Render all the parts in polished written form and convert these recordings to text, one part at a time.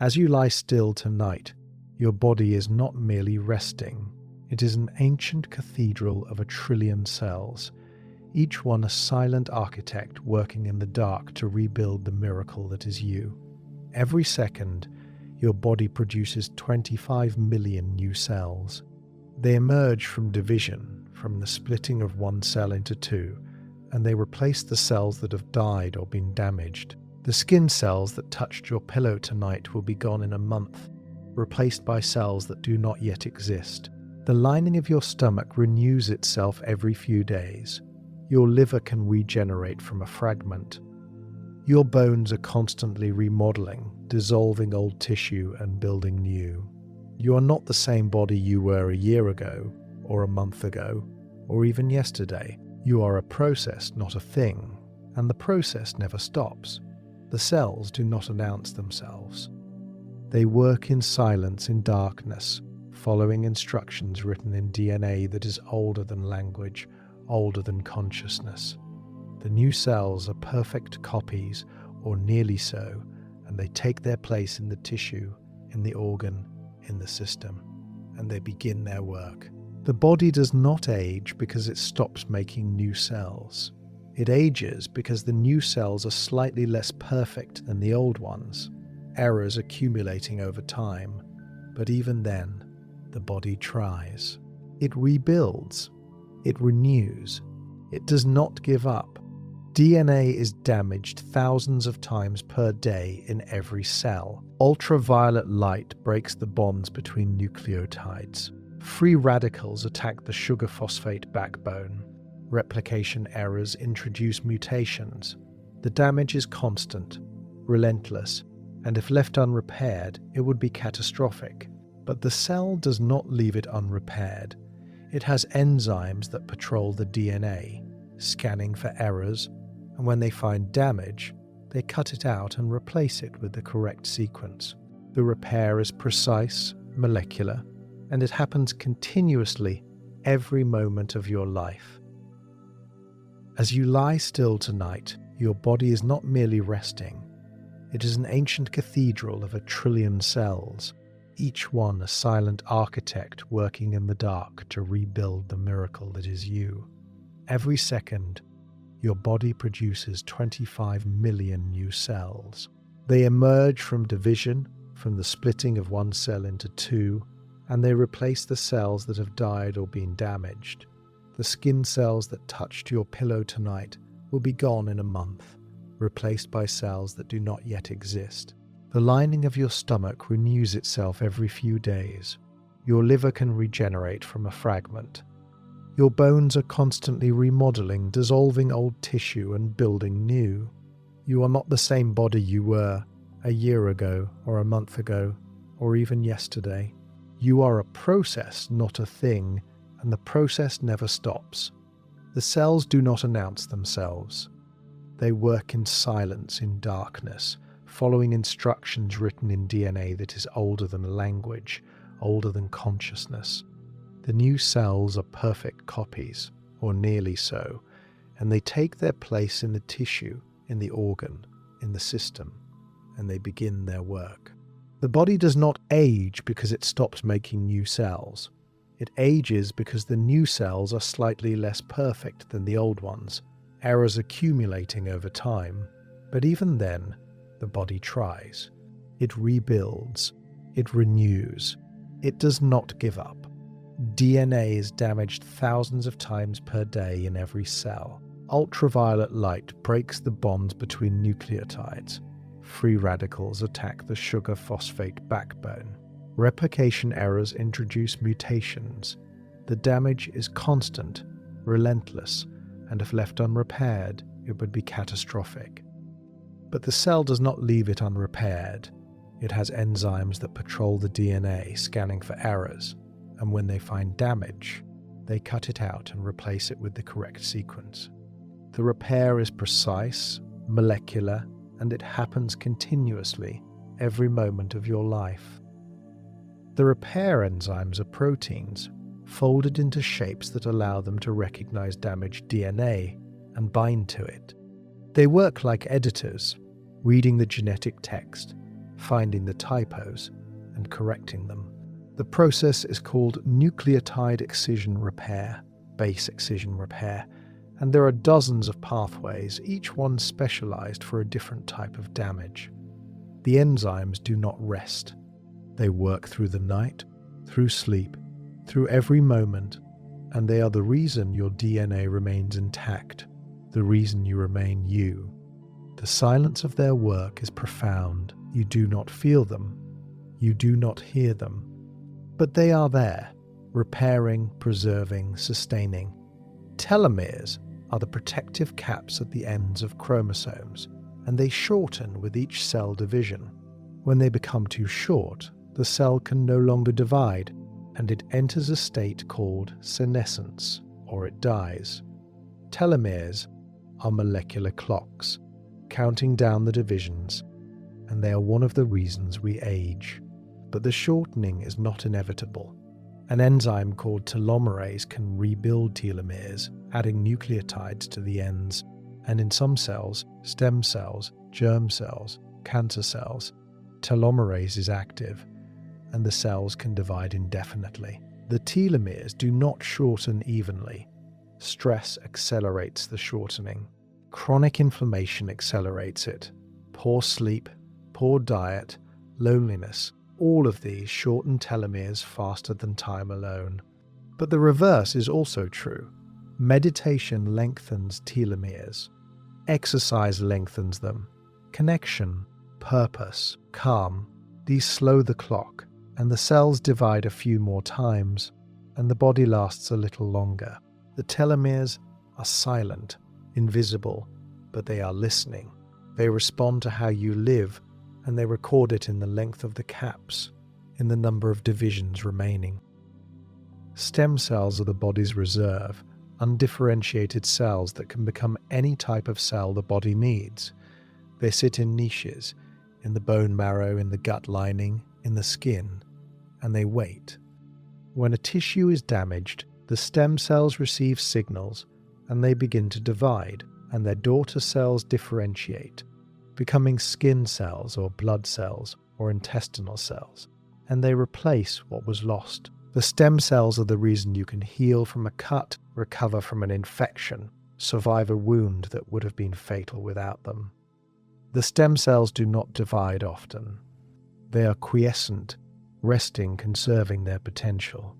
As you lie still tonight, your body is not merely resting. It is an ancient cathedral of 1,000,000,000,000 cells, each one a silent architect working in the dark to rebuild the miracle that is you. Every second, your body produces 25 million new cells. They emerge from division, from the splitting of one cell into two, and they replace the cells that have died or been damaged. The skin cells that touched your pillow tonight will be gone in a month, replaced by cells that do not yet exist. The lining of your stomach renews itself every few days. Your liver can regenerate from a fragment. Your bones are constantly remodeling, dissolving old tissue and building new. You are not the same body you were a year ago, or a month ago, or even yesterday. You are a process, not a thing, and the process never stops. The cells do not announce themselves. They work in silence in darkness, following instructions written in DNA that is older than language, older than consciousness. The new cells are perfect copies, or nearly so, and they take their place in the tissue, in the organ, in the system, and they begin their work. The body does not age because it stops making new cells. It ages because the new cells are slightly less perfect than the old ones, errors accumulating over time, but even then, the body tries. It rebuilds. It renews. It does not give up. DNA is damaged thousands of times per day in every cell. Ultraviolet light breaks the bonds between nucleotides. Free radicals attack the sugar phosphate backbone. Replication errors introduce mutations. The damage is constant, relentless, and if left unrepaired, it would be catastrophic. But the cell does not leave it unrepaired. It has enzymes that patrol the DNA, scanning for errors, and when they find damage, they cut it out and replace it with the correct sequence. The repair is precise, molecular, and it happens continuously every moment of your life. As you lie still tonight, your body is not merely resting. It is an ancient cathedral of 1,000,000,000,000 cells, each one a silent architect working in the dark to rebuild the miracle that is you. Every second, your body produces 25 million new cells. They emerge from division, from the splitting of one cell into two, and they replace the cells that have died or been damaged. The skin cells that touched your pillow tonight will be gone in a month, replaced by cells that do not yet exist. The lining of your stomach renews itself every few days. Your liver can regenerate from a fragment. Your bones are constantly remodeling, dissolving old tissue and building new. You are not the same body you were a year ago, or a month ago, or even yesterday. You are a process, not a thing, and the process never stops. The cells do not announce themselves. They work in silence, in darkness, following instructions written in DNA that is older than language, older than consciousness. The new cells are perfect copies, or nearly so, and they take their place in the tissue, in the organ, in the system, and they begin their work. The body does not age because it stops making new cells. It ages because the new cells are slightly less perfect than the old ones, errors accumulating over time. But even then, the body tries. It rebuilds. It renews. It does not give up. DNA is damaged thousands of times per day in every cell. Ultraviolet light breaks the bonds between nucleotides. Free radicals attack the sugar phosphate backbone. Replication errors introduce mutations. The damage is constant, relentless, and if left unrepaired, it would be catastrophic. But the cell does not leave it unrepaired. It has enzymes that patrol the DNA, scanning for errors, and when they find damage, they cut it out and replace it with the correct sequence. The repair is precise, molecular, and it happens continuously, every moment of your life. The repair enzymes are proteins, folded into shapes that allow them to recognize damaged DNA and bind to it. They work like editors, reading the genetic text, finding the typos and correcting them. The process is called nucleotide excision repair, base excision repair, and there are dozens of pathways, each one specialized for a different type of damage. The enzymes do not rest. They work through the night, through sleep, through every moment, and they are the reason your DNA remains intact, the reason you remain you. The silence of their work is profound. You do not feel them. You do not hear them. But they are there, repairing, preserving, sustaining. Telomeres are the protective caps at the ends of chromosomes, and they shorten with each cell division. When they become too short, the cell can no longer divide, and it enters a state called senescence, or it dies. Telomeres are molecular clocks, counting down the divisions, and they are one of the reasons we age. But the shortening is not inevitable. An enzyme called telomerase can rebuild telomeres, adding nucleotides to the ends, and in some cells, stem cells, germ cells, cancer cells, telomerase is active, and the cells can divide indefinitely. The telomeres do not shorten evenly. Stress accelerates the shortening. Chronic inflammation accelerates it. Poor sleep, poor diet, loneliness, all of these shorten telomeres faster than time alone. But the reverse is also true. Meditation lengthens telomeres. Exercise lengthens them. Connection, purpose, calm, these slow the clock, and the cells divide a few more times, and the body lasts a little longer. The telomeres are silent, invisible, but they are listening. They respond to how you live, and they record it in the length of the caps, in the number of divisions remaining. Stem cells are the body's reserve, undifferentiated cells that can become any type of cell the body needs. They sit in niches, in the bone marrow, in the gut lining, in the skin, and they wait. When a tissue is damaged, the stem cells receive signals, and they begin to divide, and their daughter cells differentiate, becoming skin cells or blood cells or intestinal cells, and they replace what was lost. The stem cells are the reason you can heal from a cut, recover from an infection, survive a wound that would have been fatal without them. The stem cells do not divide often. They are quiescent, resting, conserving their potential.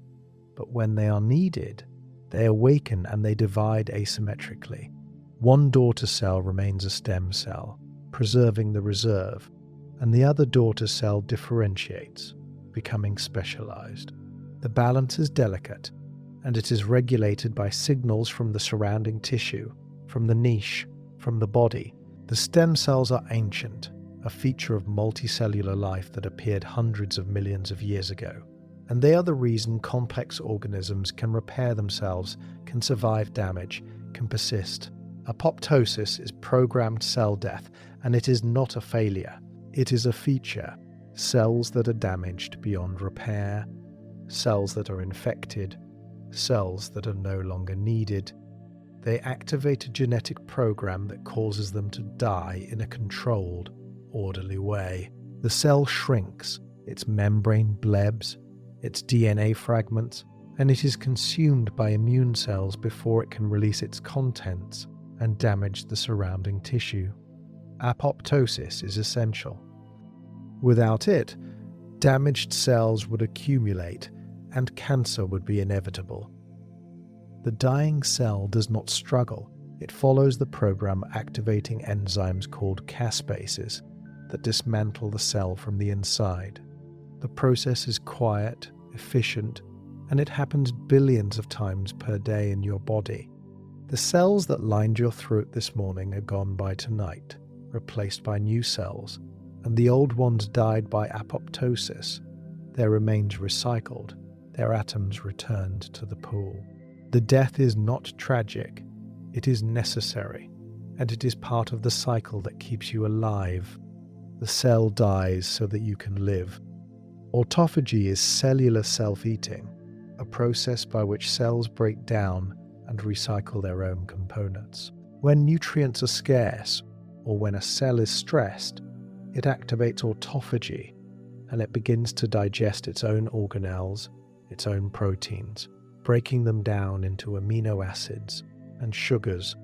But when they are needed, they awaken and they divide asymmetrically. One daughter cell remains a stem cell, preserving the reserve, and the other daughter cell differentiates, becoming specialized. The balance is delicate, and it is regulated by signals from the surrounding tissue, from the niche, from the body. The stem cells are ancient, a feature of multicellular life that appeared hundreds of millions of years ago, and they are the reason complex organisms can repair themselves, can survive damage, can persist. Apoptosis is programmed cell death, and it is not a failure. It is a feature. Cells that are damaged beyond repair, cells that are infected, cells that are no longer needed. They activate a genetic program that causes them to die in a controlled, orderly way. The cell shrinks, its membrane blebs, its DNA fragments, and it is consumed by immune cells before it can release its contents and damage the surrounding tissue. Apoptosis is essential. Without it, damaged cells would accumulate and cancer would be inevitable. The dying cell does not struggle. It follows the program activating enzymes called caspases that dismantle the cell from the inside. The process is quiet, efficient, and it happens billions of times per day in your body. The cells that lined your throat this morning are gone by tonight, replaced by new cells, and the old ones died by apoptosis. Their remains recycled, their atoms returned to the pool. The death is not tragic, it is necessary, and it is part of the cycle that keeps you alive. The cell dies so that you can live. Autophagy is cellular self-eating, a process by which cells break down and recycle their own components. When nutrients are scarce, or when a cell is stressed, it activates autophagy, and it begins to digest its own organelles, its own proteins, breaking them down into amino acids and sugars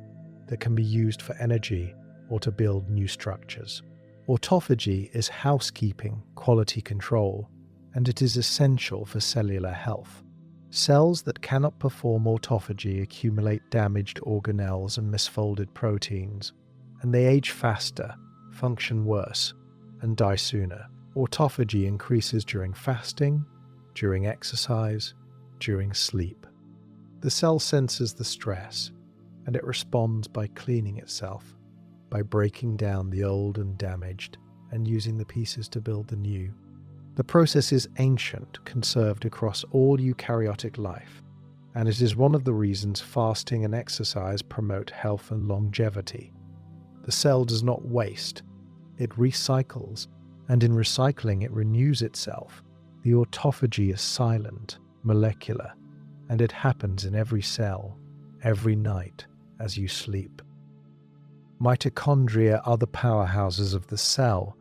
that can be used for energy or to build new structures. Autophagy is housekeeping, quality control, and it is essential for cellular health. Cells that cannot perform autophagy accumulate damaged organelles and misfolded proteins, and they age faster, function worse, and die sooner. Autophagy increases during fasting, during exercise, during sleep. The cell senses the stress, and it responds by cleaning itself, by breaking down the old and damaged, and using the pieces to build the new. The process is ancient, conserved across all eukaryotic life, and it is one of the reasons fasting and exercise promote health and longevity. The cell does not waste, it recycles, and in recycling it renews itself. The autophagy is silent, molecular, and it happens in every cell, every night as you sleep. Mitochondria are the powerhouses of the cell,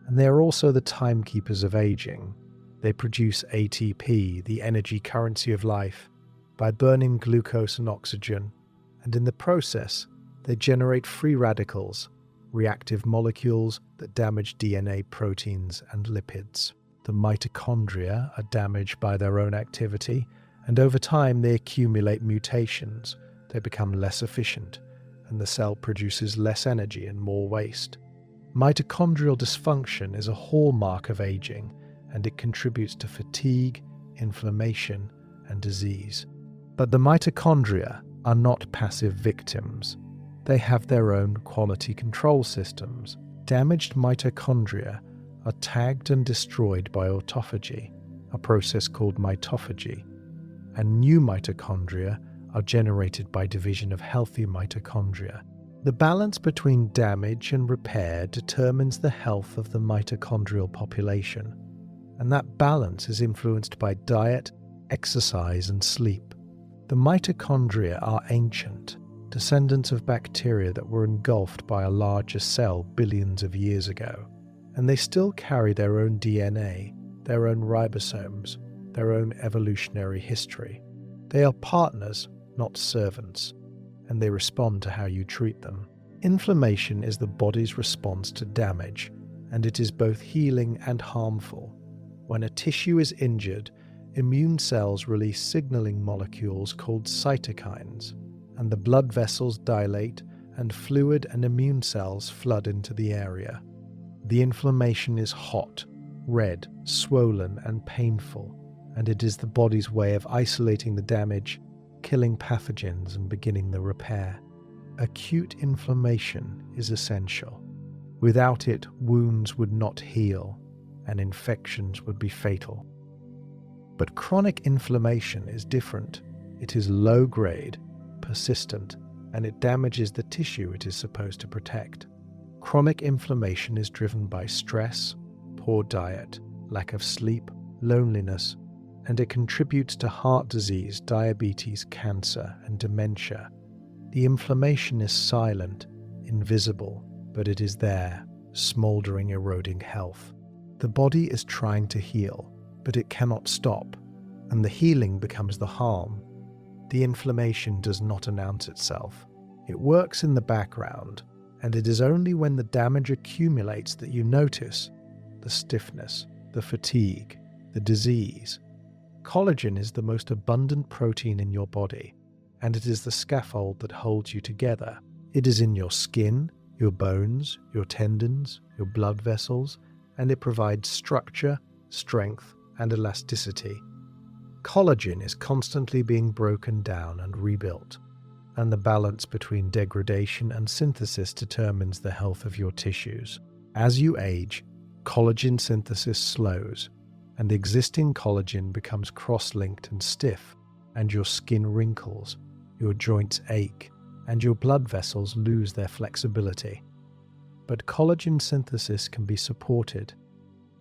and they are also the timekeepers of aging. They produce ATP, the energy currency of life, by burning glucose and oxygen, and in the process, they generate free radicals, reactive molecules that damage DNA, proteins, and lipids. The mitochondria are damaged by their own activity, and over time they accumulate mutations. They become less efficient, and the cell produces less energy and more waste. Mitochondrial dysfunction is a hallmark of aging, and it contributes to fatigue, inflammation, and disease. But the mitochondria are not passive victims. They have their own quality control systems. Damaged mitochondria are tagged and destroyed by autophagy, a process called mitophagy, and new mitochondria are generated by division of healthy mitochondria. The balance between damage and repair determines the health of the mitochondrial population, and that balance is influenced by diet, exercise, and sleep. The mitochondria are ancient, descendants of bacteria that were engulfed by a larger cell billions of years ago, and they still carry their own DNA, their own ribosomes, their own evolutionary history. They are partners, not servants, and they respond to how you treat them. Inflammation is the body's response to damage, and it is both healing and harmful. When a tissue is injured, immune cells release signaling molecules called cytokines, and the blood vessels dilate and fluid and immune cells flood into the area. The inflammation is hot, red, swollen, and painful, and it is the body's way of isolating the damage, killing pathogens, and beginning the repair. Acute inflammation is essential. Without it, wounds would not heal, and infections would be fatal. But chronic inflammation is different. It is low-grade, persistent, and it damages the tissue it is supposed to protect. Chronic inflammation is driven by stress, poor diet, lack of sleep, loneliness, and it contributes to heart disease, diabetes, cancer, and dementia. The inflammation is silent, invisible, but it is there, smoldering, eroding health. The body is trying to heal, but it cannot stop, and the healing becomes the harm. The inflammation does not announce itself. It works in the background, and it is only when the damage accumulates that you notice the stiffness, the fatigue, the disease. Collagen is the most abundant protein in your body, and it is the scaffold that holds you together. It is in your skin, your bones, your tendons, your blood vessels, and it provides structure, strength, and elasticity. Collagen is constantly being broken down and rebuilt, and the balance between degradation and synthesis determines the health of your tissues. As you age, collagen synthesis slows, and existing collagen becomes cross-linked and stiff, and your skin wrinkles, your joints ache, and your blood vessels lose their flexibility. But collagen synthesis can be supported.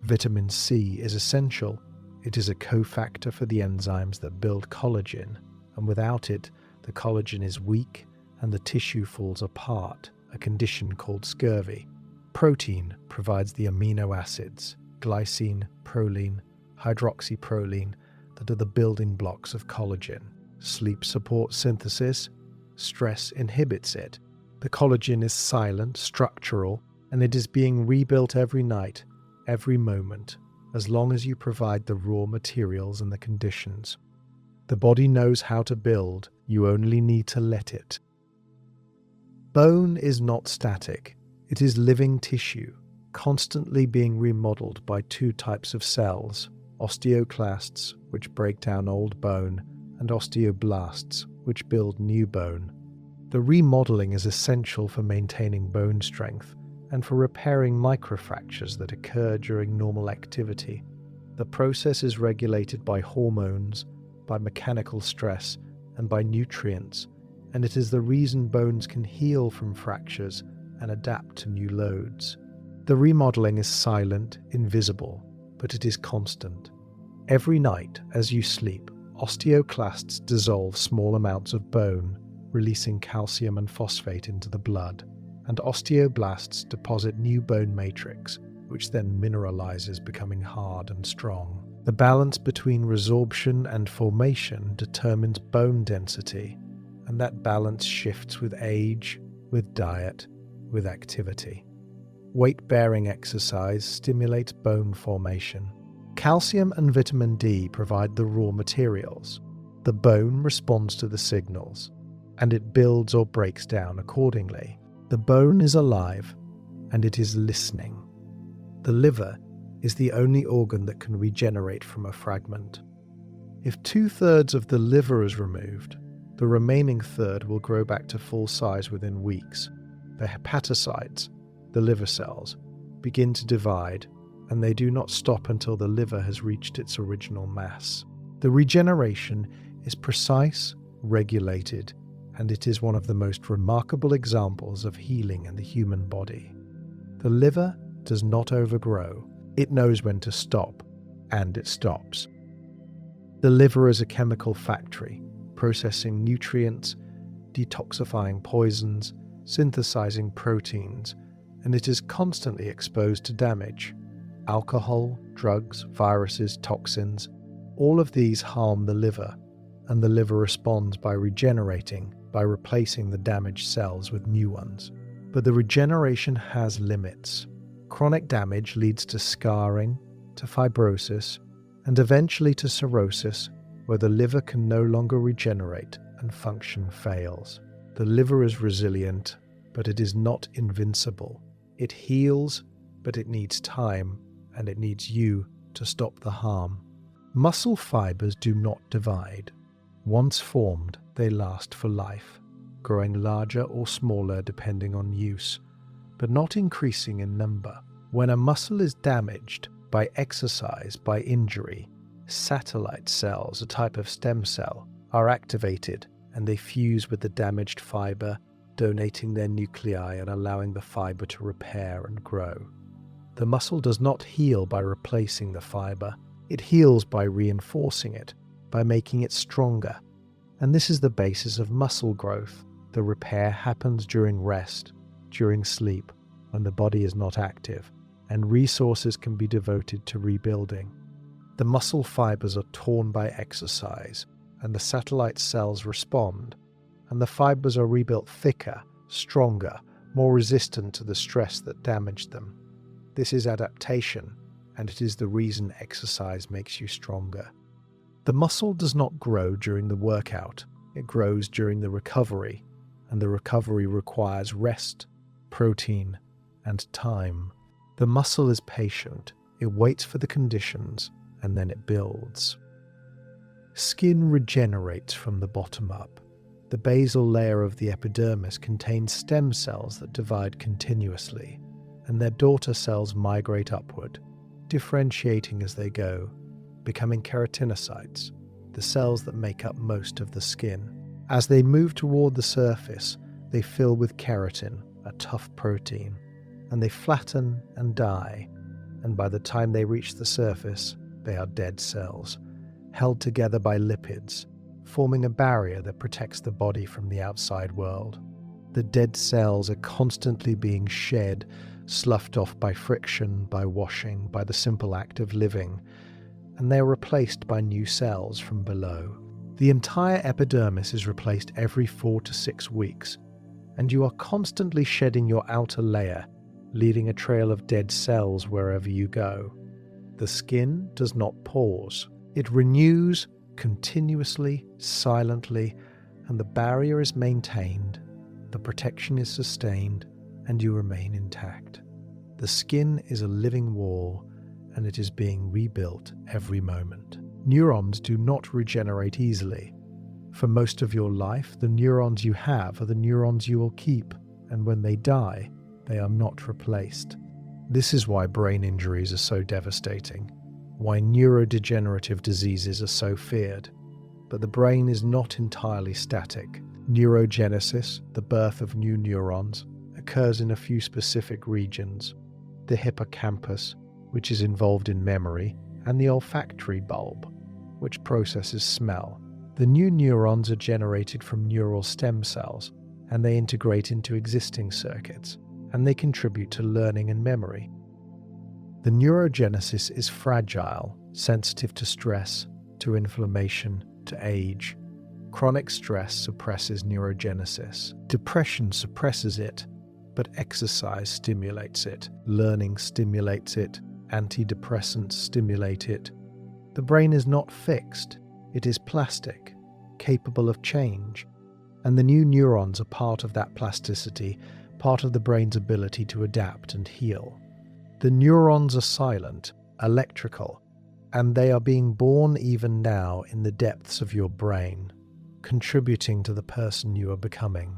Vitamin C is essential. It is a cofactor for the enzymes that build collagen, and without it, the collagen is weak and the tissue falls apart, a condition called scurvy. Protein provides the amino acids, glycine, proline, hydroxyproline, that are the building blocks of collagen. Sleep supports synthesis, stress inhibits it. The collagen is silent, structural, and it is being rebuilt every night, every moment, as long as you provide the raw materials and the conditions. The body knows how to build, you only need to let it. Bone is not static, it is living tissue, constantly being remodeled by two types of cells, osteoclasts, which break down old bone, and osteoblasts, which build new bone. The remodeling is essential for maintaining bone strength and for repairing microfractures that occur during normal activity. The process is regulated by hormones, by mechanical stress, and by nutrients, and it is the reason bones can heal from fractures and adapt to new loads. The remodeling is silent, invisible, but it is constant. Every night, as you sleep, osteoclasts dissolve small amounts of bone, releasing calcium and phosphate into the blood, and osteoblasts deposit new bone matrix, which then mineralizes, becoming hard and strong. The balance between resorption and formation determines bone density, and that balance shifts with age, with diet, with activity. Weight-bearing exercise stimulates bone formation. Calcium and vitamin D provide the raw materials. The bone responds to the signals, and it builds or breaks down accordingly. The bone is alive, and it is listening. The liver is the only organ that can regenerate from a fragment. If 2/3 of the liver is removed, the remaining third will grow back to full size within weeks. The hepatocytes, the liver cells, begin to divide, and they do not stop until the liver has reached its original mass. The regeneration is precise, regulated, and it is one of the most remarkable examples of healing in the human body. The liver does not overgrow. It knows when to stop, and it stops. The liver is a chemical factory, processing nutrients, detoxifying poisons, synthesizing proteins, and it is constantly exposed to damage. Alcohol, drugs, viruses, toxins, all of these harm the liver, and the liver responds by regenerating, by replacing the damaged cells with new ones. But the regeneration has limits. Chronic damage leads to scarring, to fibrosis, and eventually to cirrhosis, where the liver can no longer regenerate and function fails. The liver is resilient, but it is not invincible. It heals, but it needs time, and it needs you to stop the harm. Muscle fibers do not divide. Once formed, they last for life, growing larger or smaller depending on use, but not increasing in number. When a muscle is damaged by exercise, by injury, satellite cells, a type of stem cell, are activated, and they fuse with the damaged fiber, donating their nuclei and allowing the fiber to repair and grow. The muscle does not heal by replacing the fiber. It heals by reinforcing it, by making it stronger. And this is the basis of muscle growth. The repair happens during rest, during sleep, when the body is not active, and resources can be devoted to rebuilding. The muscle fibers are torn by exercise, and the satellite cells respond, and the fibers are rebuilt thicker, stronger, more resistant to the stress that damaged them. This is adaptation, and it is the reason exercise makes you stronger. The muscle does not grow during the workout, it grows during the recovery, and the recovery requires rest, protein, and time. The muscle is patient, it waits for the conditions, and then it builds. Skin regenerates from the bottom up. The basal layer of the epidermis contains stem cells that divide continuously, and their daughter cells migrate upward, differentiating as they go, becoming keratinocytes, the cells that make up most of the skin. As they move toward the surface, they fill with keratin, a tough protein, and they flatten and die, and by the time they reach the surface, they are dead cells, held together by lipids, forming a barrier that protects the body from the outside world. The dead cells are constantly being shed sloughed off by friction, by washing, by the simple act of living, and they are replaced by new cells from below. The entire epidermis is replaced every 4 to 6 weeks, and you are constantly shedding your outer layer, leaving a trail of dead cells wherever you go. The skin does not pause. It renews continuously, silently, and the barrier is maintained, the protection is sustained, and you remain intact. The skin is a living wall, and it is being rebuilt every moment. Neurons do not regenerate easily. For most of your life, the neurons you have are the neurons you will keep, and when they die, they are not replaced. This is why brain injuries are so devastating, why neurodegenerative diseases are so feared. But the brain is not entirely static. Neurogenesis, the birth of new neurons, occurs in a few specific regions: the hippocampus, which is involved in memory, and the olfactory bulb, which processes smell. The new neurons are generated from neural stem cells, and they integrate into existing circuits, and they contribute to learning and memory. The neurogenesis is fragile, sensitive to stress, to inflammation, to age. Chronic stress suppresses neurogenesis. Depression suppresses it, but exercise stimulates it. Learning stimulates it. Antidepressants stimulate it. The brain is not fixed. It is plastic, capable of change. And the new neurons are part of that plasticity, part of the brain's ability to adapt and heal. The neurons are silent, electrical, and they are being born even now in the depths of your brain, contributing to the person you are becoming.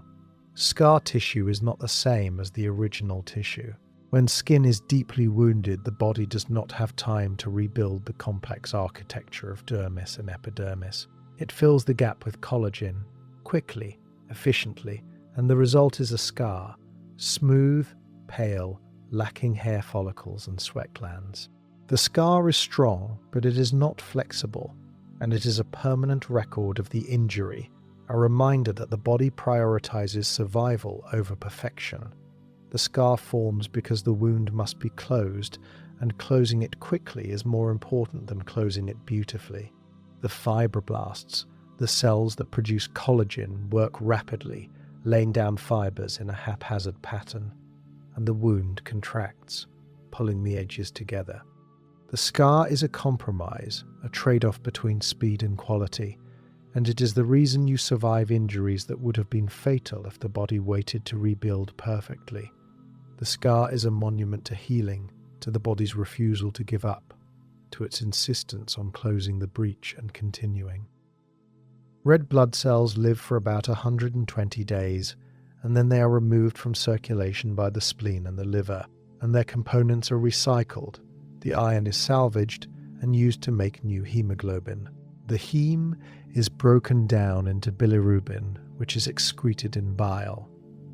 Scar tissue is not the same as the original tissue. When skin is deeply wounded, the body does not have time to rebuild the complex architecture of dermis and epidermis. It fills the gap with collagen, quickly, efficiently, and the result is a scar, smooth, pale, lacking hair follicles and sweat glands. The scar is strong, but it is not flexible, and it is a permanent record of the injury, a reminder that the body prioritizes survival over perfection. The scar forms because the wound must be closed, and closing it quickly is more important than closing it beautifully. The fibroblasts, the cells that produce collagen, work rapidly, laying down fibers in a haphazard pattern, and the wound contracts, pulling the edges together. The scar is a compromise, a trade-off between speed and quality, and it is the reason you survive injuries that would have been fatal if the body waited to rebuild perfectly. The scar is a monument to healing, to the body's refusal to give up, to its insistence on closing the breach and continuing. Red blood cells live for about 120 days, and then they are removed from circulation by the spleen and the liver, and their components are recycled. The iron is salvaged and used to make new hemoglobin. The heme is broken down into bilirubin, which is excreted in bile.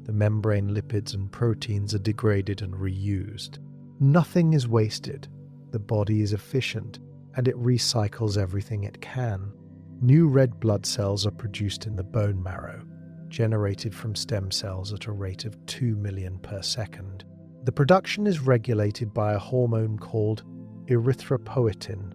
The membrane lipids and proteins are degraded and reused. Nothing is wasted. The body is efficient, and it recycles everything it can. New red blood cells are produced in the bone marrow, generated from stem cells at a rate of 2 million per second. The production is regulated by a hormone called erythropoietin,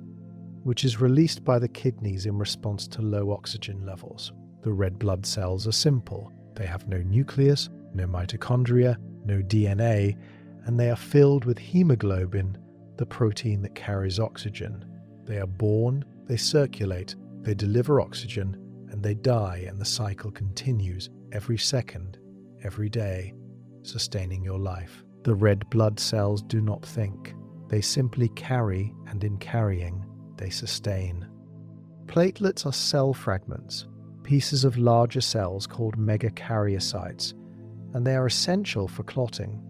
which is released by the kidneys in response to low oxygen levels. The red blood cells are simple. They have no nucleus, no mitochondria, no DNA, and they are filled with hemoglobin, the protein that carries oxygen. They are born, they circulate, they deliver oxygen, and they die, and the cycle continues every second, every day, sustaining your life. The red blood cells do not think. They simply carry, and in carrying, they sustain. Platelets are cell fragments, pieces of larger cells called megakaryocytes, and they are essential for clotting.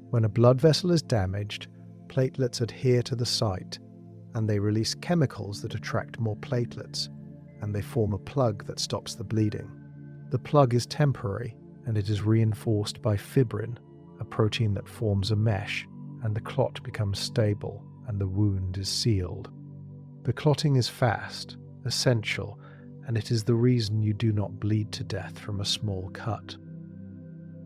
When a blood vessel is damaged, platelets adhere to the site, and they release chemicals that attract more platelets, and they form a plug that stops the bleeding. The plug is temporary, and it is reinforced by fibrin, a protein that forms a mesh, and the clot becomes stable, and the wound is sealed. The clotting is fast, essential, and it is the reason you do not bleed to death from a small cut.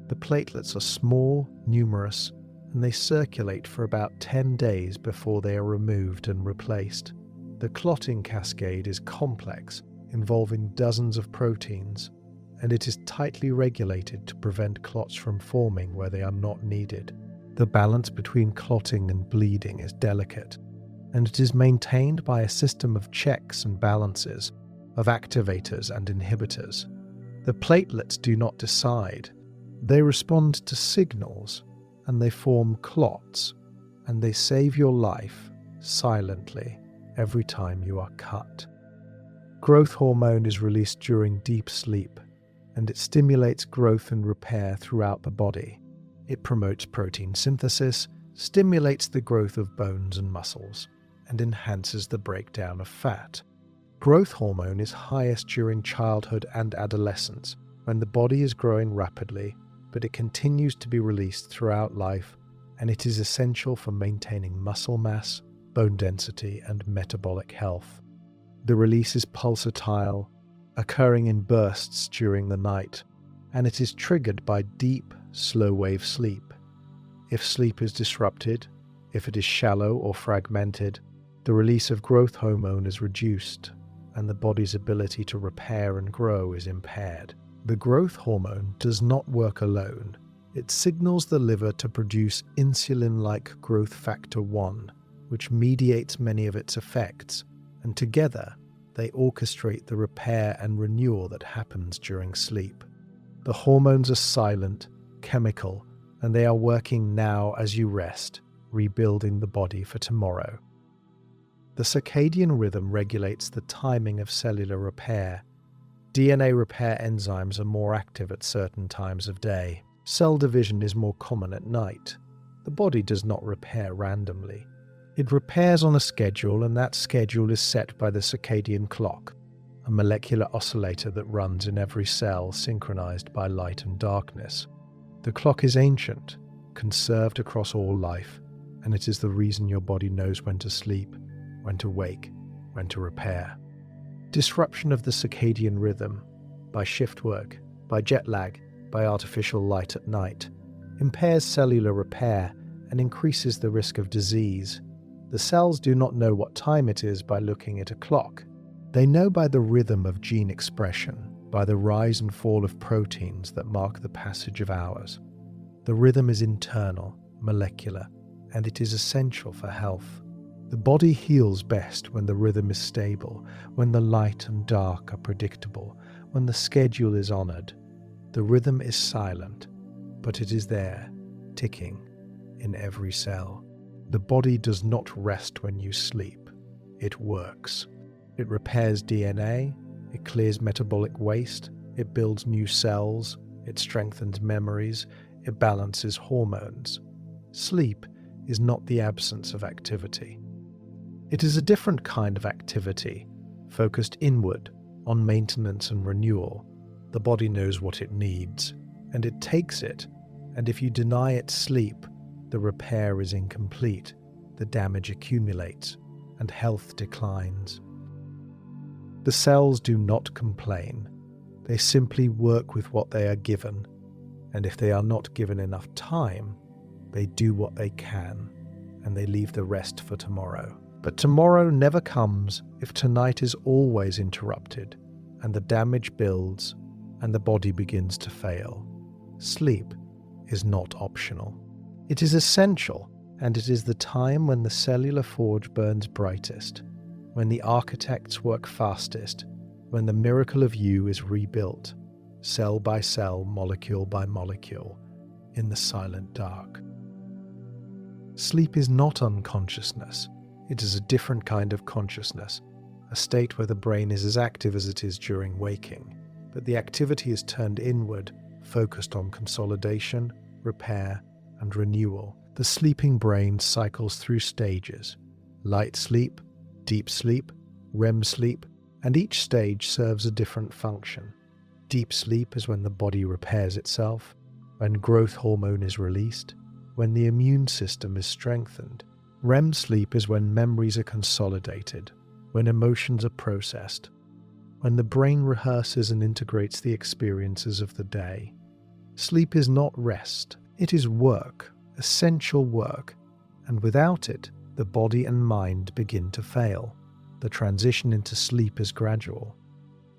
The platelets are small, numerous, and they circulate for about 10 days before they are removed and replaced. The clotting cascade is complex, involving dozens of proteins, and it is tightly regulated to prevent clots from forming where they are not needed. The balance between clotting and bleeding is delicate, and it is maintained by a system of checks and balances, of activators and inhibitors. The platelets do not decide. They respond to signals, and they form clots, and they save your life silently every time you are cut. Growth hormone is released during deep sleep, and it stimulates growth and repair throughout the body. It promotes protein synthesis, stimulates the growth of bones and muscles, and enhances the breakdown of fat. Growth hormone is highest during childhood and adolescence, when the body is growing rapidly, but it continues to be released throughout life, and it is essential for maintaining muscle mass, bone density, and metabolic health. The release is pulsatile, occurring in bursts during the night, and it is triggered by deep, slow-wave sleep. If sleep is disrupted, if it is shallow or fragmented, the release of growth hormone is reduced, and the body's ability to repair and grow is impaired. The growth hormone does not work alone. It signals the liver to produce insulin-like growth factor 1, which mediates many of its effects, and together they orchestrate the repair and renewal that happens during sleep. The hormones are silent, chemical, and they are working now as you rest, rebuilding the body for tomorrow. The circadian rhythm regulates the timing of cellular repair. DNA repair enzymes are more active at certain times of day. Cell division is more common at night. The body does not repair randomly. It repairs on a schedule, and that schedule is set by the circadian clock, a molecular oscillator that runs in every cell synchronized by light and darkness. The clock is ancient, conserved across all life, and it is the reason your body knows when to sleep, when to wake, when to repair. Disruption of the circadian rhythm, by shift work, by jet lag, by artificial light at night, impairs cellular repair and increases the risk of disease. The cells do not know what time it is by looking at a clock. They know by the rhythm of gene expression, by the rise and fall of proteins that mark the passage of hours. The rhythm is internal, molecular, and it is essential for health. The body heals best when the rhythm is stable, when the light and dark are predictable, when the schedule is honored. The rhythm is silent, but it is there, ticking, in every cell. The body does not rest when you sleep. It works. It repairs DNA, it clears metabolic waste, it builds new cells, it strengthens memories, it balances hormones. Sleep is not the absence of activity. It is a different kind of activity, focused inward, on maintenance and renewal. The body knows what it needs, and it takes it, and if you deny it sleep, the repair is incomplete, the damage accumulates, and health declines. The cells do not complain. They simply work with what they are given, and if they are not given enough time, they do what they can, and they leave the rest for tomorrow. But tomorrow never comes if tonight is always interrupted, and the damage builds, and the body begins to fail. Sleep is not optional. It is essential, and it is the time when the cellular forge burns brightest, when the architects work fastest, when the miracle of you is rebuilt, cell by cell, molecule by molecule, in the silent dark. Sleep is not unconsciousness. It is a different kind of consciousness, a state where the brain is as active as it is during waking, but the activity is turned inward, focused on consolidation, repair, and renewal. The sleeping brain cycles through stages: light sleep, deep sleep, REM sleep, and each stage serves a different function. Deep sleep is when the body repairs itself, when growth hormone is released, when the immune system is strengthened. REM sleep is when memories are consolidated, when emotions are processed, when the brain rehearses and integrates the experiences of the day. Sleep is not rest, it is work, essential work, and without it, the body and mind begin to fail. The transition into sleep is gradual.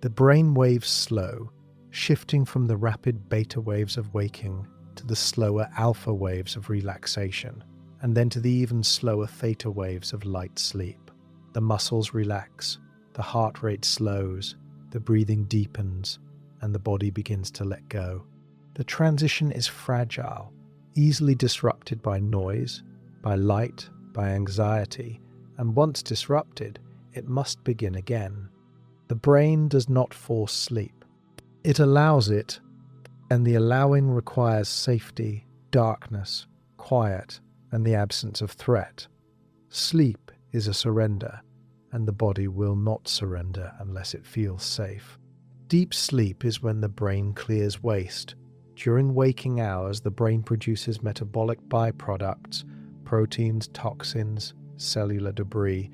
The brain waves slow, shifting from the rapid beta waves of waking to the slower alpha waves of relaxation, and then to the even slower theta waves of light sleep. The muscles relax, the heart rate slows, the breathing deepens, and the body begins to let go. The transition is fragile, easily disrupted by noise, by light, by anxiety, and once disrupted, it must begin again. The brain does not force sleep. It allows it, and the allowing requires safety, darkness, quiet, and the absence of threat. Sleep is a surrender, and the body will not surrender unless it feels safe. Deep sleep is when the brain clears waste. During waking hours, the brain produces metabolic byproducts, proteins, toxins, cellular debris,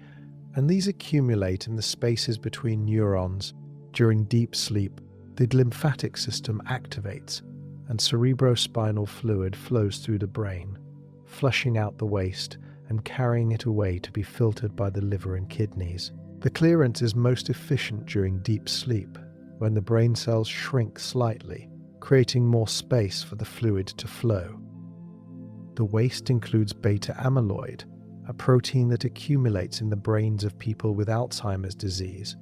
and these accumulate in the spaces between neurons. During deep sleep, the lymphatic system activates, and cerebrospinal fluid flows through the brain, flushing out the waste and carrying it away to be filtered by the liver and kidneys. The clearance is most efficient during deep sleep, when the brain cells shrink slightly, creating more space for the fluid to flow. The waste includes beta amyloid, a protein that accumulates in the brains of people with Alzheimer's disease,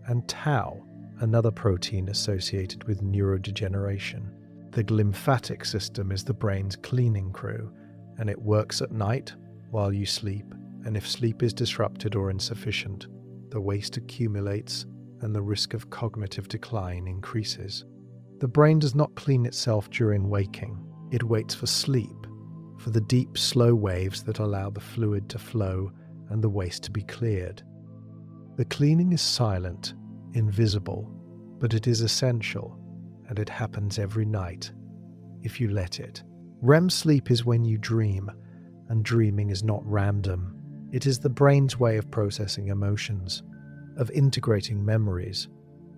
and tau, another protein associated with neurodegeneration. The lymphatic system is the brain's cleaning crew, and it works at night while you sleep, and if sleep is disrupted or insufficient, the waste accumulates and the risk of cognitive decline increases. The brain does not clean itself during waking. It waits for sleep, for the deep, slow waves that allow the fluid to flow and the waste to be cleared. The cleaning is silent, invisible, but it is essential, and it happens every night, if you let it. REM sleep is when you dream, and dreaming is not random. It is the brain's way of processing emotions, of integrating memories,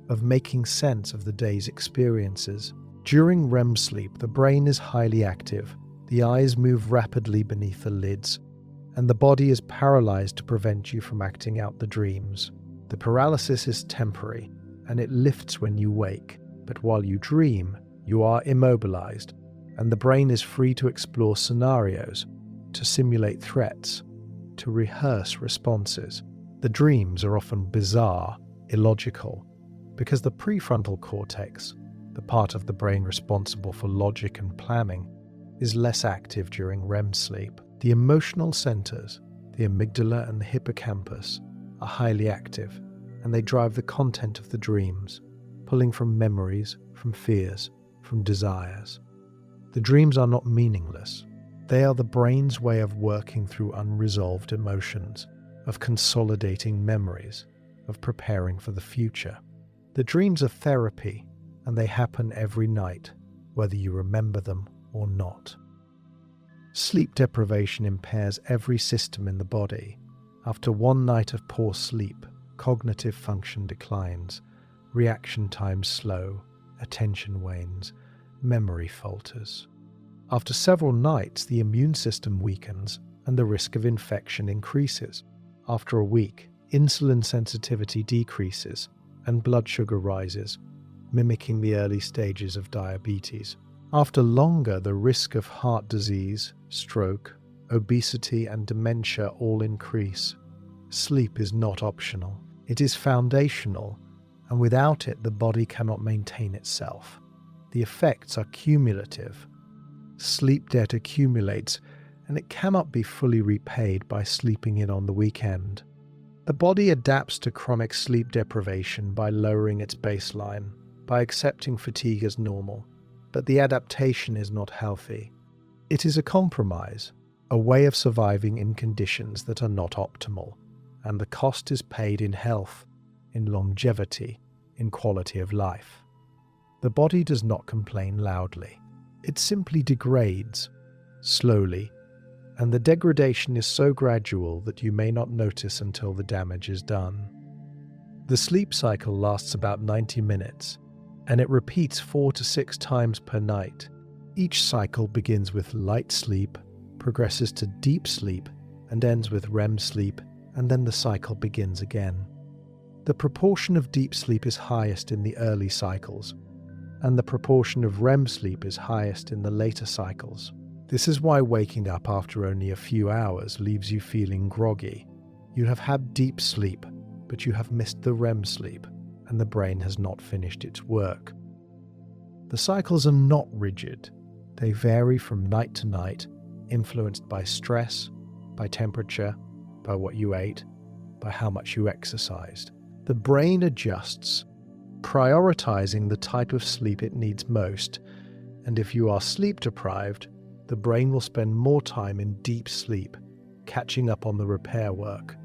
of making sense of the day's experiences. During REM sleep, the brain is highly active, the eyes move rapidly beneath the lids, and the body is paralyzed to prevent you from acting out the dreams. The paralysis is temporary, and it lifts when you wake, but while you dream, you are immobilized, and the brain is free to explore scenarios, to simulate threats, to rehearse responses. The dreams are often bizarre, illogical, because the prefrontal cortex, the part of the brain responsible for logic and planning, is less active during REM sleep. The emotional centers, the amygdala and the hippocampus, are highly active, and they drive the content of the dreams, pulling from memories, from fears, from desires. The dreams are not meaningless. They are the brain's way of working through unresolved emotions, of consolidating memories, of preparing for the future. The dreams are therapy, and they happen every night, whether you remember them or not. Sleep deprivation impairs every system in the body. After one night of poor sleep, cognitive function declines, reaction times slow, attention wanes, memory falters. After several nights, the immune system weakens and the risk of infection increases. After a week, insulin sensitivity decreases and blood sugar rises, mimicking the early stages of diabetes. After longer, the risk of heart disease, stroke, obesity, and dementia all increase. Sleep is not optional. It is foundational, and without it, the body cannot maintain itself. The effects are cumulative. Sleep debt accumulates, and it cannot be fully repaid by sleeping in on the weekend. The body adapts to chronic sleep deprivation by lowering its baseline, by accepting fatigue as normal, but the adaptation is not healthy. It is a compromise, a way of surviving in conditions that are not optimal, and the cost is paid in health, in longevity, in quality of life. The body does not complain loudly. It simply degrades, slowly, and the degradation is so gradual that you may not notice until the damage is done. The sleep cycle lasts about 90 minutes, and it repeats 4 to 6 times per night. Each cycle begins with light sleep, progresses to deep sleep, and ends with REM sleep, and then the cycle begins again. The proportion of deep sleep is highest in the early cycles, and the proportion of REM sleep is highest in the later cycles. This is why waking up after only a few hours leaves you feeling groggy. You have had deep sleep, but you have missed the REM sleep, and the brain has not finished its work. The cycles are not rigid. They vary from night to night, influenced by stress, by temperature, by what you ate, by how much you exercised. The brain adjusts, prioritizing the type of sleep it needs most, and if you are sleep deprived, the brain will spend more time in deep sleep, catching up on the repair work.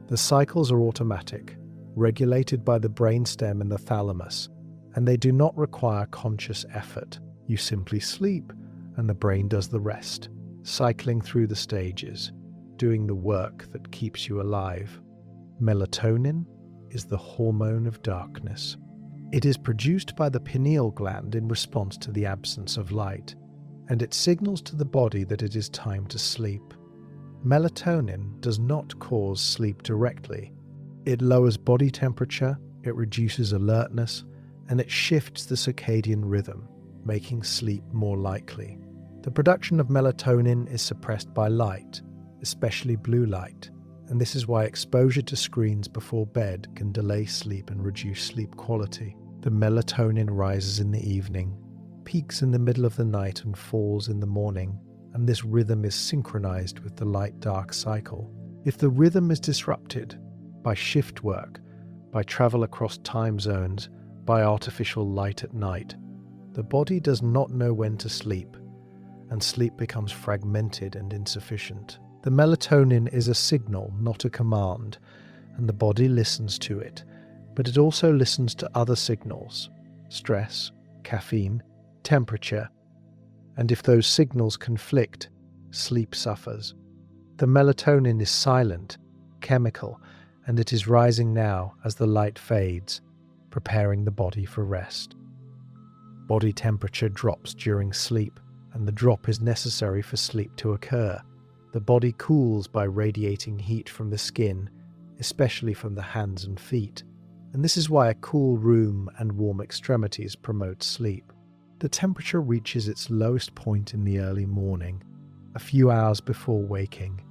The cycles are automatic, regulated by the brainstem and the thalamus, and they do not require conscious effort. You simply sleep, and the brain does the rest, cycling through the stages, doing the work that keeps you alive. Melatonin is the hormone of darkness. It is produced by the pineal gland in response to the absence of light, and it signals to the body that it is time to sleep. Melatonin does not cause sleep directly. It lowers body temperature, it reduces alertness, and it shifts the circadian rhythm, making sleep more likely. The production of melatonin is suppressed by light, especially blue light, and this is why exposure to screens before bed can delay sleep and reduce sleep quality. The melatonin rises in the evening, peaks in the middle of the night and falls in the morning, and this rhythm is synchronized with the light-dark cycle. If the rhythm is disrupted by shift work, by travel across time zones, by artificial light at night, the body does not know when to sleep, and sleep becomes fragmented and insufficient. The melatonin is a signal, not a command, and the body listens to it, but it also listens to other signals: stress, caffeine, temperature, and if those signals conflict, sleep suffers. The melatonin is silent, chemical, and it is rising now as the light fades, preparing the body for rest. Body temperature drops during sleep, and the drop is necessary for sleep to occur. The body cools by radiating heat from the skin, especially from the hands and feet, and this is why a cool room and warm extremities promote sleep. The temperature reaches its lowest point in the early morning, a few hours before waking,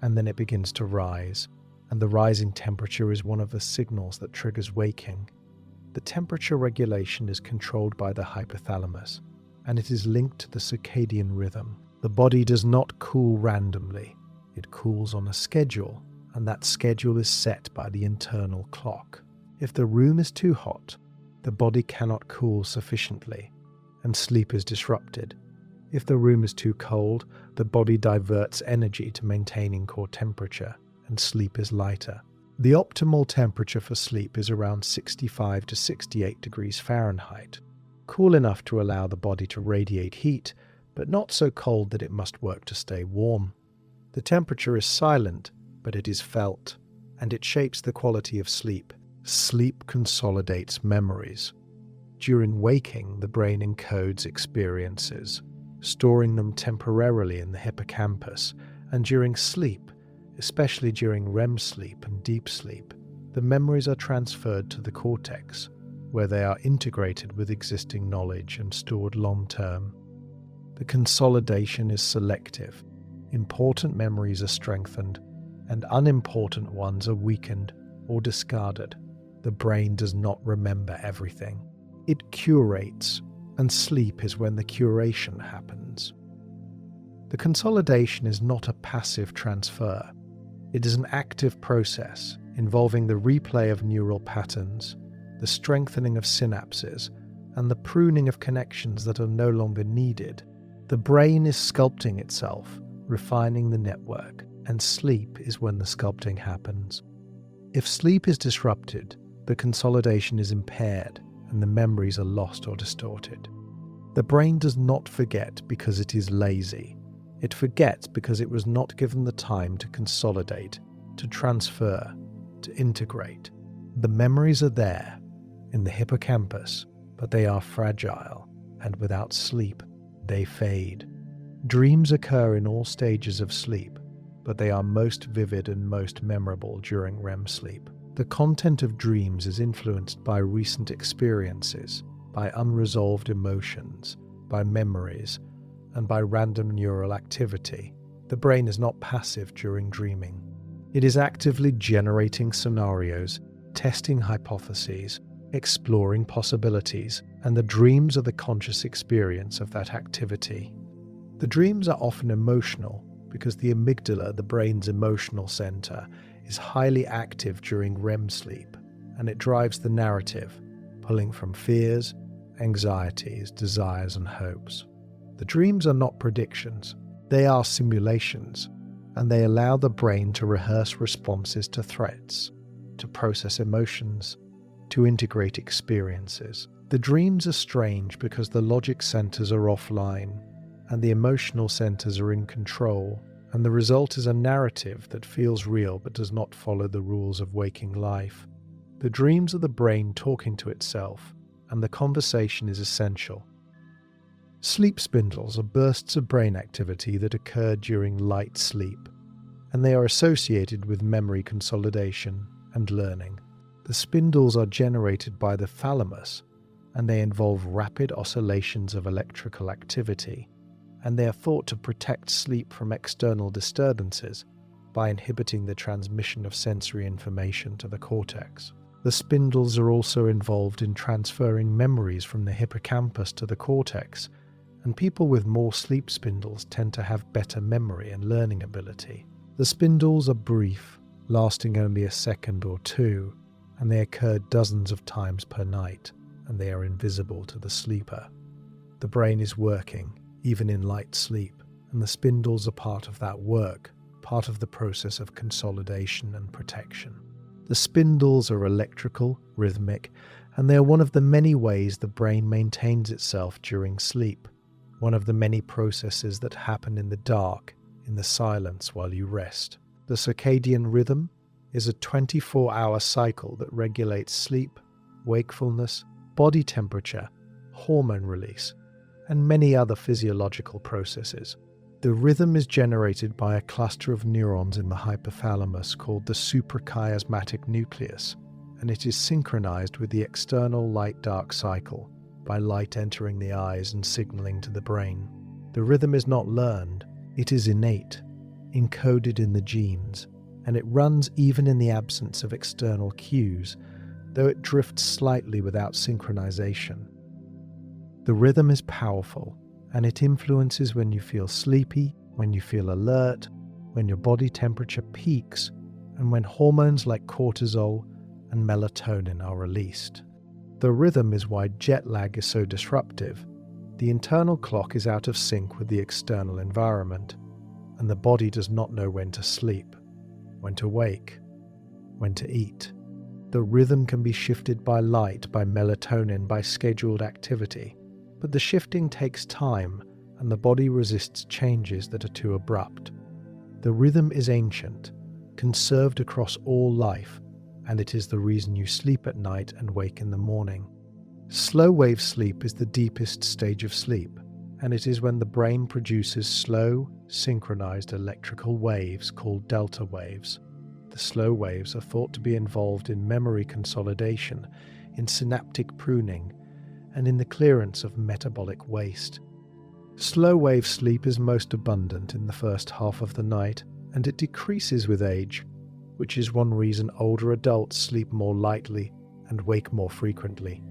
and then it begins to rise, and the rising temperature is one of the signals that triggers waking. The temperature regulation is controlled by the hypothalamus, and it is linked to the circadian rhythm. The body does not cool randomly. It cools on a schedule, and that schedule is set by the internal clock. If the room is too hot, the body cannot cool sufficiently, and sleep is disrupted. If the room is too cold, the body diverts energy to maintaining core temperature, and sleep is lighter. The optimal temperature for sleep is around 65 to 68 degrees Fahrenheit, cool enough to allow the body to radiate heat, but not so cold that it must work to stay warm. The temperature is silent, but it is felt, and it shapes the quality of sleep. Sleep consolidates memories. During waking, the brain encodes experiences, storing them temporarily in the hippocampus, and during sleep, especially during REM sleep and deep sleep, the memories are transferred to the cortex, where they are integrated with existing knowledge and stored long-term. The consolidation is selective. Important memories are strengthened, and unimportant ones are weakened or discarded. The brain does not remember everything. It curates, and sleep is when the curation happens. The consolidation is not a passive transfer. It is an active process involving the replay of neural patterns, the strengthening of synapses, and the pruning of connections that are no longer needed. The brain is sculpting itself, refining the network, and sleep is when the sculpting happens. If sleep is disrupted, the consolidation is impaired, and the memories are lost or distorted. The brain does not forget because it is lazy. It forgets because it was not given the time to consolidate, to transfer, to integrate. The memories are there, in the hippocampus, but they are fragile, and without sleep, they fade. Dreams occur in all stages of sleep, but they are most vivid and most memorable during REM sleep. The content of dreams is influenced by recent experiences, by unresolved emotions, by memories, and by random neural activity. The brain is not passive during dreaming. It is actively generating scenarios, testing hypotheses, exploring possibilities, and the dreams are the conscious experience of that activity. The dreams are often emotional because the amygdala, the brain's emotional center, is highly active during REM sleep, and it drives the narrative, pulling from fears, anxieties, desires, and hopes. The dreams are not predictions, they are simulations, and they allow the brain to rehearse responses to threats, to process emotions, to integrate experiences. The dreams are strange because the logic centers are offline, and the emotional centers are in control, and the result is a narrative that feels real but does not follow the rules of waking life. The dreams are the brain talking to itself, and the conversation is essential. Sleep spindles are bursts of brain activity that occur during light sleep, and they are associated with memory consolidation and learning. The spindles are generated by the thalamus, and they involve rapid oscillations of electrical activity, and they are thought to protect sleep from external disturbances by inhibiting the transmission of sensory information to the cortex. The spindles are also involved in transferring memories from the hippocampus to the cortex, and people with more sleep spindles tend to have better memory and learning ability. The spindles are brief, lasting only a second or two, and they occur dozens of times per night, and they are invisible to the sleeper. The brain is working, even in light sleep, and the spindles are part of that work, part of the process of consolidation and protection. The spindles are electrical, rhythmic, and they are one of the many ways the brain maintains itself during sleep, one of the many processes that happen in the dark, in the silence while you rest. The circadian rhythm is a 24-hour cycle that regulates sleep, wakefulness, body temperature, hormone release, and many other physiological processes. The rhythm is generated by a cluster of neurons in the hypothalamus called the suprachiasmatic nucleus, and it is synchronized with the external light-dark cycle by light entering the eyes and signaling to the brain. The rhythm is not learned, it is innate, encoded in the genes, and it runs even in the absence of external cues, though it drifts slightly without synchronization. The rhythm is powerful, and it influences when you feel sleepy, when you feel alert, when your body temperature peaks, and when hormones like cortisol and melatonin are released. The rhythm is why jet lag is so disruptive. The internal clock is out of sync with the external environment, and the body does not know when to sleep, when to wake, when to eat. The rhythm can be shifted by light, by melatonin, by scheduled activity, but the shifting takes time, and the body resists changes that are too abrupt. The rhythm is ancient, conserved across all life, and it is the reason you sleep at night and wake in the morning. Slow-wave sleep is the deepest stage of sleep, and it is when the brain produces slow, synchronized electrical waves called delta waves. The slow waves are thought to be involved in memory consolidation, in synaptic pruning, and in the clearance of metabolic waste. Slow-wave sleep is most abundant in the first half of the night, and it decreases with age, which is one reason older adults sleep more lightly and wake more frequently.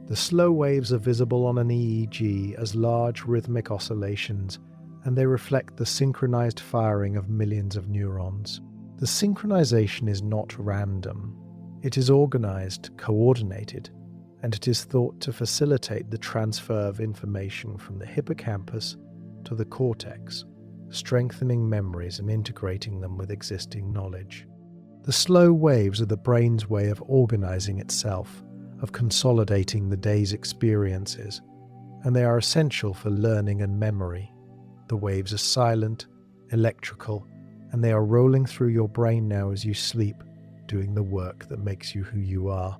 The slow waves are visible on an EEG as large rhythmic oscillations, and they reflect the synchronized firing of millions of neurons. The synchronization is not random. It is organized, coordinated, and it is thought to facilitate the transfer of information from the hippocampus to the cortex, strengthening memories and integrating them with existing knowledge. The slow waves are the brain's way of organizing itself, of consolidating the day's experiences, and they are essential for learning and memory. The waves are silent, electrical, and they are rolling through your brain now as you sleep, doing the work that makes you who you are.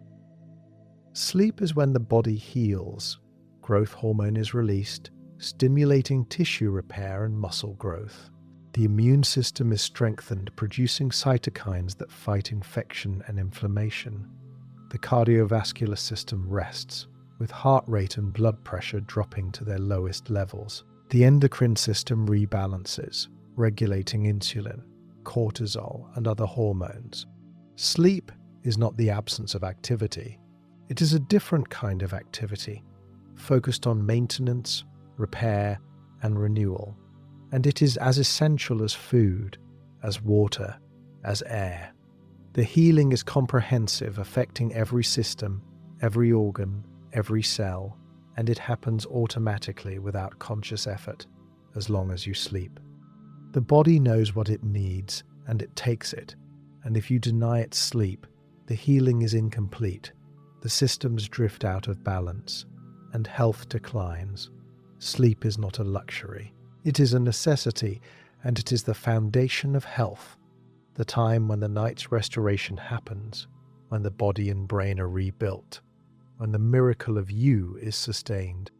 Sleep is when the body heals, growth hormone is released, stimulating tissue repair and muscle growth. The immune system is strengthened, producing cytokines that fight infection and inflammation. The cardiovascular system rests, with heart rate and blood pressure dropping to their lowest levels. The endocrine system rebalances, regulating insulin, cortisol, and other hormones. Sleep is not the absence of activity. It is a different kind of activity, focused on maintenance, repair, and renewal. And it is as essential as food, as water, as air. The healing is comprehensive, affecting every system, every organ, every cell, and it happens automatically without conscious effort, as long as you sleep. The body knows what it needs, and it takes it, and if you deny it sleep, the healing is incomplete, the systems drift out of balance, and health declines. Sleep is not a luxury. It is a necessity, and it is the foundation of health, the time when the night's restoration happens, when the body and brain are rebuilt, when the miracle of you is sustained.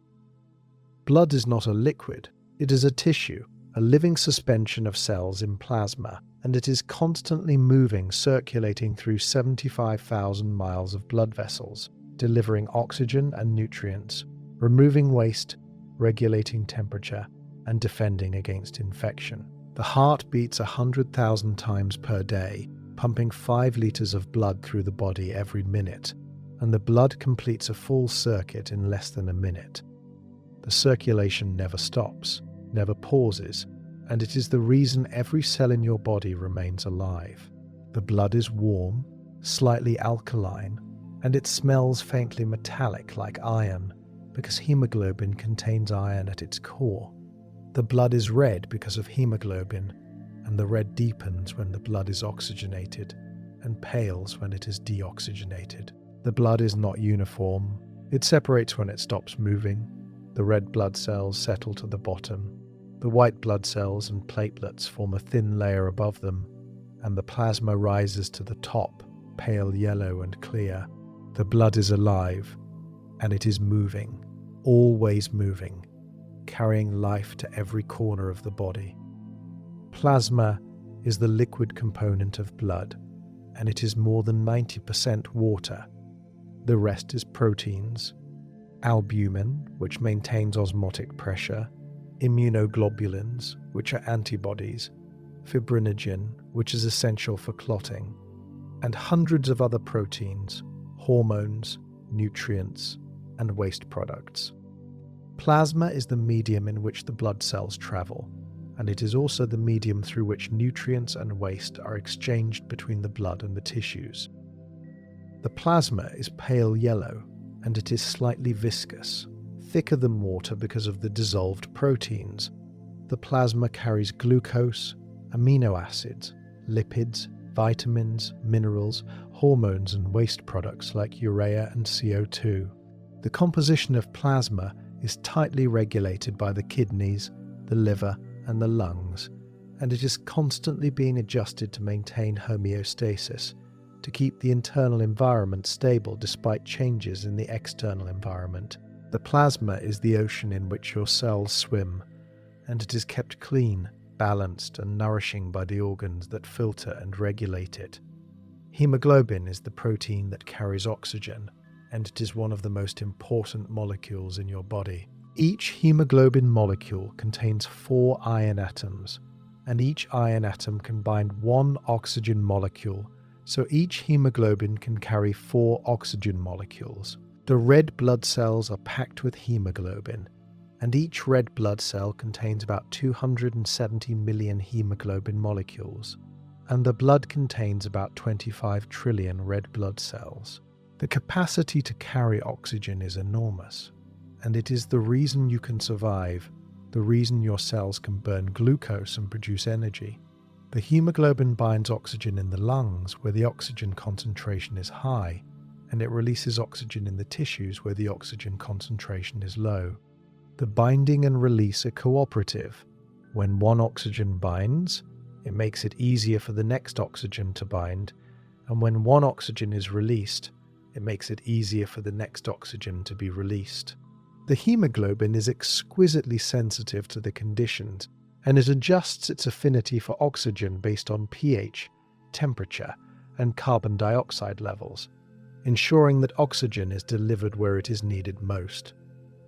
Blood is not a liquid, it is a tissue, a living suspension of cells in plasma, and it is constantly moving, circulating through 75,000 miles of blood vessels, delivering oxygen and nutrients, removing waste, regulating temperature, and defending against infection. The heart beats 100,000 times per day, pumping 5 liters of blood through the body every minute, and the blood completes a full circuit in less than a minute. The circulation never stops, never pauses, and it is the reason every cell in your body remains alive. The blood is warm, slightly alkaline, and it smells faintly metallic like iron, because hemoglobin contains iron at its core. The blood is red because of hemoglobin, and the red deepens when the blood is oxygenated and pales when it is deoxygenated. The blood is not uniform. It separates when it stops moving. The red blood cells settle to the bottom. The white blood cells and platelets form a thin layer above them, and the plasma rises to the top, pale yellow and clear. The blood is alive, and it is moving, always moving, carrying life to every corner of the body. Plasma is the liquid component of blood, and it is more than 90% water. The rest is proteins, albumin, which maintains osmotic pressure, immunoglobulins, which are antibodies, fibrinogen, which is essential for clotting, and hundreds of other proteins, hormones, nutrients, and waste products. Plasma is the medium in which the blood cells travel, and it is also the medium through which nutrients and waste are exchanged between the blood and the tissues. The plasma is pale yellow, and it is slightly viscous, thicker than water because of the dissolved proteins. The plasma carries glucose, amino acids, lipids, vitamins, minerals, hormones, and waste products like urea and CO2. The composition of plasma is tightly regulated by the kidneys, the liver, and the lungs, and it is constantly being adjusted to maintain homeostasis, to keep the internal environment stable despite changes in the external environment. The plasma is the ocean in which your cells swim, and it is kept clean, balanced, and nourishing by the organs that filter and regulate it. Hemoglobin is the protein that carries oxygen, and it is one of the most important molecules in your body. Each hemoglobin molecule contains 4 iron atoms, and each iron atom can bind 1 oxygen molecule, so each hemoglobin can carry 4 oxygen molecules. The red blood cells are packed with hemoglobin, and each red blood cell contains about 270 million hemoglobin molecules, and the blood contains about 25 trillion red blood cells. The capacity to carry oxygen is enormous, and it is the reason you can survive, the reason your cells can burn glucose and produce energy. The hemoglobin binds oxygen in the lungs where the oxygen concentration is high, and it releases oxygen in the tissues where the oxygen concentration is low. The binding and release are cooperative. When one oxygen binds, it makes it easier for the next oxygen to bind, and when one oxygen is released, it makes it easier for the next oxygen to be released. The hemoglobin is exquisitely sensitive to the conditions, and it adjusts its affinity for oxygen based on pH, temperature, and carbon dioxide levels, ensuring that oxygen is delivered where it is needed most.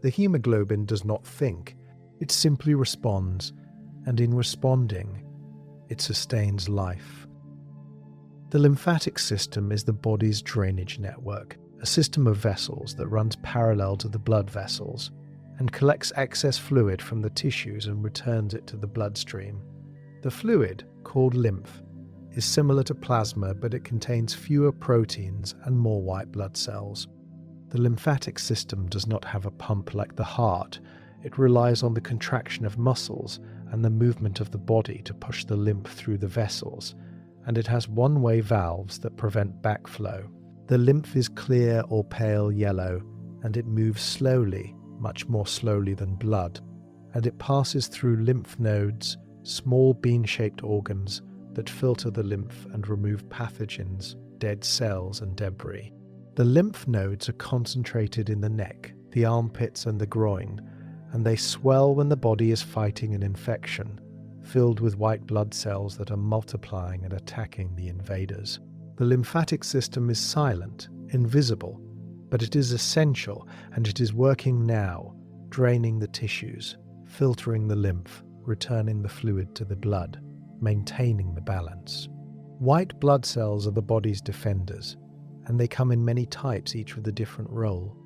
The hemoglobin does not think, it simply responds, and in responding, it sustains life. The lymphatic system is the body's drainage network, a system of vessels that runs parallel to the blood vessels and collects excess fluid from the tissues and returns it to the bloodstream. The fluid, called lymph, is similar to plasma, but it contains fewer proteins and more white blood cells. The lymphatic system does not have a pump like the heart. It relies on the contraction of muscles and the movement of the body to push the lymph through the vessels, and it has one-way valves that prevent backflow. The lymph is clear or pale yellow, and it moves slowly, much more slowly than blood, and it passes through lymph nodes, small bean-shaped organs that filter the lymph and remove pathogens, dead cells and debris. The lymph nodes are concentrated in the neck, the armpits and the groin, and they swell when the body is fighting an infection, filled with white blood cells that are multiplying and attacking the invaders. The lymphatic system is silent, invisible, but it is essential, and it is working now, draining the tissues, filtering the lymph, returning the fluid to the blood, maintaining the balance. White blood cells are the body's defenders, and they come in many types, each with a different role.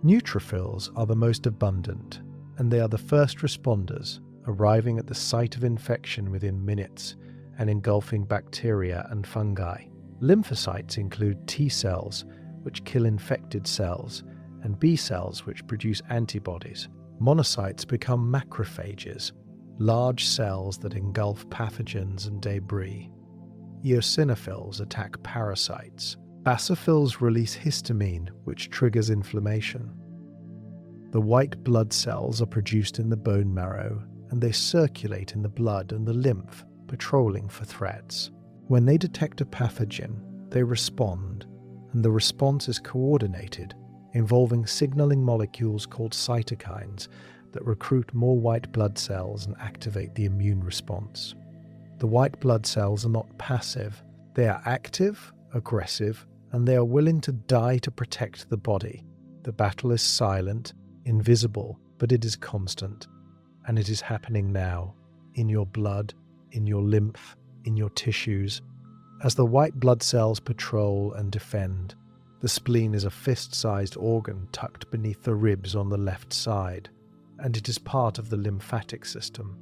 Neutrophils are the most abundant, and they are the first responders, arriving at the site of infection within minutes and engulfing bacteria and fungi. Lymphocytes include T cells, which kill infected cells, and B cells, which produce antibodies. Monocytes become macrophages, large cells that engulf pathogens and debris. Eosinophils attack parasites. Basophils release histamine, which triggers inflammation. The white blood cells are produced in the bone marrow, and they circulate in the blood and the lymph, patrolling for threats. When they detect a pathogen, they respond, and the response is coordinated, involving signaling molecules called cytokines that recruit more white blood cells and activate the immune response. The white blood cells are not passive. They are active, aggressive, and they are willing to die to protect the body. The battle is silent, invisible, but it is constant, and it is happening now, in your blood, in your lymph, in your tissues. As the white blood cells patrol and defend, the spleen is a fist-sized organ tucked beneath the ribs on the left side, and it is part of the lymphatic system.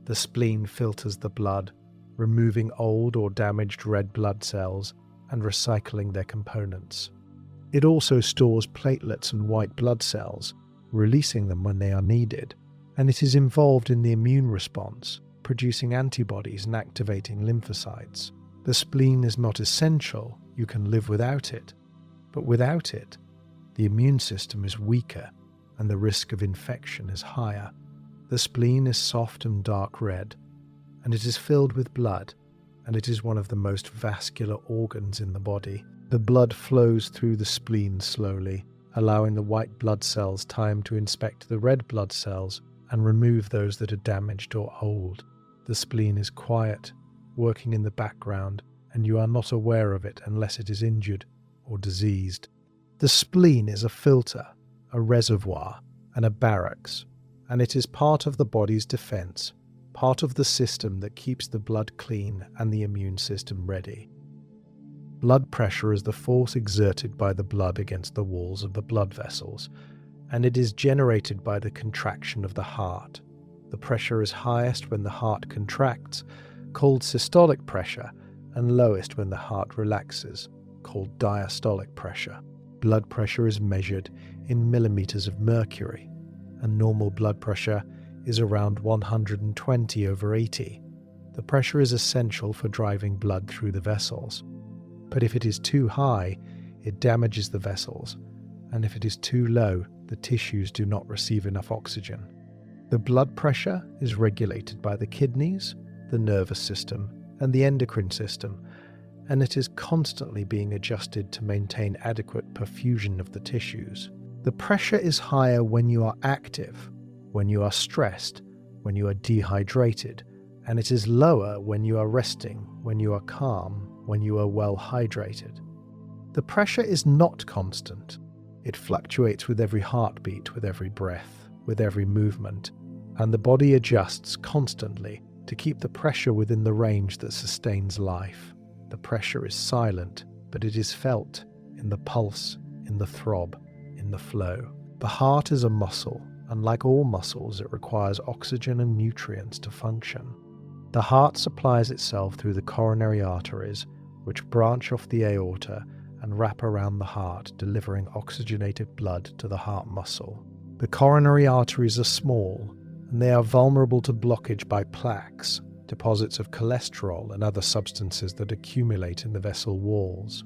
The spleen filters the blood, removing old or damaged red blood cells and recycling their components. It also stores platelets and white blood cells, releasing them when they are needed, and it is involved in the immune response, producing antibodies and activating lymphocytes. The spleen is not essential, you can live without it, but without it, the immune system is weaker and the risk of infection is higher. The spleen is soft and dark red, and it is filled with blood, and it is one of the most vascular organs in the body. The blood flows through the spleen slowly, allowing the white blood cells time to inspect the red blood cells and remove those that are damaged or old. The spleen is quiet, working in the background, and you are not aware of it unless it is injured or diseased. The spleen is a filter, a reservoir, and a barracks, and it is part of the body's defense, part of the system that keeps the blood clean and the immune system ready. Blood pressure is the force exerted by the blood against the walls of the blood vessels, and it is generated by the contraction of the heart. The pressure is highest when the heart contracts, called systolic pressure, and lowest when the heart relaxes, called diastolic pressure. Blood pressure is measured in millimeters of mercury, and normal blood pressure is around 120/80. The pressure is essential for driving blood through the vessels. But if it is too high, it damages the vessels, and if it is too low, the tissues do not receive enough oxygen. The blood pressure is regulated by the kidneys, the nervous system, and the endocrine system, and it is constantly being adjusted to maintain adequate perfusion of the tissues. The pressure is higher when you are active, when you are stressed, when you are dehydrated, and it is lower when you are resting, when you are calm, when you are well hydrated. The pressure is not constant. It fluctuates with every heartbeat, with every breath, with every movement, and the body adjusts constantly to keep the pressure within the range that sustains life. The pressure is silent, but it is felt in the pulse, in the throb, in the flow. The heart is a muscle, and like all muscles, it requires oxygen and nutrients to function. The heart supplies itself through the coronary arteries, which branch off the aorta and wrap around the heart, delivering oxygenated blood to the heart muscle. The coronary arteries are small, and they are vulnerable to blockage by plaques, deposits of cholesterol and other substances that accumulate in the vessel walls.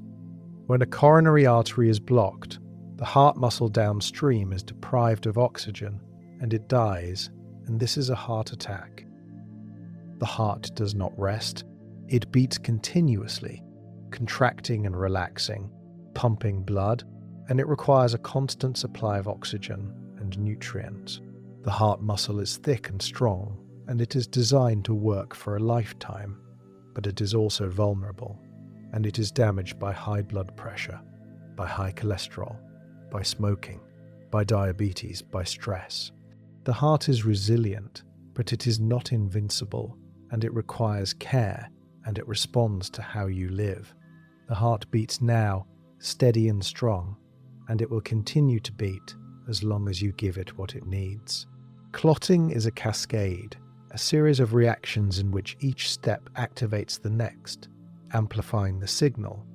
When a coronary artery is blocked, the heart muscle downstream is deprived of oxygen, and it dies, and this is a heart attack. The heart does not rest. It beats continuously, contracting and relaxing, pumping blood, and it requires a constant supply of oxygen and nutrients. The heart muscle is thick and strong, and it is designed to work for a lifetime, but it is also vulnerable, and it is damaged by high blood pressure, by high cholesterol, by smoking, by diabetes, by stress. The heart is resilient, but it is not invincible, and it requires care, and it responds to how you live. The heart beats now, steady and strong, and it will continue to beat as long as you give it what it needs. Clotting is a cascade, a series of reactions in which each step activates the next, amplifying the signal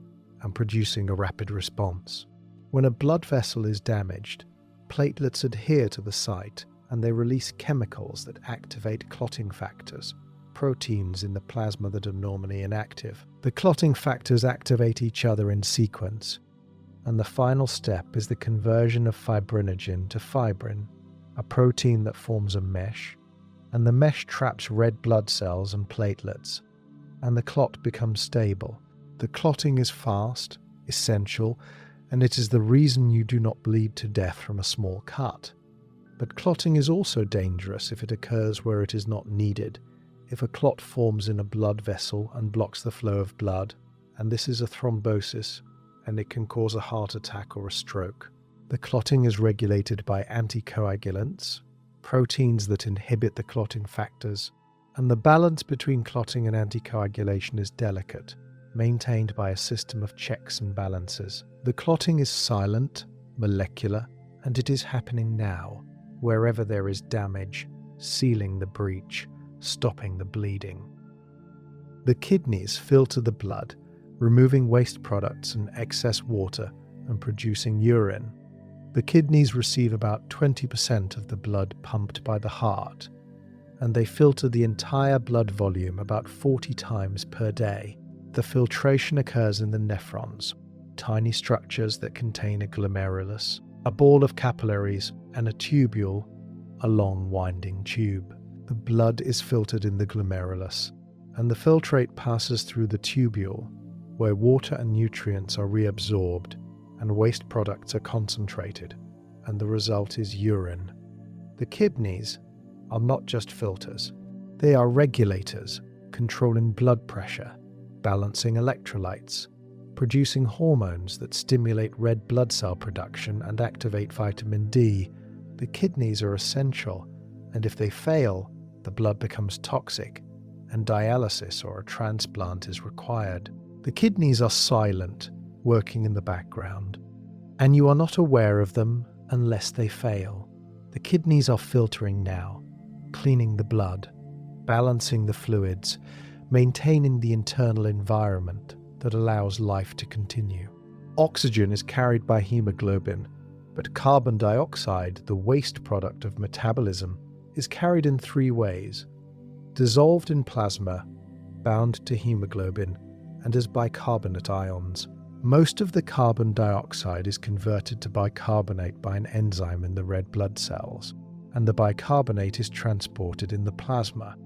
and producing a rapid response. When a blood vessel is damaged, platelets adhere to the site and they release chemicals that activate clotting factors, proteins in the plasma that are normally inactive. The clotting factors activate each other in sequence, and the final step is the conversion of fibrinogen to fibrin, a protein that forms a mesh, and the mesh traps red blood cells and platelets, and the clot becomes stable. The clotting is fast, essential, and it is the reason you do not bleed to death from a small cut. But clotting is also dangerous if it occurs where it is not needed, if a clot forms in a blood vessel and blocks the flow of blood, and this is a thrombosis, and it can cause a heart attack or a stroke. The clotting is regulated by anticoagulants, proteins that inhibit the clotting factors, and the balance between clotting and anticoagulation is delicate, maintained by a system of checks and balances. The clotting is silent, molecular, and it is happening now, wherever there is damage, sealing the breach, stopping the bleeding. The kidneys filter the blood, removing waste products and excess water and producing urine. The kidneys receive about 20% of the blood pumped by the heart, and they filter the entire blood volume about 40 times per day. The filtration occurs in the nephrons, tiny structures that contain a glomerulus, a ball of capillaries, and a tubule, a long winding tube. The blood is filtered in the glomerulus, and the filtrate passes through the tubule, where water and nutrients are reabsorbed and waste products are concentrated, and the result is urine. The kidneys are not just filters. They are regulators, controlling blood pressure, balancing electrolytes, producing hormones that stimulate red blood cell production and activate vitamin D. The kidneys are essential, and if they fail, the blood becomes toxic, and dialysis or a transplant is required. The kidneys are silent, working in the background, and you are not aware of them unless they fail. The kidneys are filtering now, cleaning the blood, balancing the fluids, maintaining the internal environment that allows life to continue. Oxygen is carried by hemoglobin, but carbon dioxide, the waste product of metabolism, is carried in three ways: dissolved in plasma, bound to hemoglobin, and as bicarbonate ions. Most of the carbon dioxide is converted to bicarbonate by an enzyme in the red blood cells, and the bicarbonate is transported in the plasma.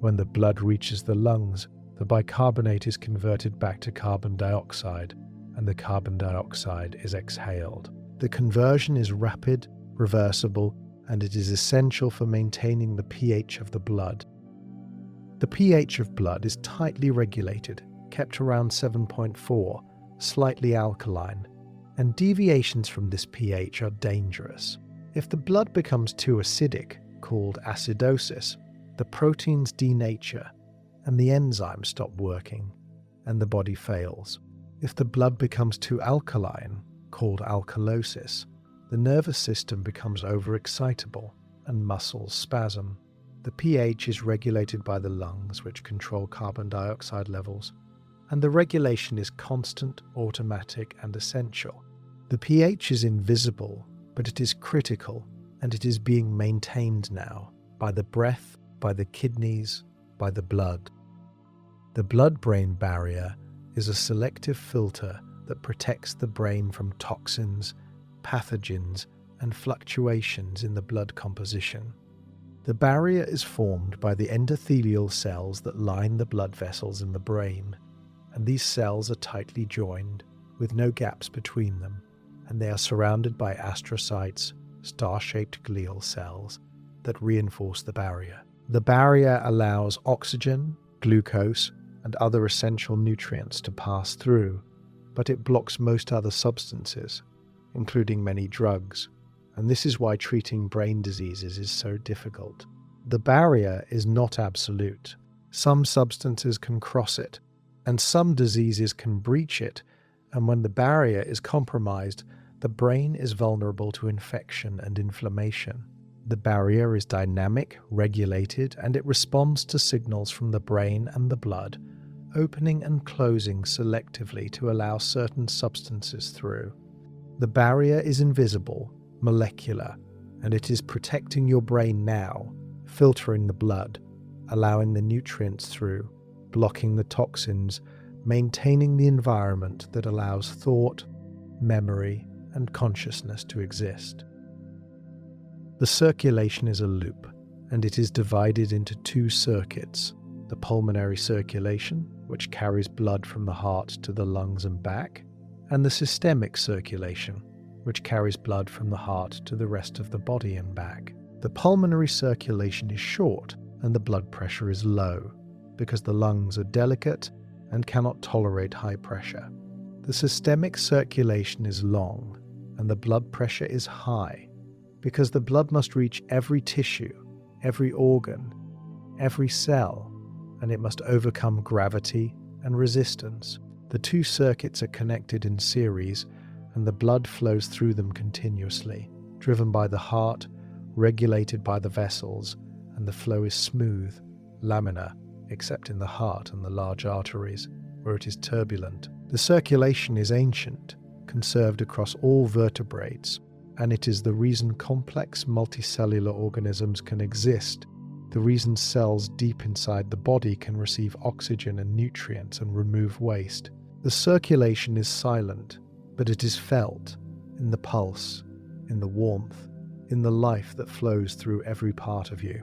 When the blood reaches the lungs, the bicarbonate is converted back to carbon dioxide, and the carbon dioxide is exhaled. The conversion is rapid, reversible, and it is essential for maintaining the pH of the blood. The pH of blood is tightly regulated, kept around 7.4, slightly alkaline, and deviations from this pH are dangerous. If the blood becomes too acidic, called acidosis, the proteins denature and the enzymes stop working, and the body fails. If the blood becomes too alkaline, called alkalosis, the nervous system becomes overexcitable and muscles spasm. The pH is regulated by the lungs, which control carbon dioxide levels, and the regulation is constant, automatic, and essential. The pH is invisible, but it is critical, and it is being maintained now by the breath, by the kidneys, by the blood. The blood-brain barrier is a selective filter that protects the brain from toxins, pathogens, and fluctuations in the blood composition. The barrier is formed by the endothelial cells that line the blood vessels in the brain, and these cells are tightly joined, with no gaps between them, and they are surrounded by astrocytes, star-shaped glial cells, that reinforce the barrier. The barrier allows oxygen, glucose, and other essential nutrients to pass through, but it blocks most other substances, including many drugs, and this is why treating brain diseases is so difficult. The barrier is not absolute. Some substances can cross it, and some diseases can breach it, and when the barrier is compromised, the brain is vulnerable to infection and inflammation. The barrier is dynamic, regulated, and it responds to signals from the brain and the blood, opening and closing selectively to allow certain substances through. The barrier is invisible, molecular, and it is protecting your brain now, filtering the blood, allowing the nutrients through, blocking the toxins, maintaining the environment that allows thought, memory, and consciousness to exist. The circulation is a loop, and it is divided into two circuits: the pulmonary circulation, which carries blood from the heart to the lungs and back, and the systemic circulation, which carries blood from the heart to the rest of the body and back. The pulmonary circulation is short and the blood pressure is low, because the lungs are delicate and cannot tolerate high pressure. The systemic circulation is long and the blood pressure is high, because the blood must reach every tissue, every organ, every cell, and it must overcome gravity and resistance. The two circuits are connected in series, and the blood flows through them continuously, driven by the heart, regulated by the vessels, and the flow is smooth, laminar, except in the heart and the large arteries, where it is turbulent. The circulation is ancient, conserved across all vertebrates, and it is the reason complex multicellular organisms can exist, the reason cells deep inside the body can receive oxygen and nutrients and remove waste. The circulation is silent, but it is felt in the pulse, in the warmth, in the life that flows through every part of you.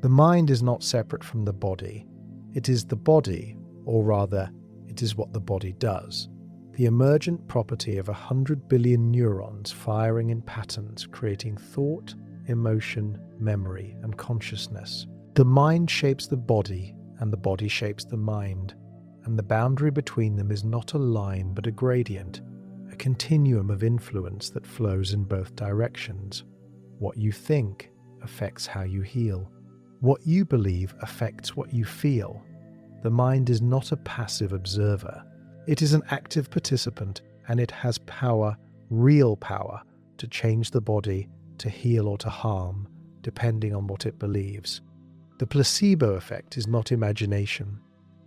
The mind is not separate from the body. It is the body, or rather, it is what the body does. The emergent property of 100 billion neurons firing in patterns, creating thought, emotion, memory, and consciousness. The mind shapes the body, and the body shapes the mind, and the boundary between them is not a line but a gradient, a continuum of influence that flows in both directions. What you think affects how you heal. What you believe affects what you feel. The mind is not a passive observer. It is an active participant, and it has power, real power, to change the body, to heal or to harm, depending on what it believes. The placebo effect is not imagination.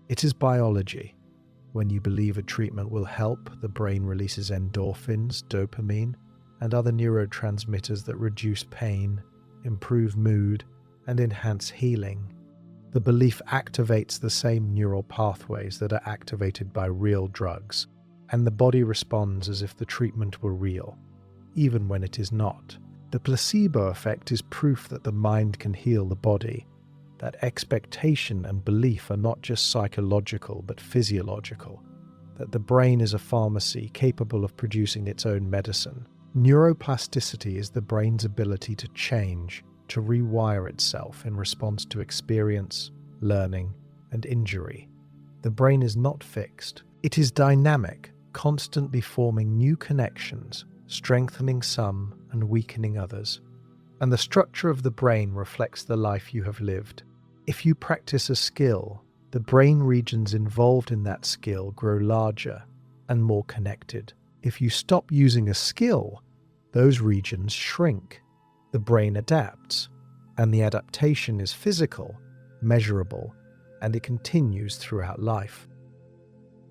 It is biology. When you believe a treatment will help, the brain releases endorphins, dopamine, and other neurotransmitters that reduce pain, improve mood, and enhance healing. The belief activates the same neural pathways that are activated by real drugs, and the body responds as if the treatment were real, even when it is not. The placebo effect is proof that the mind can heal the body, that expectation and belief are not just psychological but physiological. that the brain is a pharmacy capable of producing its own medicine. Neuroplasticity is the brain's ability to change, to rewire itself in response to experience, learning, and injury. The brain is not fixed. It is dynamic, constantly forming new connections, strengthening some and weakening others. And the structure of the brain reflects the life you have lived. If you practice a skill, the brain regions involved in that skill grow larger and more connected. If you stop using a skill, those regions shrink. The brain adapts, and the adaptation is physical, measurable, and it continues throughout life.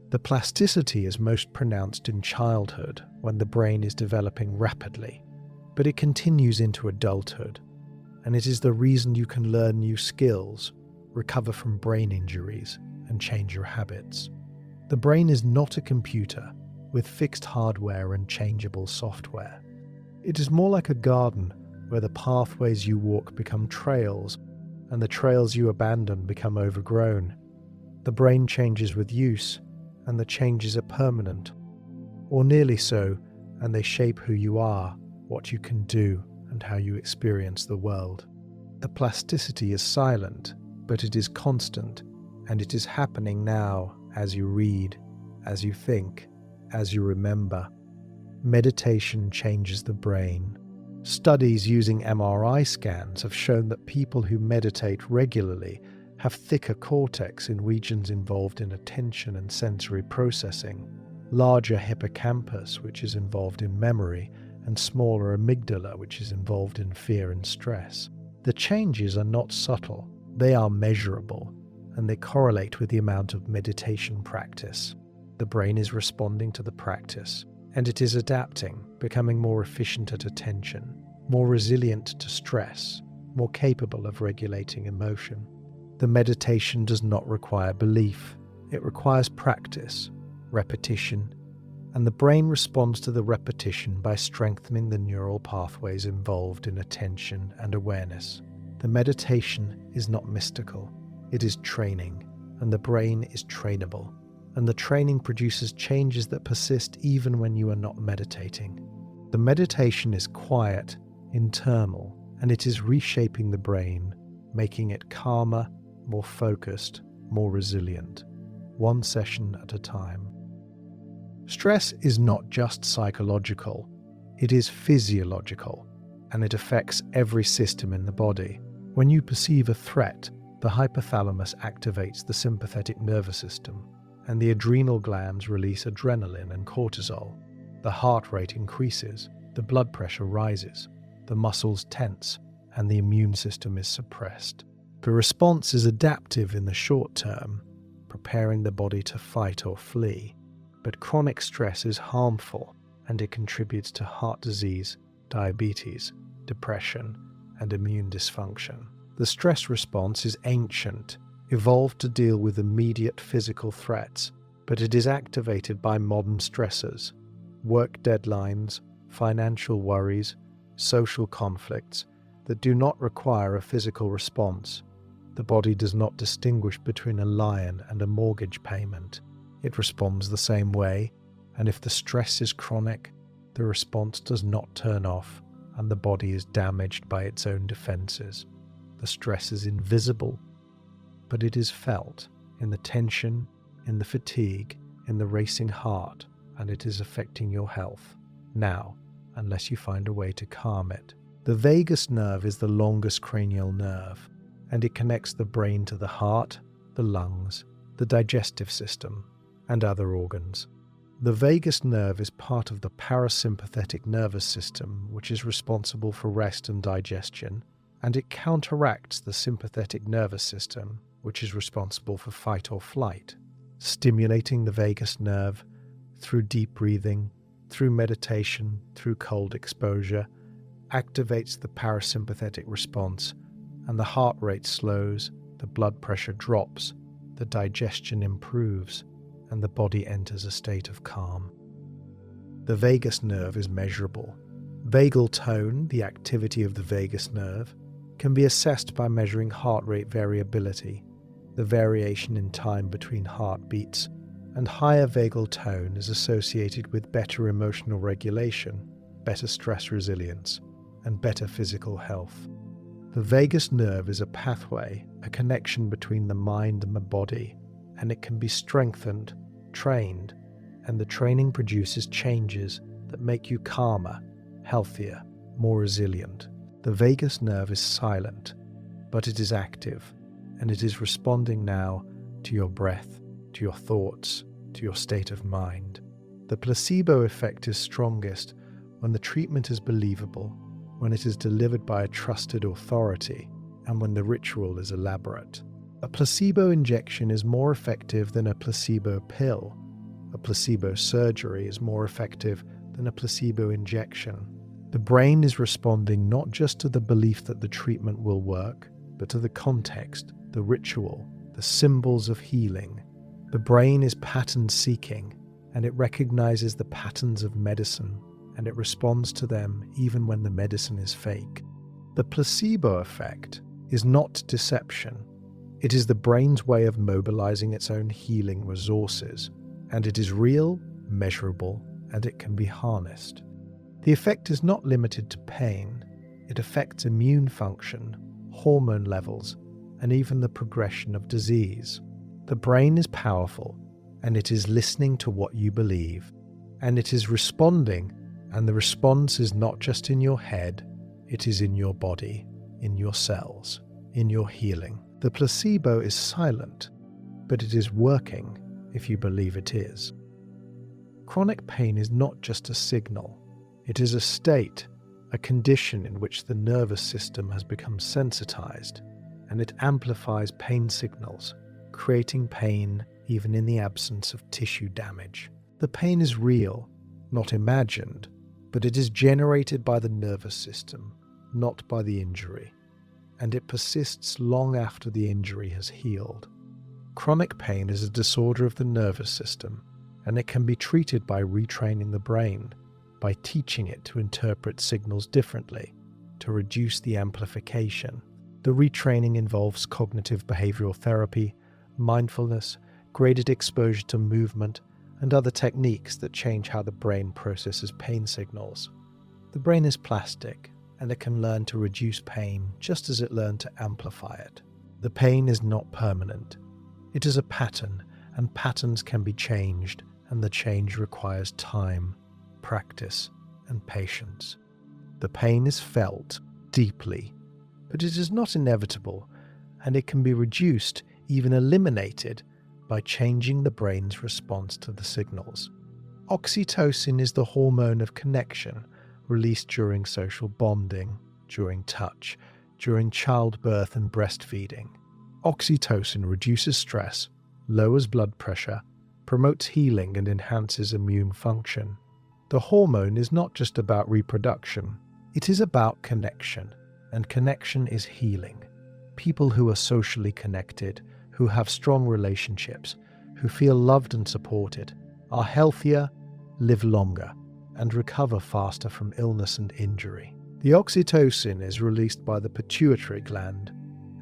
The plasticity is most pronounced in childhood when the brain is developing rapidly, but it continues into adulthood, and it is the reason you can learn new skills, recover from brain injuries, and change your habits. The brain is not a computer with fixed hardware and changeable software. It is more like a garden where the pathways you walk become trails and the trails you abandon become overgrown. The brain changes with use, and the changes are permanent, or nearly so, and they shape who you are, what you can do, and how you experience the world. The plasticity is silent, but it is constant, and it is happening now as you read, as you think, as you remember. Meditation changes the brain. Studies using MRI scans have shown that people who meditate regularly have thicker cortex in regions involved in attention and sensory processing, larger hippocampus, which is involved in memory, and smaller amygdala, which is involved in fear and stress. The changes are not subtle, they are measurable, and they correlate with the amount of meditation practice. The brain is responding to the practice, and it is adapting, becoming more efficient at attention, more resilient to stress, more capable of regulating emotion. The meditation does not require belief. It requires practice, repetition, and the brain responds to the repetition by strengthening the neural pathways involved in attention and awareness. The meditation is not mystical. It is training, and the brain is trainable, and the training produces changes that persist even when you are not meditating. The meditation is quiet, internal, and it is reshaping the brain, making it calmer, more focused, more resilient, one session at a time. Stress is not just psychological, it is physiological, and it affects every system in the body. When you perceive a threat, the hypothalamus activates the sympathetic nervous system, and the adrenal glands release adrenaline and cortisol. The heart rate increases, the blood pressure rises, the muscles tense, and the immune system is suppressed. The response is adaptive in the short term, preparing the body to fight or flee, but chronic stress is harmful, and it contributes to heart disease, diabetes, depression, and immune dysfunction. The stress response is ancient, evolved to deal with immediate physical threats, but it is activated by modern stressors, work deadlines, financial worries, social conflicts that do not require a physical response. The body does not distinguish between a lion and a mortgage payment. It responds the same way, and if the stress is chronic, the response does not turn off, and the body is damaged by its own defenses. The stress is invisible, but it is felt in the tension, in the fatigue, in the racing heart, and it is affecting your health now, unless you find a way to calm it. The vagus nerve is the longest cranial nerve, and it connects the brain to the heart, the lungs, the digestive system, and other organs. The vagus nerve is part of the parasympathetic nervous system, which is responsible for rest and digestion, and it counteracts the sympathetic nervous system, which is responsible for fight or flight. Stimulating the vagus nerve through deep breathing, through meditation, through cold exposure, activates the parasympathetic response, and the heart rate slows, the blood pressure drops, the digestion improves, and the body enters a state of calm. The vagus nerve is measurable. Vagal tone, the activity of the vagus nerve, can be assessed by measuring heart rate variability, the variation in time between heartbeats, and higher vagal tone is associated with better emotional regulation, better stress resilience, and better physical health. The vagus nerve is a pathway, a connection between the mind and the body, and it can be strengthened, trained, and the training produces changes that make you calmer, healthier, more resilient. The vagus nerve is silent, but it is active, and it is responding now to your breath, to your thoughts, to your state of mind. The placebo effect is strongest when the treatment is believable, when it is delivered by a trusted authority, and when the ritual is elaborate. A placebo injection is more effective than a placebo pill. A placebo surgery is more effective than a placebo injection. The brain is responding not just to the belief that the treatment will work, but to the context, the ritual, the symbols of healing. The brain is pattern-seeking, and it recognizes the patterns of medicine, and it responds to them even when the medicine is fake. The placebo effect is not deception. It is the brain's way of mobilizing its own healing resources, and it is real, measurable, and it can be harnessed. The effect is not limited to pain. It affects immune function, hormone levels, and even the progression of disease. The brain is powerful, and it is listening to what you believe, and it is responding, and the response is not just in your head, it is in your body, in your cells, in your healing. The placebo is silent, but it is working if you believe it is. Chronic pain is not just a signal. It is a state, a condition in which the nervous system has become sensitized, and it amplifies pain signals, creating pain even in the absence of tissue damage. The pain is real, not imagined, but it is generated by the nervous system, not by the injury, and it persists long after the injury has healed. Chronic pain is a disorder of the nervous system, and it can be treated by retraining the brain, by teaching it to interpret signals differently, to reduce the amplification. The retraining involves cognitive behavioral therapy, mindfulness, graded exposure to movement, and other techniques that change how the brain processes pain signals. The brain is plastic, and it can learn to reduce pain just as it learned to amplify it. The pain is not permanent. It is a pattern, and patterns can be changed, and the change requires time, practice, and patience. The pain is felt deeply, but it is not inevitable, and it can be reduced, even eliminated, by changing the brain's response to the signals. Oxytocin is the hormone of connection released during social bonding, during touch, during childbirth and breastfeeding. Oxytocin reduces stress, lowers blood pressure, promotes healing, and enhances immune function. The hormone is not just about reproduction, it is about connection, and connection is healing. People who are socially connected, who have strong relationships, who feel loved and supported, are healthier, live longer, and recover faster from illness and injury. The oxytocin is released by the pituitary gland,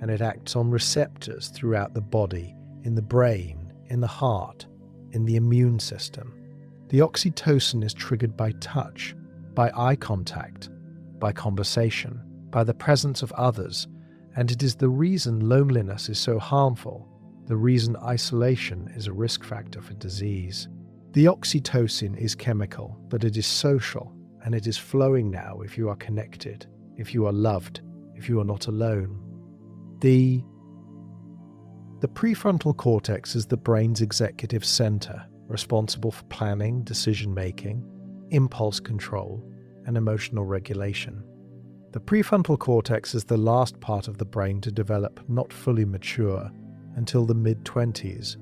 and it acts on receptors throughout the body, in the brain, in the heart, in the immune system. The oxytocin is triggered by touch, by eye contact, by conversation, by the presence of others, and it is the reason loneliness is so harmful, the reason isolation is a risk factor for disease. The oxytocin is chemical, but it is social, and it is flowing now if you are connected, if you are loved, if you are not alone. The prefrontal cortex is the brain's executive center, responsible for planning, decision-making, impulse control, and emotional regulation. The prefrontal cortex is the last part of the brain to develop, not fully mature, until the mid-20s,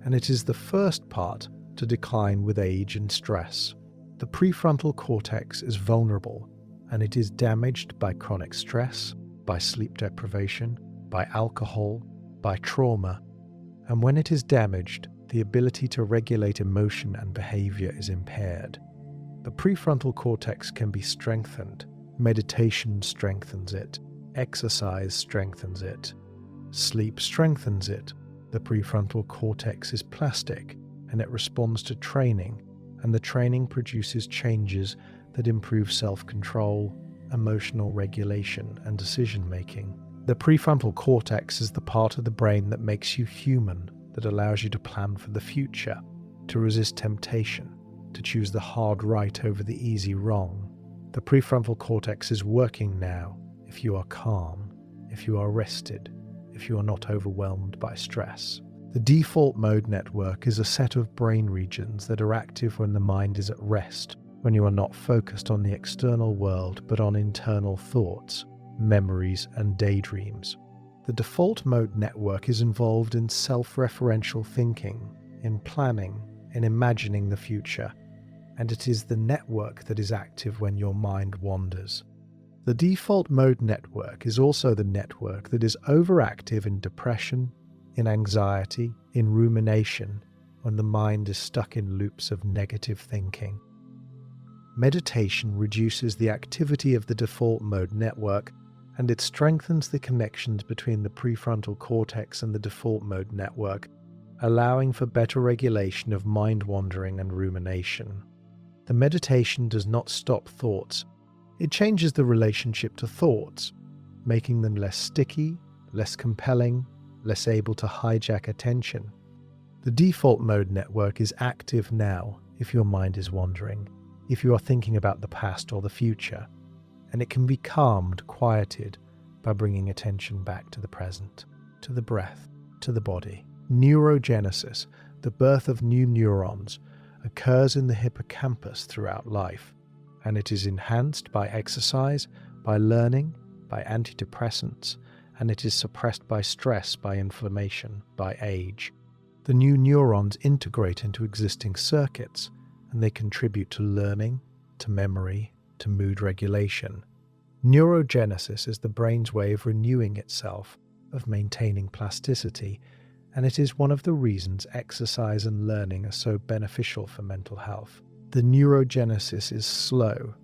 and it is the first part to decline with age and stress. The prefrontal cortex is vulnerable, and it is damaged by chronic stress, by sleep deprivation, by alcohol, by trauma, and when it is damaged, the ability to regulate emotion and behavior is impaired. The prefrontal cortex can be strengthened. Meditation strengthens it. Exercise strengthens it. Sleep strengthens it. The prefrontal cortex is plastic, and it responds to training, and the training produces changes that improve self-control, emotional regulation, and decision-making. The prefrontal cortex is the part of the brain that makes you human, that allows you to plan for the future, to resist temptation, to choose the hard right over the easy wrong. The prefrontal cortex is working now if you are calm, if you are rested, if you are not overwhelmed by stress. The default mode network is a set of brain regions that are active when the mind is at rest, when you are not focused on the external world but on internal thoughts, memories, and daydreams. The default mode network is involved in self-referential thinking, in planning, in imagining the future, and it is the network that is active when your mind wanders. The default mode network is also the network that is overactive in depression, in anxiety, in rumination, when the mind is stuck in loops of negative thinking. Meditation reduces the activity of the default mode network, and it strengthens the connections between the prefrontal cortex and the default mode network, allowing for better regulation of mind wandering and rumination. The meditation does not stop thoughts. It changes the relationship to thoughts, making them less sticky, less compelling, less able to hijack attention. The default mode network is active now if your mind is wandering, if you are thinking about the past or the future, and it can be calmed, quieted by bringing attention back to the present, to the breath, to the body. Neurogenesis, the birth of new neurons, occurs in the hippocampus throughout life, and it is enhanced by exercise, by learning, by antidepressants, and it is suppressed by stress, by inflammation, by age. The new neurons integrate into existing circuits, and they contribute to learning, to memory, to mood regulation. Neurogenesis is the brain's way of renewing itself, of maintaining plasticity, and it is one of the reasons exercise and learning are so beneficial for mental health. The neurogenesis is slow,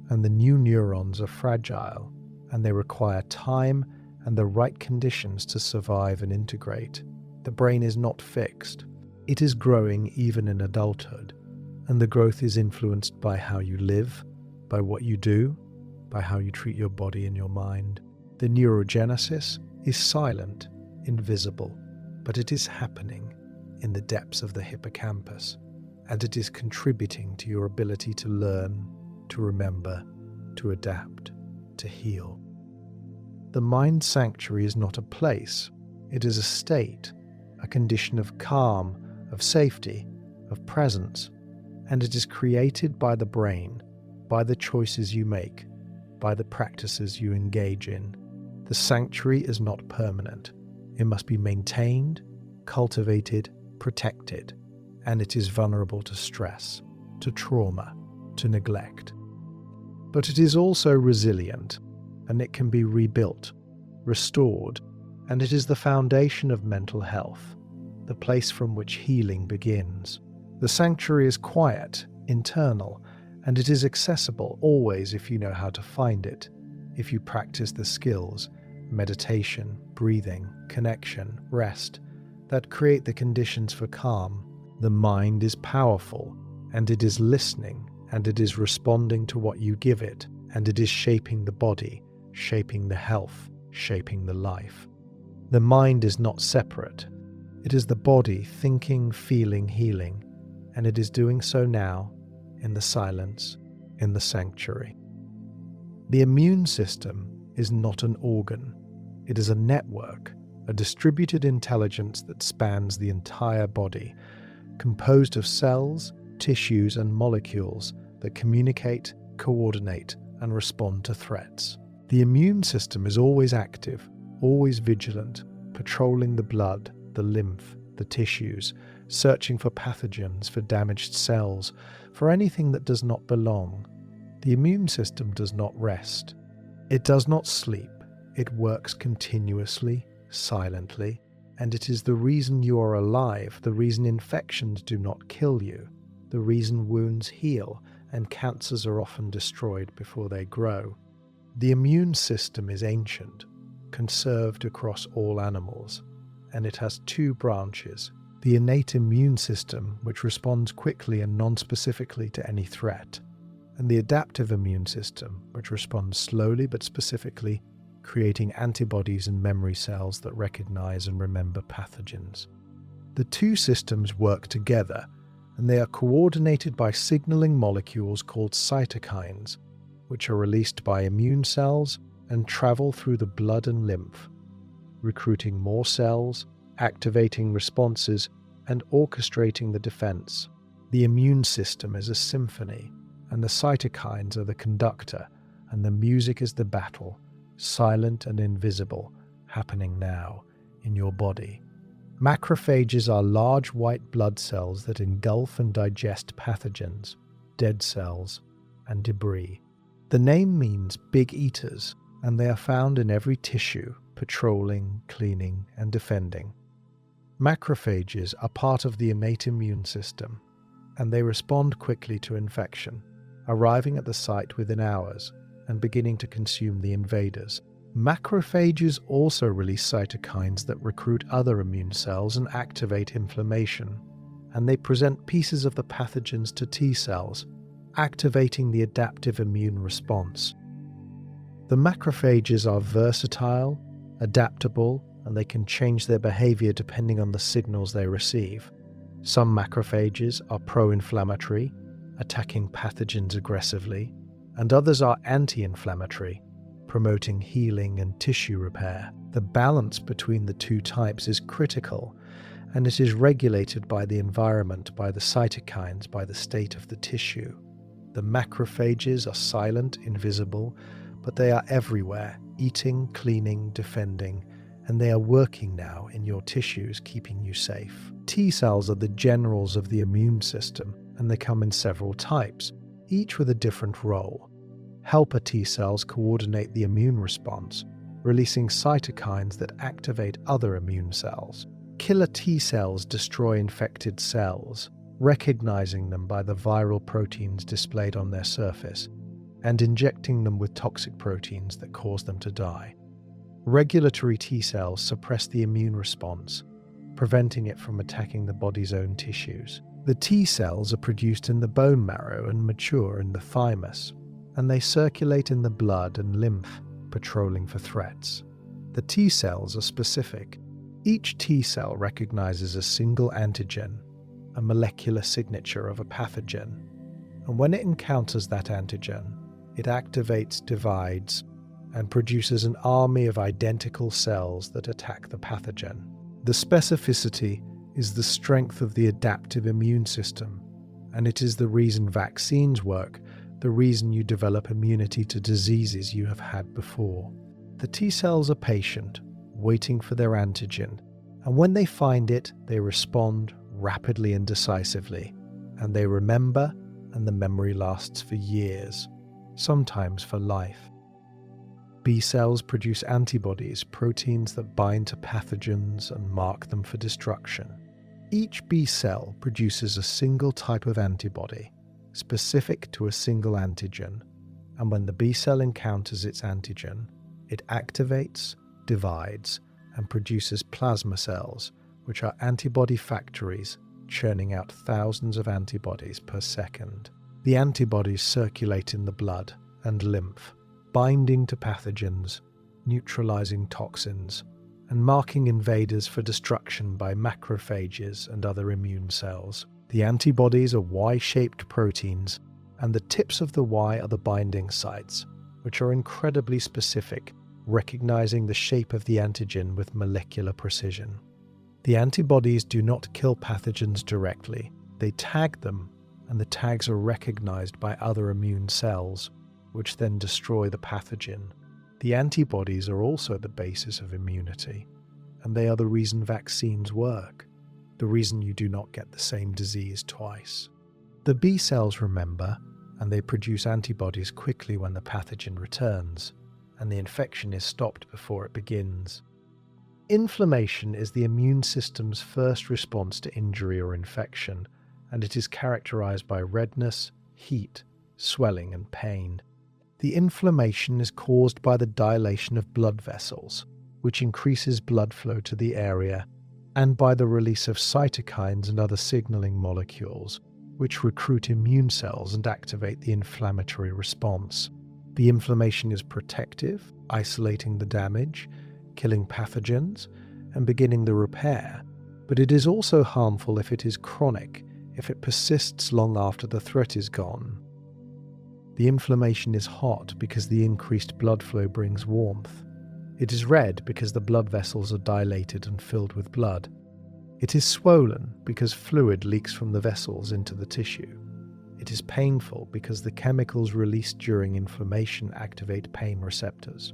and the new neurons are fragile, and they require time and the right conditions to survive and integrate. The brain is not fixed. It is growing even in adulthood, and the growth is influenced by how you live, by what you do, by how you treat your body and your mind. The neurogenesis is silent, invisible, but it is happening in the depths of the hippocampus, and it is contributing to your ability to learn, to remember, to adapt, to heal. The mind sanctuary is not a place, it is a state, a condition of calm, of safety, of presence, and it is created by the brain, by the choices you make, by the practices you engage in. The sanctuary is not permanent. It must be maintained, cultivated, protected, and it is vulnerable to stress, to trauma, to neglect. But it is also resilient, and it can be rebuilt, restored, and it is the foundation of mental health, the place from which healing begins. The sanctuary is quiet, internal, and it is accessible always if you know how to find it, if you practice the skills, meditation, breathing, connection, rest, that create the conditions for calm. The mind is powerful, and it is listening, and it is responding to what you give it, and it is shaping the body, shaping the health, shaping the life. The mind is not separate. It is the body thinking, feeling, healing, and it is doing so now, in the silence, in the sanctuary. The immune system is not an organ. It is a network, a distributed intelligence that spans the entire body, composed of cells, tissues, and molecules that communicate, coordinate, and respond to threats. The immune system is always active, always vigilant, patrolling the blood, the lymph, the tissues, searching for pathogens, for damaged cells, for anything that does not belong. The immune system does not rest. It does not sleep. It works continuously, silently, and it is the reason you are alive, the reason infections do not kill you, the reason wounds heal and cancers are often destroyed before they grow. The immune system is ancient, conserved across all animals, and it has two branches, the innate immune system, which responds quickly and non-specifically to any threat, and the adaptive immune system, which responds slowly but specifically, creating antibodies and memory cells that recognize and remember pathogens. The two systems work together, and they are coordinated by signaling molecules called cytokines, which are released by immune cells and travel through the blood and lymph, recruiting more cells, activating responses, and orchestrating the defense. The immune system is a symphony, and the cytokines are the conductor, and the music is the battle, silent and invisible, happening now in your body. Macrophages are large white blood cells that engulf and digest pathogens, dead cells, and debris. The name means big eaters, and they are found in every tissue, patrolling, cleaning, and defending. Macrophages are part of the innate immune system, and they respond quickly to infection, arriving at the site within hours and beginning to consume the invaders. Macrophages also release cytokines that recruit other immune cells and activate inflammation, and they present pieces of the pathogens to T cells, activating the adaptive immune response. The macrophages are versatile, adaptable, and they can change their behavior depending on the signals they receive. Some macrophages are pro-inflammatory, attacking pathogens aggressively, and others are anti-inflammatory, promoting healing and tissue repair. The balance between the two types is critical, and it is regulated by the environment, by the cytokines, by the state of the tissue. The macrophages are silent, invisible, but they are everywhere, eating, cleaning, defending, and they are working now in your tissues, keeping you safe. T cells are the generals of the immune system, and they come in several types, each with a different role. Helper T cells coordinate the immune response, releasing cytokines that activate other immune cells. Killer T cells destroy infected cells, recognizing them by the viral proteins displayed on their surface, and injecting them with toxic proteins that cause them to die. Regulatory T cells suppress the immune response, preventing it from attacking the body's own tissues. The T cells are produced in the bone marrow and mature in the thymus, and they circulate in the blood and lymph, patrolling for threats. The T cells are specific. Each T cell recognizes a single antigen, a molecular signature of a pathogen, and when it encounters that antigen, it activates, divides, and produces an army of identical cells that attack the pathogen. The specificity is the strength of the adaptive immune system, and it is the reason vaccines work, the reason you develop immunity to diseases you have had before. The T cells are patient, waiting for their antigen, and when they find it, they respond rapidly and decisively, and they remember, and the memory lasts for years, sometimes for life. B cells produce antibodies, proteins that bind to pathogens and mark them for destruction. Each B cell produces a single type of antibody, specific to a single antigen, and when the B cell encounters its antigen, it activates, divides, and produces plasma cells, which are antibody factories churning out thousands of antibodies per second. The antibodies circulate in the blood and lymph, binding to pathogens, neutralizing toxins, and marking invaders for destruction by macrophages and other immune cells. The antibodies are Y-shaped proteins, and the tips of the Y are the binding sites, which are incredibly specific, recognizing the shape of the antigen with molecular precision. The antibodies do not kill pathogens directly. They tag them, and the tags are recognized by other immune cells, which then destroy the pathogen. The antibodies are also the basis of immunity, and they are the reason vaccines work, the reason you do not get the same disease twice. The B cells remember, and they produce antibodies quickly when the pathogen returns, and the infection is stopped before it begins. Inflammation is the immune system's first response to injury or infection, and it is characterized by redness, heat, swelling, and pain. The inflammation is caused by the dilation of blood vessels, which increases blood flow to the area and by the release of cytokines and other signaling molecules, which recruit immune cells and activate the inflammatory response. The inflammation is protective, isolating the damage, killing pathogens, and beginning the repair, but it is also harmful if it is chronic, if it persists long after the threat is gone. The inflammation is hot because the increased blood flow brings warmth. It is red because the blood vessels are dilated and filled with blood. It is swollen because fluid leaks from the vessels into the tissue. It is painful because the chemicals released during inflammation activate pain receptors.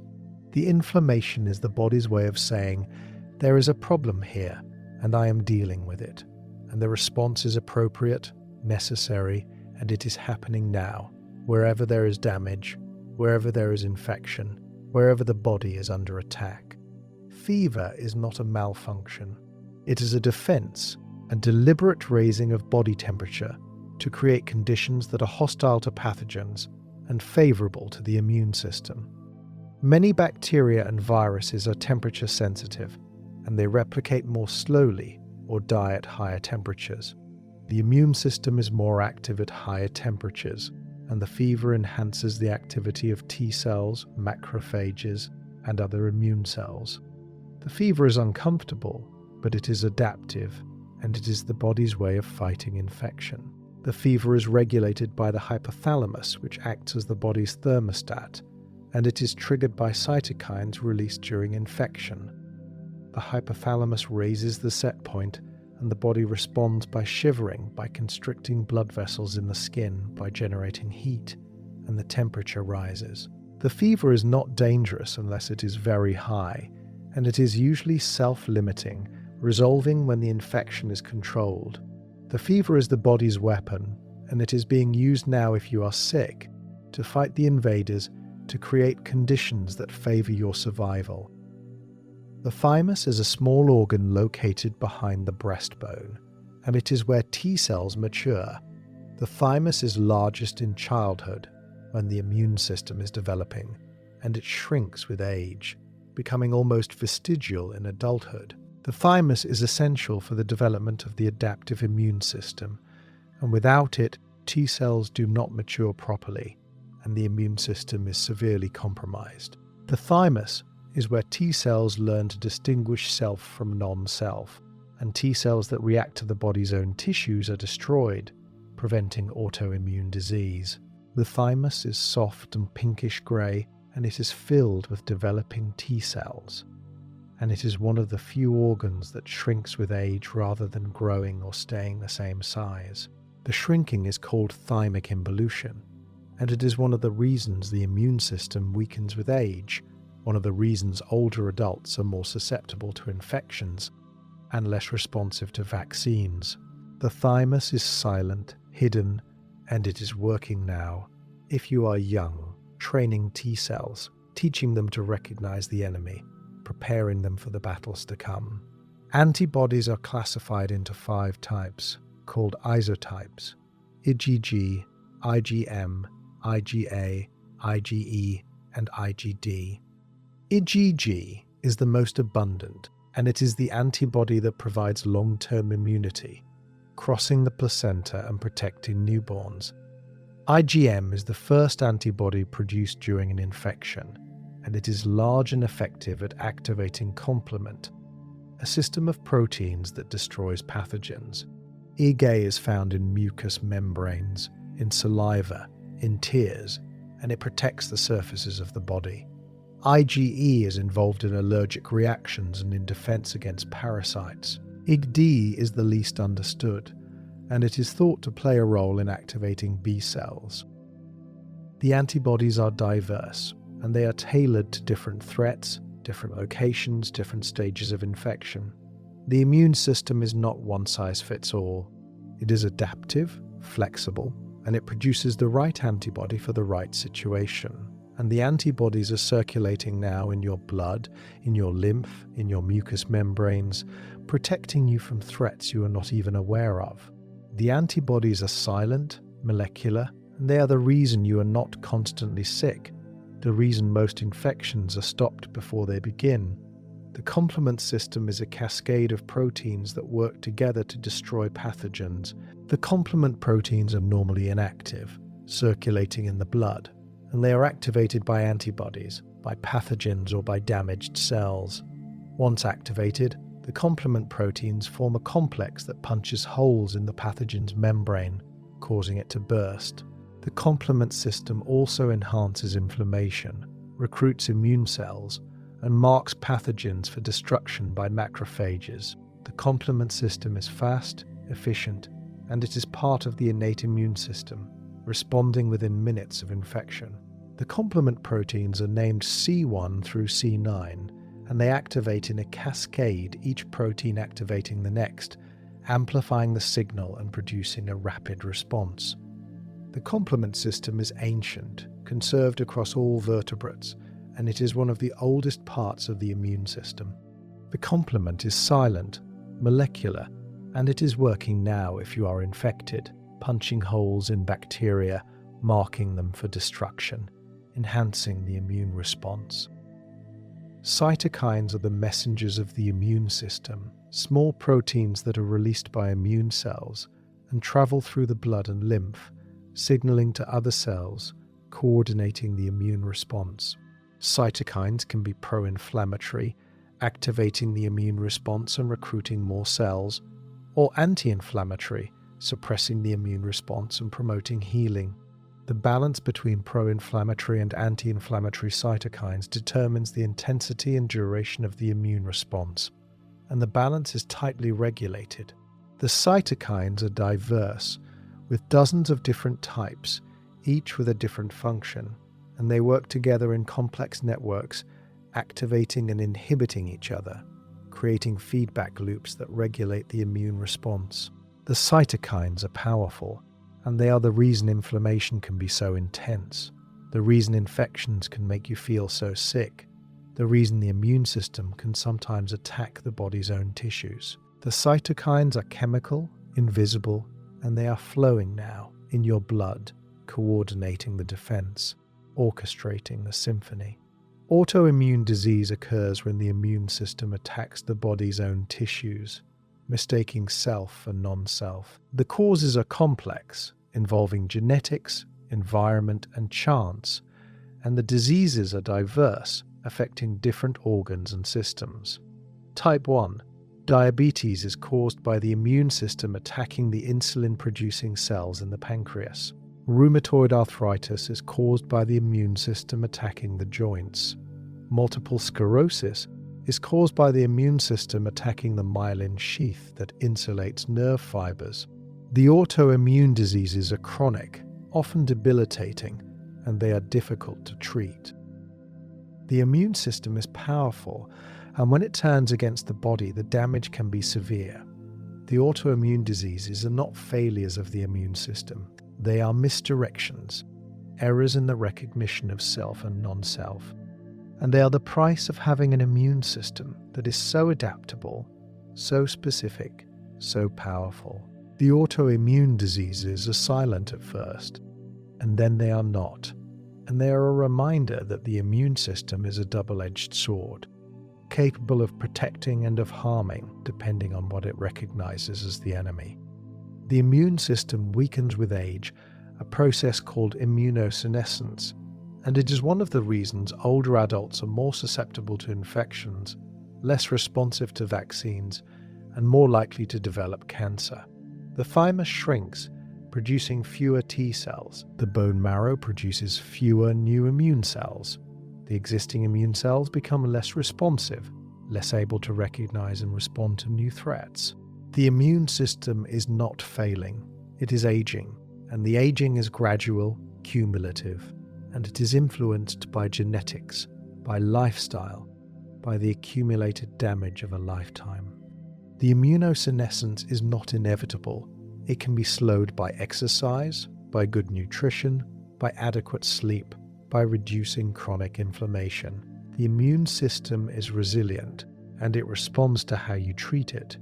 The inflammation is the body's way of saying, there is a problem here, and I am dealing with it. And the response is appropriate, necessary, and it is happening now, wherever there is damage, wherever there is infection, wherever the body is under attack. Fever is not a malfunction. It is a defense, a deliberate raising of body temperature to create conditions that are hostile to pathogens and favorable to the immune system. Many bacteria and viruses are temperature sensitive, and they replicate more slowly or die at higher temperatures. The immune system is more active at higher temperatures, and the fever enhances the activity of T cells, macrophages, and other immune cells. The fever is uncomfortable, but it is adaptive, and it is the body's way of fighting infection. The fever is regulated by the hypothalamus, which acts as the body's thermostat, and it is triggered by cytokines released during infection. The hypothalamus raises the set point, and the body responds by shivering, by constricting blood vessels in the skin, by generating heat, and the temperature rises. The fever is not dangerous unless it is very high, and it is usually self-limiting, resolving when the infection is controlled. The fever is the body's weapon, and it is being used now if you are sick, to fight the invaders, to create conditions that favor your survival. The thymus is a small organ located behind the breastbone, and it is where T cells mature. The thymus is largest in childhood, when the immune system is developing, and it shrinks with age, becoming almost vestigial in adulthood. The thymus is essential for the development of the adaptive immune system, and without it, T cells do not mature properly, and the immune system is severely compromised. The thymus is where T cells learn to distinguish self from non-self, and T cells that react to the body's own tissues are destroyed, preventing autoimmune disease. The thymus is soft and pinkish grey, and it is filled with developing T cells. And it is one of the few organs that shrinks with age rather than growing or staying the same size. The shrinking is called thymic involution, and it is one of the reasons the immune system weakens with age, one of the reasons older adults are more susceptible to infections and less responsive to vaccines. The thymus is silent, hidden, and it is working now. If you are young, training T cells, teaching them to recognize the enemy, preparing them for the battles to come. Antibodies are classified into 5 types, called isotypes: IgG, IgM, IgA, IgE, and IgD. IgG is the most abundant, and it is the antibody that provides long-term immunity, crossing the placenta and protecting newborns. IgM is the first antibody produced during an infection, and it is large and effective at activating complement, a system of proteins that destroys pathogens. IgA is found in mucous membranes, in saliva, in tears, and it protects the surfaces of the body. IgE is involved in allergic reactions and in defense against parasites. IgD is the least understood, and it is thought to play a role in activating B cells. The antibodies are diverse, and they are tailored to different threats, different locations, different stages of infection. The immune system is not one size fits all. It is adaptive, flexible, and it produces the right antibody for the right situation. And the antibodies are circulating now in your blood, in your lymph, in your mucous membranes, protecting you from threats you are not even aware of. The antibodies are silent, molecular, and they are the reason you are not constantly sick, the reason most infections are stopped before they begin. The complement system is a cascade of proteins that work together to destroy pathogens. The complement proteins are normally inactive, circulating in the blood, and they are activated by antibodies, by pathogens, or by damaged cells. Once activated, the complement proteins form a complex that punches holes in the pathogen's membrane, causing it to burst. The complement system also enhances inflammation, recruits immune cells, and marks pathogens for destruction by macrophages. The complement system is fast, efficient, and it is part of the innate immune system, responding within minutes of infection. The complement proteins are named C1 through C9, and they activate in a cascade, each protein activating the next, amplifying the signal and producing a rapid response. The complement system is ancient, conserved across all vertebrates, and it is one of the oldest parts of the immune system. The complement is silent, molecular, and it is working now if you are infected, punching holes in bacteria, marking them for destruction, enhancing the immune response. Cytokines are the messengers of the immune system, small proteins that are released by immune cells and travel through the blood and lymph, signaling to other cells, coordinating the immune response. Cytokines can be pro-inflammatory, activating the immune response and recruiting more cells, or anti-inflammatory, suppressing the immune response and promoting healing. The balance between pro-inflammatory and anti-inflammatory cytokines determines the intensity and duration of the immune response, and the balance is tightly regulated. The cytokines are diverse, with dozens of different types, each with a different function, and they work together in complex networks, activating and inhibiting each other, creating feedback loops that regulate the immune response. The cytokines are powerful, and they are the reason inflammation can be so intense, the reason infections can make you feel so sick, the reason the immune system can sometimes attack the body's own tissues. The cytokines are chemical, invisible, and they are flowing now in your blood, coordinating the defense, orchestrating the symphony. Autoimmune disease occurs when the immune system attacks the body's own tissues, mistaking self for non-self. The causes are complex, involving genetics, environment, and chance, and the diseases are diverse, affecting different organs and systems. Type 1. Diabetes is caused by the immune system attacking the insulin-producing cells in the pancreas. Rheumatoid arthritis is caused by the immune system attacking the joints. Multiple sclerosis is caused by the immune system attacking the myelin sheath that insulates nerve fibers. The autoimmune diseases are chronic, often debilitating, and they are difficult to treat. The immune system is powerful, and when it turns against the body, the damage can be severe. The autoimmune diseases are not failures of the immune system. They are misdirections, errors in the recognition of self and non-self. And they are the price of having an immune system that is so adaptable, so specific, so powerful. The autoimmune diseases are silent at first, and then they are not. And they are a reminder that the immune system is a double-edged sword, capable of protecting and of harming, depending on what it recognizes as the enemy. The immune system weakens with age, a process called immunosenescence, and it is one of the reasons older adults are more susceptible to infections, less responsive to vaccines, and more likely to develop cancer. The thymus shrinks, producing fewer T cells. The bone marrow produces fewer new immune cells. The existing immune cells become less responsive, less able to recognize and respond to new threats. The immune system is not failing, it is aging, and the aging is gradual, cumulative, and it is influenced by genetics, by lifestyle, by the accumulated damage of a lifetime. The immunosenescence is not inevitable. It can be slowed by exercise, by good nutrition, by adequate sleep, by reducing chronic inflammation. The immune system is resilient, and it responds to how you treat it,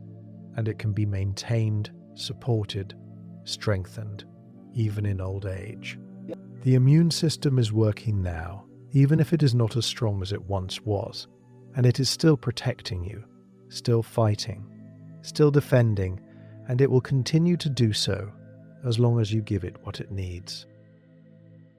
and it can be maintained, supported, strengthened, even in old age. The immune system is working now, even if it is not as strong as it once was. and it is still protecting you, still fighting, still defending, and it will continue to do so as long as you give it what it needs.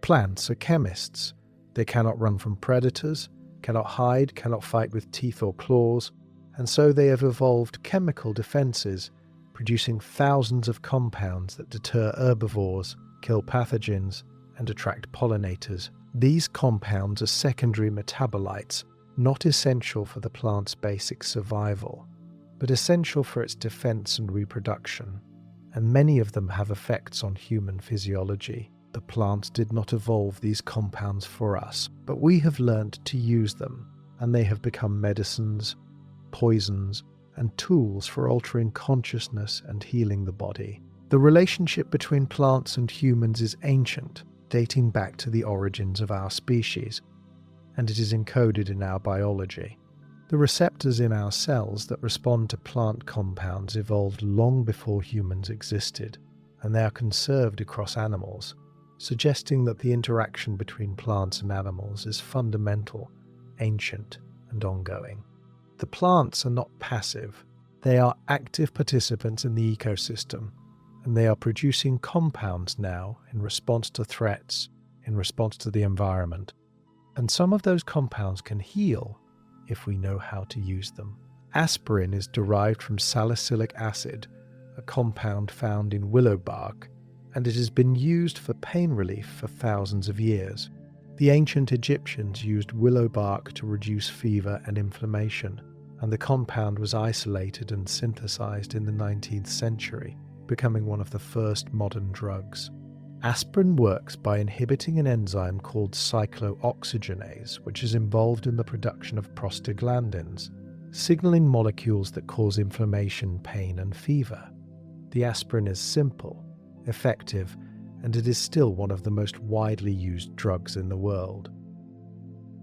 Plants are chemists. They cannot run from predators, cannot hide, cannot fight with teeth or claws, and so they have evolved chemical defenses, producing thousands of compounds that deter herbivores, kill pathogens, and attract pollinators. These compounds are secondary metabolites, not essential for the plant's basic survival, but essential for its defense and reproduction, and many of them have effects on human physiology. The plants did not evolve these compounds for us, but we have learned to use them, and they have become medicines, poisons, and tools for altering consciousness and healing the body. The relationship between plants and humans is ancient, dating back to the origins of our species, and it is encoded in our biology. The receptors in our cells that respond to plant compounds evolved long before humans existed, and they are conserved across animals, suggesting that the interaction between plants and animals is fundamental, ancient, and ongoing. The plants are not passive. They are active participants in the ecosystem, and they are producing compounds now in response to threats, in response to the environment. And some of those compounds can heal if we know how to use them. Aspirin is derived from salicylic acid, a compound found in willow bark, and it has been used for pain relief for thousands of years. The ancient Egyptians used willow bark to reduce fever and inflammation, and the compound was isolated and synthesized in the 19th century, becoming one of the first modern drugs. Aspirin works by inhibiting an enzyme called cyclooxygenase, which is involved in the production of prostaglandins, signaling molecules that cause inflammation, pain, and fever. The aspirin is simple, effective, and it is still one of the most widely used drugs in the world.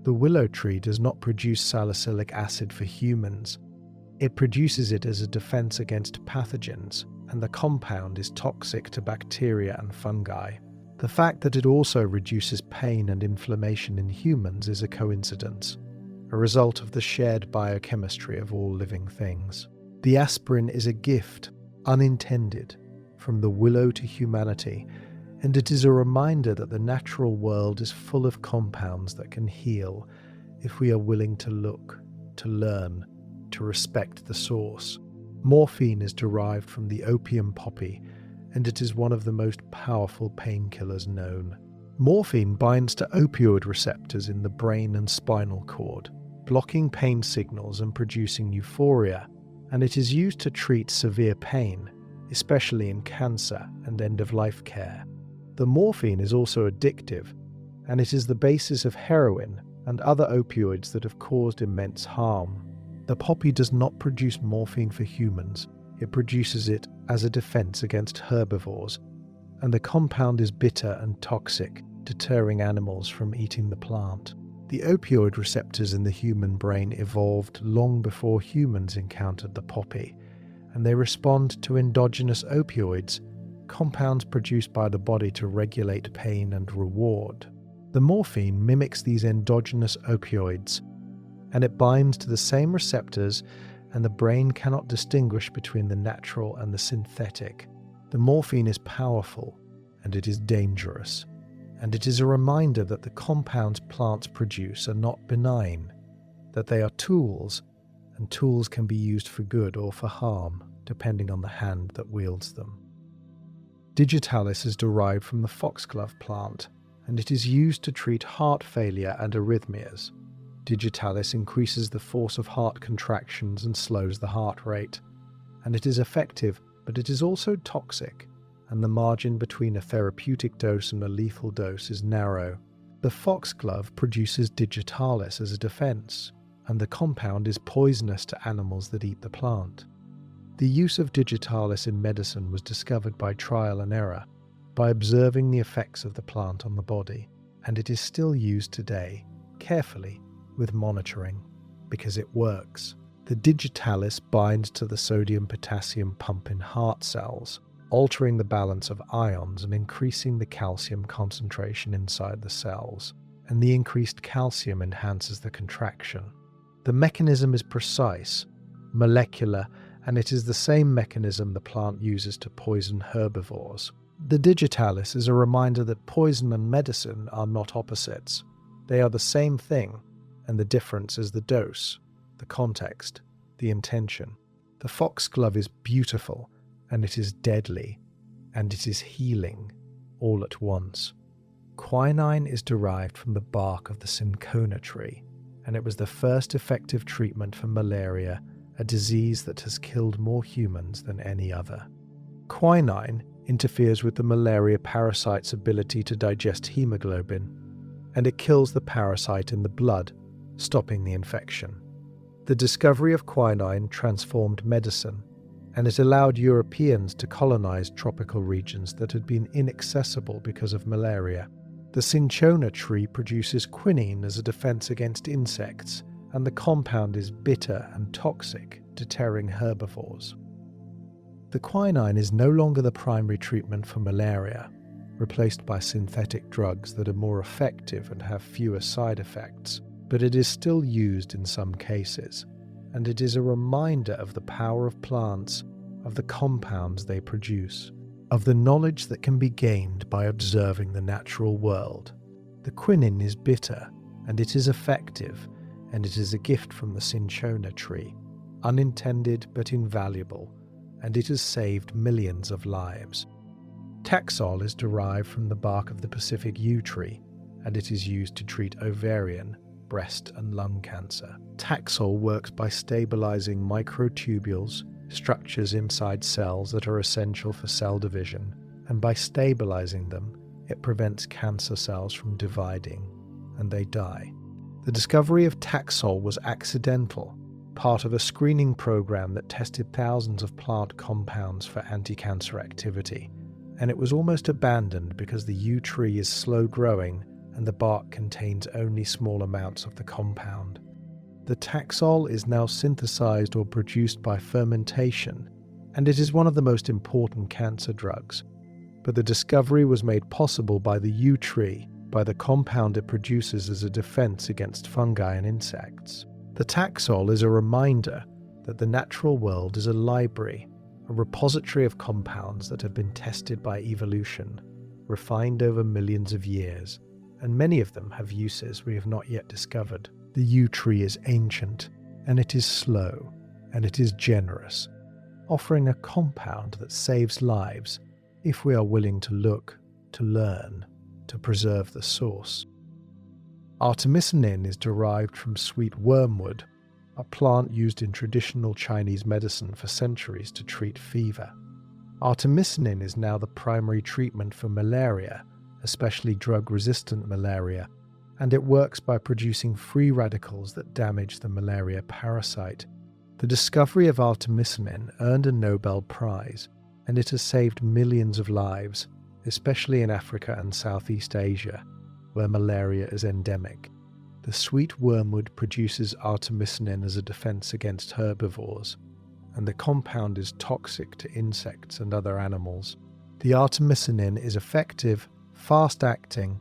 The willow tree does not produce salicylic acid for humans. It produces it as a defense against pathogens, and the compound is toxic to bacteria and fungi. The fact that it also reduces pain and inflammation in humans is a coincidence, a result of the shared biochemistry of all living things. The aspirin is a gift, unintended, from the willow to humanity, and it is a reminder that the natural world is full of compounds that can heal if we are willing to look, to learn, to respect the source. Morphine is derived from the opium poppy, and it is one of the most powerful painkillers known. Morphine binds to opioid receptors in the brain and spinal cord, blocking pain signals and producing euphoria, and it is used to treat severe pain, especially in cancer and end-of-life care. The morphine is also addictive, and it is the basis of heroin and other opioids that have caused immense harm. The poppy does not produce morphine for humans. It produces it as a defense against herbivores, and the compound is bitter and toxic, deterring animals from eating the plant. The opioid receptors in the human brain evolved long before humans encountered the poppy, and they respond to endogenous opioids, compounds produced by the body to regulate pain and reward. The morphine mimics these endogenous opioids, and it binds to the same receptors, and the brain cannot distinguish between the natural and the synthetic. The morphine is powerful, and it is dangerous, and it is a reminder that the compounds plants produce are not benign, that they are tools, and tools can be used for good or for harm, depending on the hand that wields them. Digitalis is derived from the foxglove plant, and it is used to treat heart failure and arrhythmias. Digitalis increases the force of heart contractions and slows the heart rate, and it is effective, but it is also toxic, and the margin between a therapeutic dose and a lethal dose is narrow. The foxglove produces digitalis as a defense, and the compound is poisonous to animals that eat the plant. The use of digitalis in medicine was discovered by trial and error, by observing the effects of the plant on the body, and it is still used today, carefully, with monitoring, because it works. The digitalis binds to the sodium-potassium pump in heart cells, altering the balance of ions and increasing the calcium concentration inside the cells, and the increased calcium enhances the contraction. The mechanism is precise, molecular, and it is the same mechanism the plant uses to poison herbivores. The digitalis is a reminder that poison and medicine are not opposites. They are the same thing, and the difference is the dose, the context, the intention. The foxglove is beautiful, and it is deadly, and it is healing, all at once. Quinine is derived from the bark of the cinchona tree, and it was the first effective treatment for malaria, a disease that has killed more humans than any other. Quinine interferes with the malaria parasite's ability to digest hemoglobin, and it kills the parasite in the blood, stopping the infection. The discovery of quinine transformed medicine, and it allowed Europeans to colonize tropical regions that had been inaccessible because of malaria. The cinchona tree produces quinine as a defense against insects, and the compound is bitter and toxic, deterring herbivores. The quinine is no longer the primary treatment for malaria, replaced by synthetic drugs that are more effective and have fewer side effects, but it is still used in some cases, and it is a reminder of the power of plants, of the compounds they produce, of the knowledge that can be gained by observing the natural world. The quinine is bitter, and it is effective, and it is a gift from the cinchona tree, unintended but invaluable, and it has saved millions of lives. Taxol is derived from the bark of the Pacific yew tree, and it is used to treat ovarian, breast and lung cancer. Taxol works by stabilizing microtubules, structures inside cells that are essential for cell division, and by stabilizing them, it prevents cancer cells from dividing, and they die. The discovery of Taxol was accidental, part of a screening program that tested thousands of plant compounds for anti-cancer activity, and it was almost abandoned because the yew tree is slow-growing and the bark contains only small amounts of the compound. The Taxol is now synthesized or produced by fermentation, and it is one of the most important cancer drugs. But the discovery was made possible by the yew tree, by the compound it produces as a defense against fungi and insects. The Taxol is a reminder that the natural world is a library, a repository of compounds that have been tested by evolution, refined over millions of years, and many of them have uses we have not yet discovered. The yew tree is ancient, and it is slow, and it is generous, offering a compound that saves lives if we are willing to look, to learn, to preserve the source. Artemisinin is derived from sweet wormwood, a plant used in traditional Chinese medicine for centuries to treat fever. Artemisinin is now the primary treatment for malaria, especially drug-resistant malaria, and it works by producing free radicals that damage the malaria parasite. The discovery of artemisinin earned a Nobel Prize, and it has saved millions of lives, especially in Africa and Southeast Asia, where malaria is endemic. The sweet wormwood produces artemisinin as a defense against herbivores, and the compound is toxic to insects and other animals. The artemisinin is effective, fast-acting,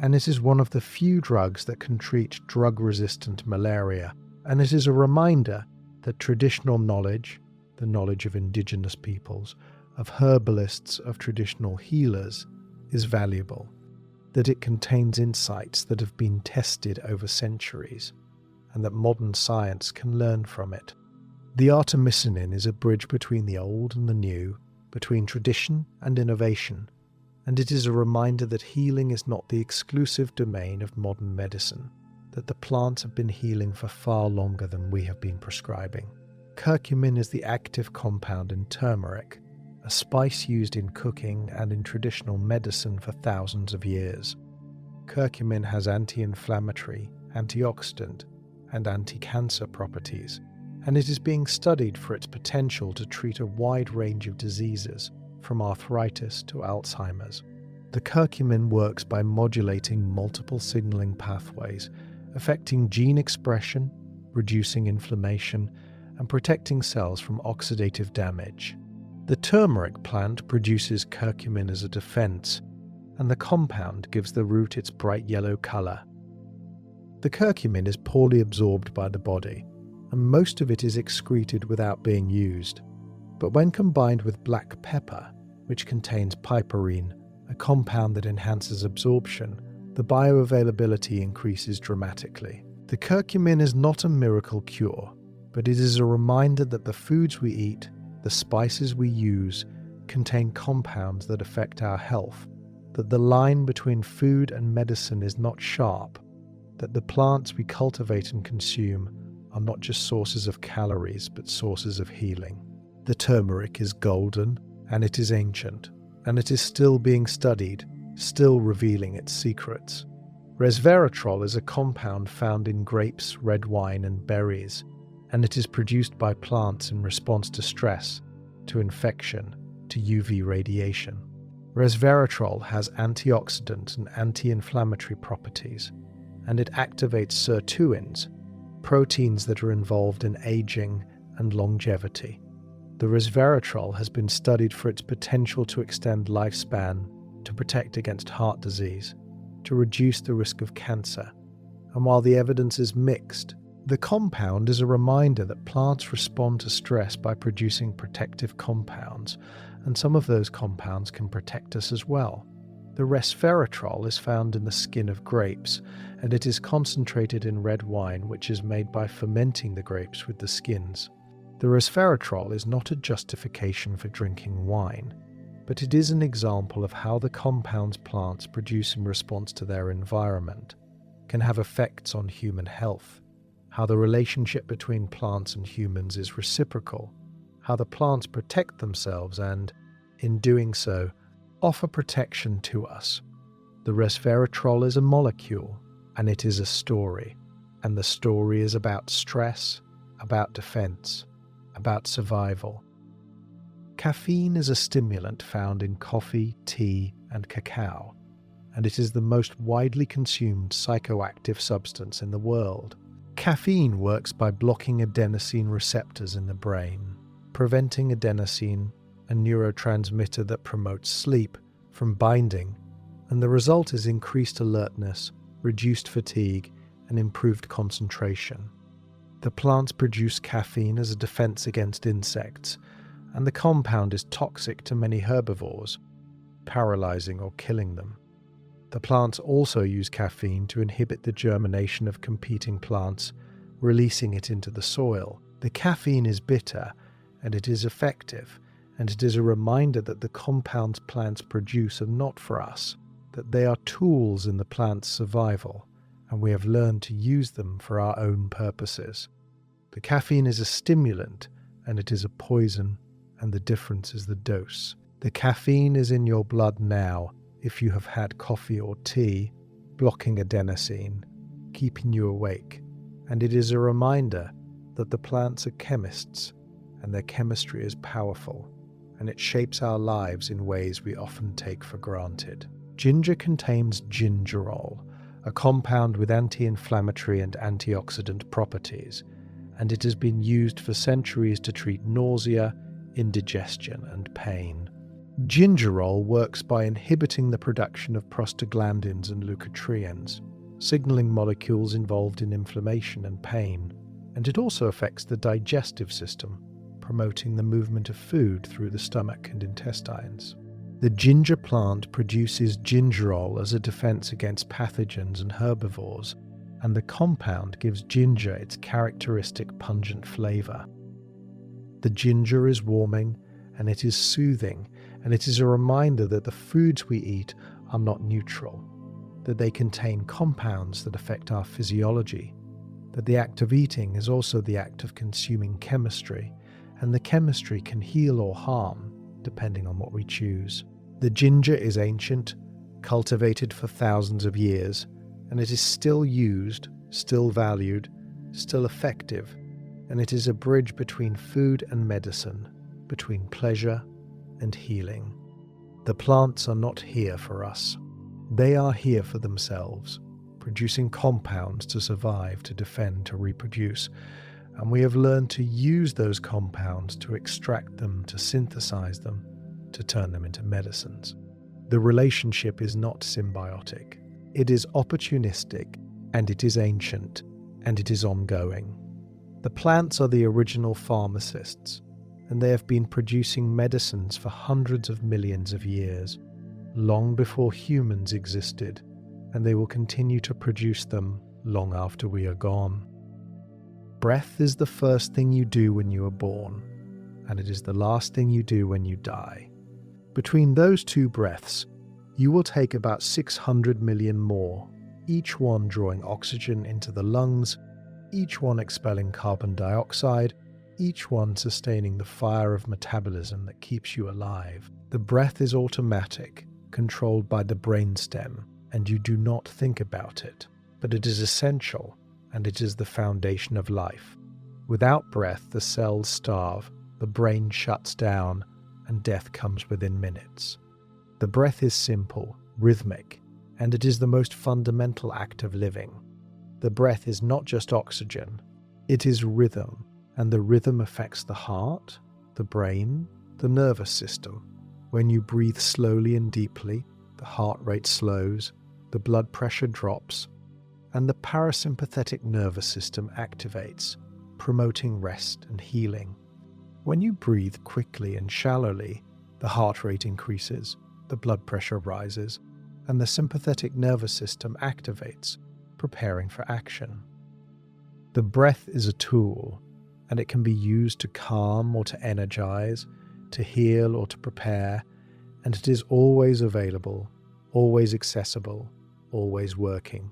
and it is one of the few drugs that can treat drug-resistant malaria, and it is a reminder that traditional knowledge, the knowledge of indigenous peoples, of herbalists, of traditional healers, is valuable, that it contains insights that have been tested over centuries, and that modern science can learn from it. The artemisinin is a bridge between the old and the new, between tradition and innovation, and it is a reminder that healing is not the exclusive domain of modern medicine, that the plants have been healing for far longer than we have been prescribing. Curcumin is the active compound in turmeric, a spice used in cooking and in traditional medicine for thousands of years. Curcumin has anti-inflammatory, antioxidant, and anti-cancer properties, and it is being studied for its potential to treat a wide range of diseases, from arthritis to Alzheimer's. The curcumin works by modulating multiple signaling pathways, affecting gene expression, reducing inflammation, and protecting cells from oxidative damage. The turmeric plant produces curcumin as a defense, and the compound gives the root its bright yellow color. The curcumin is poorly absorbed by the body, and most of it is excreted without being used. But when combined with black pepper, which contains piperine, a compound that enhances absorption, the bioavailability increases dramatically. The curcumin is not a miracle cure, but it is a reminder that the foods we eat, the spices we use, contain compounds that affect our health, that the line between food and medicine is not sharp, that the plants we cultivate and consume are not just sources of calories, but sources of healing. The turmeric is golden, and it is ancient, and it is still being studied, still revealing its secrets. Resveratrol is a compound found in grapes, red wine, and berries, and it is produced by plants in response to stress, to infection, to UV radiation. Resveratrol has antioxidant and anti-inflammatory properties, and it activates sirtuins, proteins that are involved in aging and longevity. The resveratrol has been studied for its potential to extend lifespan, to protect against heart disease, to reduce the risk of cancer. And while the evidence is mixed, the compound is a reminder that plants respond to stress by producing protective compounds, and some of those compounds can protect us as well. The resveratrol is found in the skin of grapes, and it is concentrated in red wine, which is made by fermenting the grapes with the skins. The resveratrol is not a justification for drinking wine, but it is an example of how the compounds plants produce in response to their environment can have effects on human health, how the relationship between plants and humans is reciprocal, how the plants protect themselves and, in doing so, offer protection to us. The resveratrol is a molecule, and it is a story, and the story is about stress, about defense, about survival. Caffeine is a stimulant found in coffee, tea, and cacao, and it is the most widely consumed psychoactive substance in the world. Caffeine works by blocking adenosine receptors in the brain, preventing adenosine, a neurotransmitter that promotes sleep, from binding, and the result is increased alertness, reduced fatigue, and improved concentration. The plants produce caffeine as a defense against insects, and the compound is toxic to many herbivores, paralyzing or killing them. The plants also use caffeine to inhibit the germination of competing plants, releasing it into the soil. The caffeine is bitter, and it is effective, and it is a reminder that the compounds plants produce are not for us, that they are tools in the plant's survival, and we have learned to use them for our own purposes. The caffeine is a stimulant, and it is a poison, and the difference is the dose. The caffeine is in your blood now if you have had coffee or tea, blocking adenosine, keeping you awake, and it is a reminder that the plants are chemists, and their chemistry is powerful, and it shapes our lives in ways we often take for granted. Ginger contains gingerol, a compound with anti-inflammatory and antioxidant properties, and it has been used for centuries to treat nausea, indigestion, and pain. Gingerol works by inhibiting the production of prostaglandins and leukotrienes, signaling molecules involved in inflammation and pain, and it also affects the digestive system, promoting the movement of food through the stomach and intestines. The ginger plant produces gingerol as a defense against pathogens and herbivores, and the compound gives ginger its characteristic pungent flavor. The ginger is warming, and it is soothing, and it is a reminder that the foods we eat are not neutral, that they contain compounds that affect our physiology, that the act of eating is also the act of consuming chemistry, and the chemistry can heal or harm, depending on what we choose. The ginger is ancient, cultivated for thousands of years, and it is still used, still valued, still effective, and it is a bridge between food and medicine, between pleasure and healing. The plants are not here for us. They are here for themselves, producing compounds to survive, to defend, to reproduce, and we have learned to use those compounds to extract them, to synthesize them, to turn them into medicines. The relationship is not symbiotic. It is opportunistic, and it is ancient, and it is ongoing. The plants are the original pharmacists, and they have been producing medicines for hundreds of millions of years, long before humans existed, and they will continue to produce them long after we are gone. Breath is the first thing you do when you are born, and it is the last thing you do when you die. Between those two breaths, you will take about 600 million more, each one drawing oxygen into the lungs, each one expelling carbon dioxide, each one sustaining the fire of metabolism that keeps you alive. The breath is automatic, controlled by the brainstem, and you do not think about it, but it is essential, and it is the foundation of life. Without breath, the cells starve, the brain shuts down, and death comes within minutes. The breath is simple, rhythmic, and it is the most fundamental act of living. The breath is not just oxygen, it is rhythm, and the rhythm affects the heart, the brain, the nervous system. When you breathe slowly and deeply, the heart rate slows, the blood pressure drops, and the parasympathetic nervous system activates, promoting rest and healing. When you breathe quickly and shallowly, the heart rate increases, the blood pressure rises, and the sympathetic nervous system activates, preparing for action. The breath is a tool, and it can be used to calm or to energize, to heal or to prepare, and it is always available, always accessible, always working.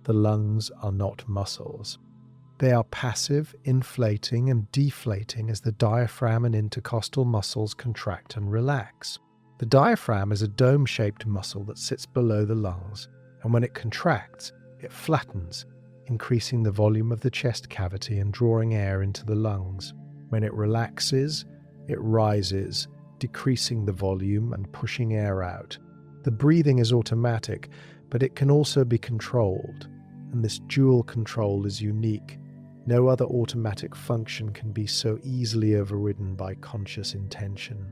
The lungs are not muscles. They are passive, inflating and deflating as the diaphragm and intercostal muscles contract and relax. The diaphragm is a dome-shaped muscle that sits below the lungs, and when it contracts, it flattens, increasing the volume of the chest cavity and drawing air into the lungs. When it relaxes, it rises, decreasing the volume and pushing air out. The breathing is automatic, but it can also be controlled, and this dual control is unique. No other automatic function can be so easily overridden by conscious intention.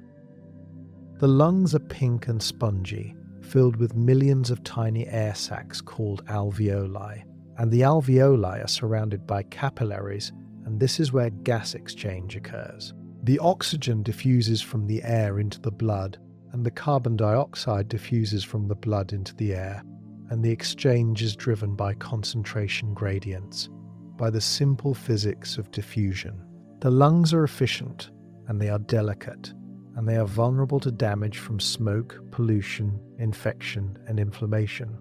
The lungs are pink and spongy, filled with millions of tiny air sacs called alveoli, and the alveoli are surrounded by capillaries, and this is where gas exchange occurs. The oxygen diffuses from the air into the blood, and the carbon dioxide diffuses from the blood into the air, and the exchange is driven by concentration gradients, by the simple physics of diffusion. The lungs are efficient, and they are delicate, and they are vulnerable to damage from smoke, pollution, infection, and inflammation.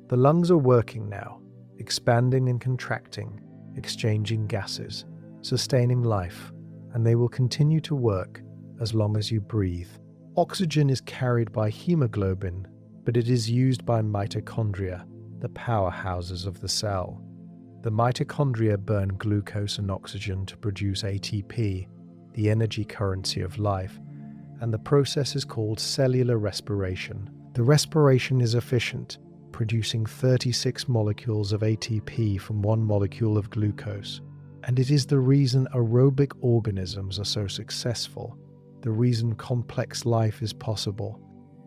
The lungs are working now, expanding and contracting, exchanging gases, sustaining life, and they will continue to work as long as you breathe. Oxygen is carried by hemoglobin, but it is used by mitochondria, the powerhouses of the cell. The mitochondria burn glucose and oxygen to produce ATP, the energy currency of life, and the process is called cellular respiration. The respiration is efficient, producing 36 molecules of ATP from one molecule of glucose, and it is the reason aerobic organisms are so successful, the reason complex life is possible.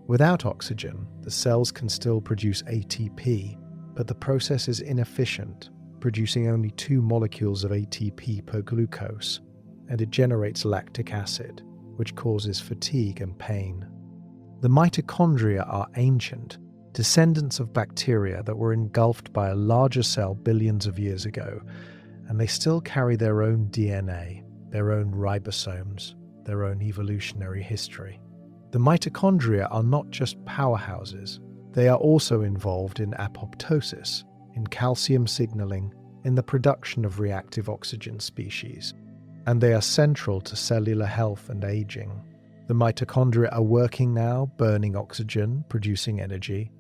Without oxygen, the cells can still produce ATP, but the process is inefficient, producing only 2 molecules of ATP per glucose, and it generates lactic acid, which causes fatigue and pain. The mitochondria are ancient, descendants of bacteria that were engulfed by a larger cell billions of years ago, and they still carry their own DNA, their own ribosomes, their own evolutionary history. The mitochondria are not just powerhouses, they are also involved in apoptosis, in calcium signaling, in the production of reactive oxygen species, and they are central to cellular health and aging. The mitochondria are working now, burning oxygen, producing energy,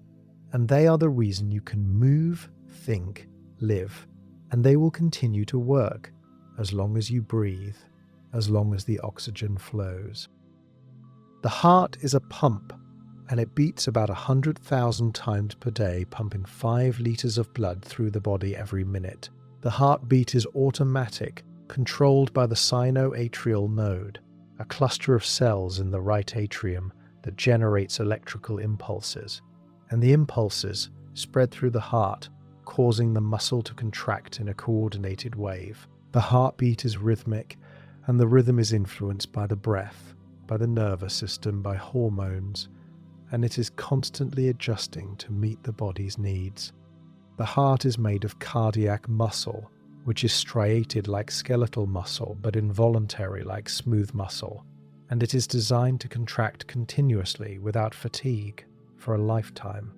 and they are the reason you can move, think, live, and they will continue to work as long as you breathe, as long as the oxygen flows. The heart is a pump, and it beats about 100,000 times per day, pumping 5 liters of blood through the body every minute. The heartbeat is automatic, controlled by the sinoatrial node, a cluster of cells in the right atrium that generates electrical impulses, and the impulses spread through the heart causing the muscle to contract in a coordinated wave. The heartbeat is rhythmic, and the rhythm is influenced by the breath, by the nervous system, by hormones, and it is constantly adjusting to meet the body's needs. The heart is made of cardiac muscle, which is striated like skeletal muscle but involuntary like smooth muscle, and it is designed to contract continuously without fatigue for a lifetime.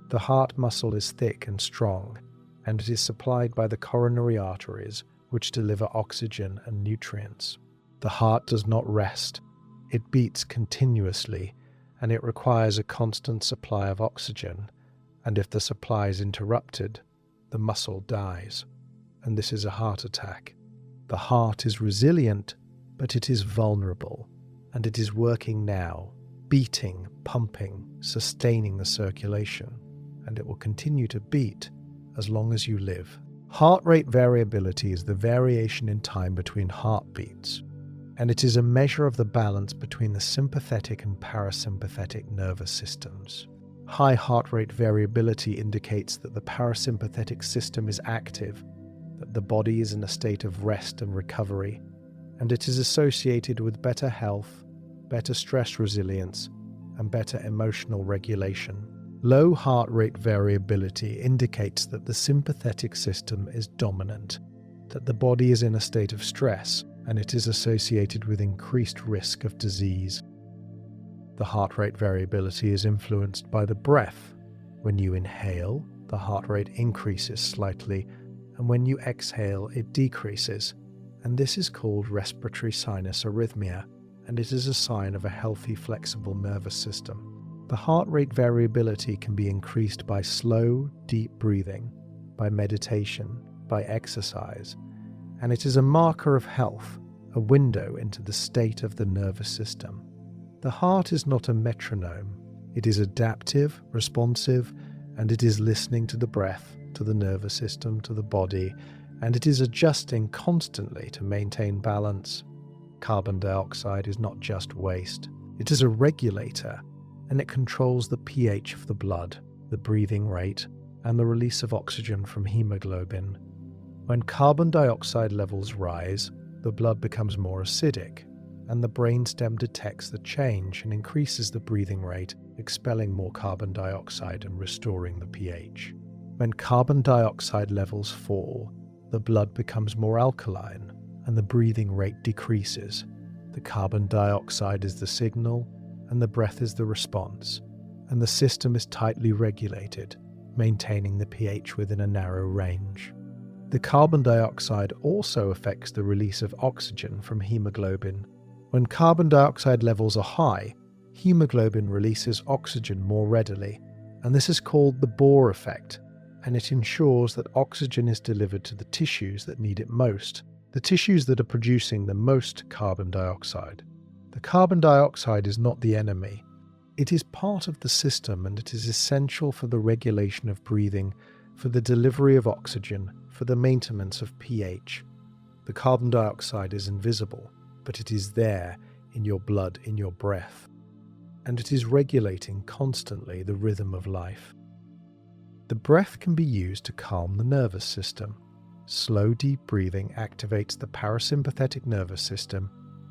The heart muscle is thick and strong, and it is supplied by the coronary arteries, which deliver oxygen and nutrients. The heart does not rest. It beats continuously, and it requires a constant supply of oxygen, and if the supply is interrupted, the muscle dies, and this is a heart attack. The heart is resilient, but it is vulnerable, and it is working now, beating, pumping, sustaining the circulation, and it will continue to beat as long as you live. Heart rate variability is the variation in time between heartbeats, and it is a measure of the balance between the sympathetic and parasympathetic nervous systems. High heart rate variability indicates that the parasympathetic system is active, that the body is in a state of rest and recovery, and it is associated with better health, better stress resilience, and better emotional regulation. Low heart rate variability indicates that the sympathetic system is dominant, that the body is in a state of stress, and it is associated with increased risk of disease. The heart rate variability is influenced by the breath. When you inhale, the heart rate increases slightly, and when you exhale, it decreases, and this is called respiratory sinus arrhythmia, and it is a sign of a healthy, flexible nervous system. The heart rate variability can be increased by slow, deep breathing, by meditation, by exercise, and it is a marker of health, a window into the state of the nervous system. The heart is not a metronome. It is adaptive, responsive, and it is listening to the breath, to the nervous system, to the body, and it is adjusting constantly to maintain balance. Carbon dioxide is not just waste. It is a regulator, and it controls the pH of the blood, the breathing rate, and the release of oxygen from hemoglobin. When carbon dioxide levels rise, the blood becomes more acidic, and the brainstem detects the change and increases the breathing rate, expelling more carbon dioxide and restoring the pH. When carbon dioxide levels fall, the blood becomes more alkaline, and the breathing rate decreases. The carbon dioxide is the signal, and the breath is the response, and the system is tightly regulated, maintaining the pH within a narrow range. The carbon dioxide also affects the release of oxygen from hemoglobin. When carbon dioxide levels are high, hemoglobin releases oxygen more readily, and this is called the Bohr effect, and it ensures that oxygen is delivered to the tissues that need it most, the tissues that are producing the most carbon dioxide. The carbon dioxide is not the enemy. It is part of the system, and it is essential for the regulation of breathing, for the delivery of oxygen, for the maintenance of pH. The carbon dioxide is invisible, but it is there in your blood, in your breath, and it is regulating constantly the rhythm of life. The breath can be used to calm the nervous system. Slow, deep breathing activates the parasympathetic nervous system,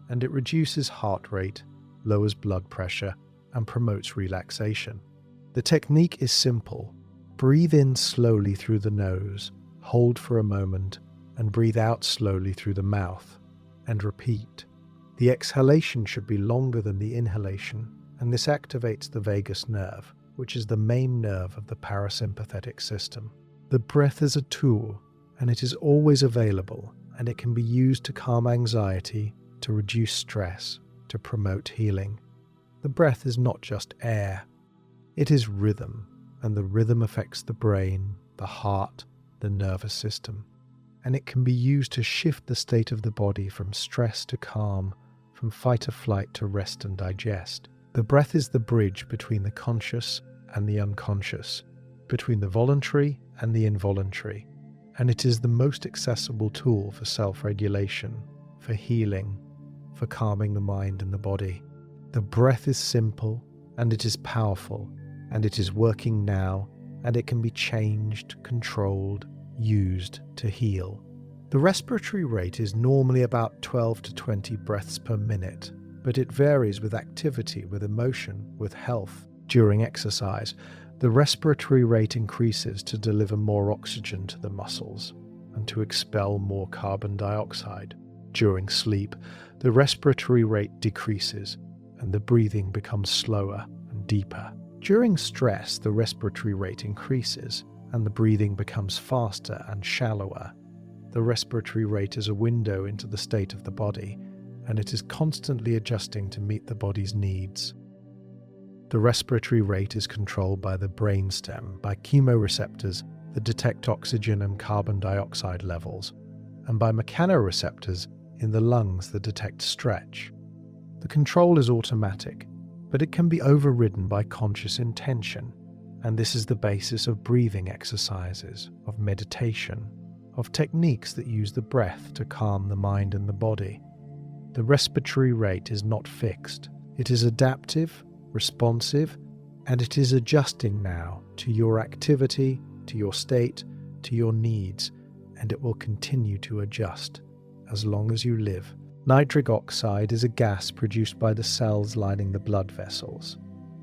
and it reduces heart rate, lowers blood pressure, and promotes relaxation. The technique is simple. Breathe in slowly through the nose, hold for a moment, and breathe out slowly through the mouth, and repeat. The exhalation should be longer than the inhalation, and this activates the vagus nerve, which is the main nerve of the parasympathetic system. The breath is a tool, and it is always available, and it can be used to calm anxiety, to reduce stress, to promote healing. The breath is not just air. It is rhythm, and the rhythm affects the brain, the heart, the nervous system, and it can be used to shift the state of the body from stress to calm, from fight or flight to rest and digest. The breath is the bridge between the conscious and the unconscious, between the voluntary and the involuntary, and it is the most accessible tool for self-regulation, for healing, for calming the mind and the body. The breath is simple, and it is powerful, and it is working now, and it can be changed, controlled, used to heal. The respiratory rate is normally about 12 to 20 breaths per minute, but it varies with activity, with emotion, with health. During exercise, the respiratory rate increases to deliver more oxygen to the muscles and to expel more carbon dioxide. During sleep, the respiratory rate decreases and the breathing becomes slower and deeper. During stress, the respiratory rate increases and the breathing becomes faster and shallower. The respiratory rate is a window into the state of the body, and it is constantly adjusting to meet the body's needs. The respiratory rate is controlled by the brainstem, by chemoreceptors that detect oxygen and carbon dioxide levels, and by mechanoreceptors in the lungs that detect stretch. The control is automatic, but it can be overridden by conscious intention, and this is the basis of breathing exercises, of meditation, of techniques that use the breath to calm the mind and the body. The respiratory rate is not fixed. It is adaptive, responsive, and it is adjusting now to your activity, to your state, to your needs, and it will continue to adjust as long as you live. Nitric oxide is a gas produced by the cells lining the blood vessels,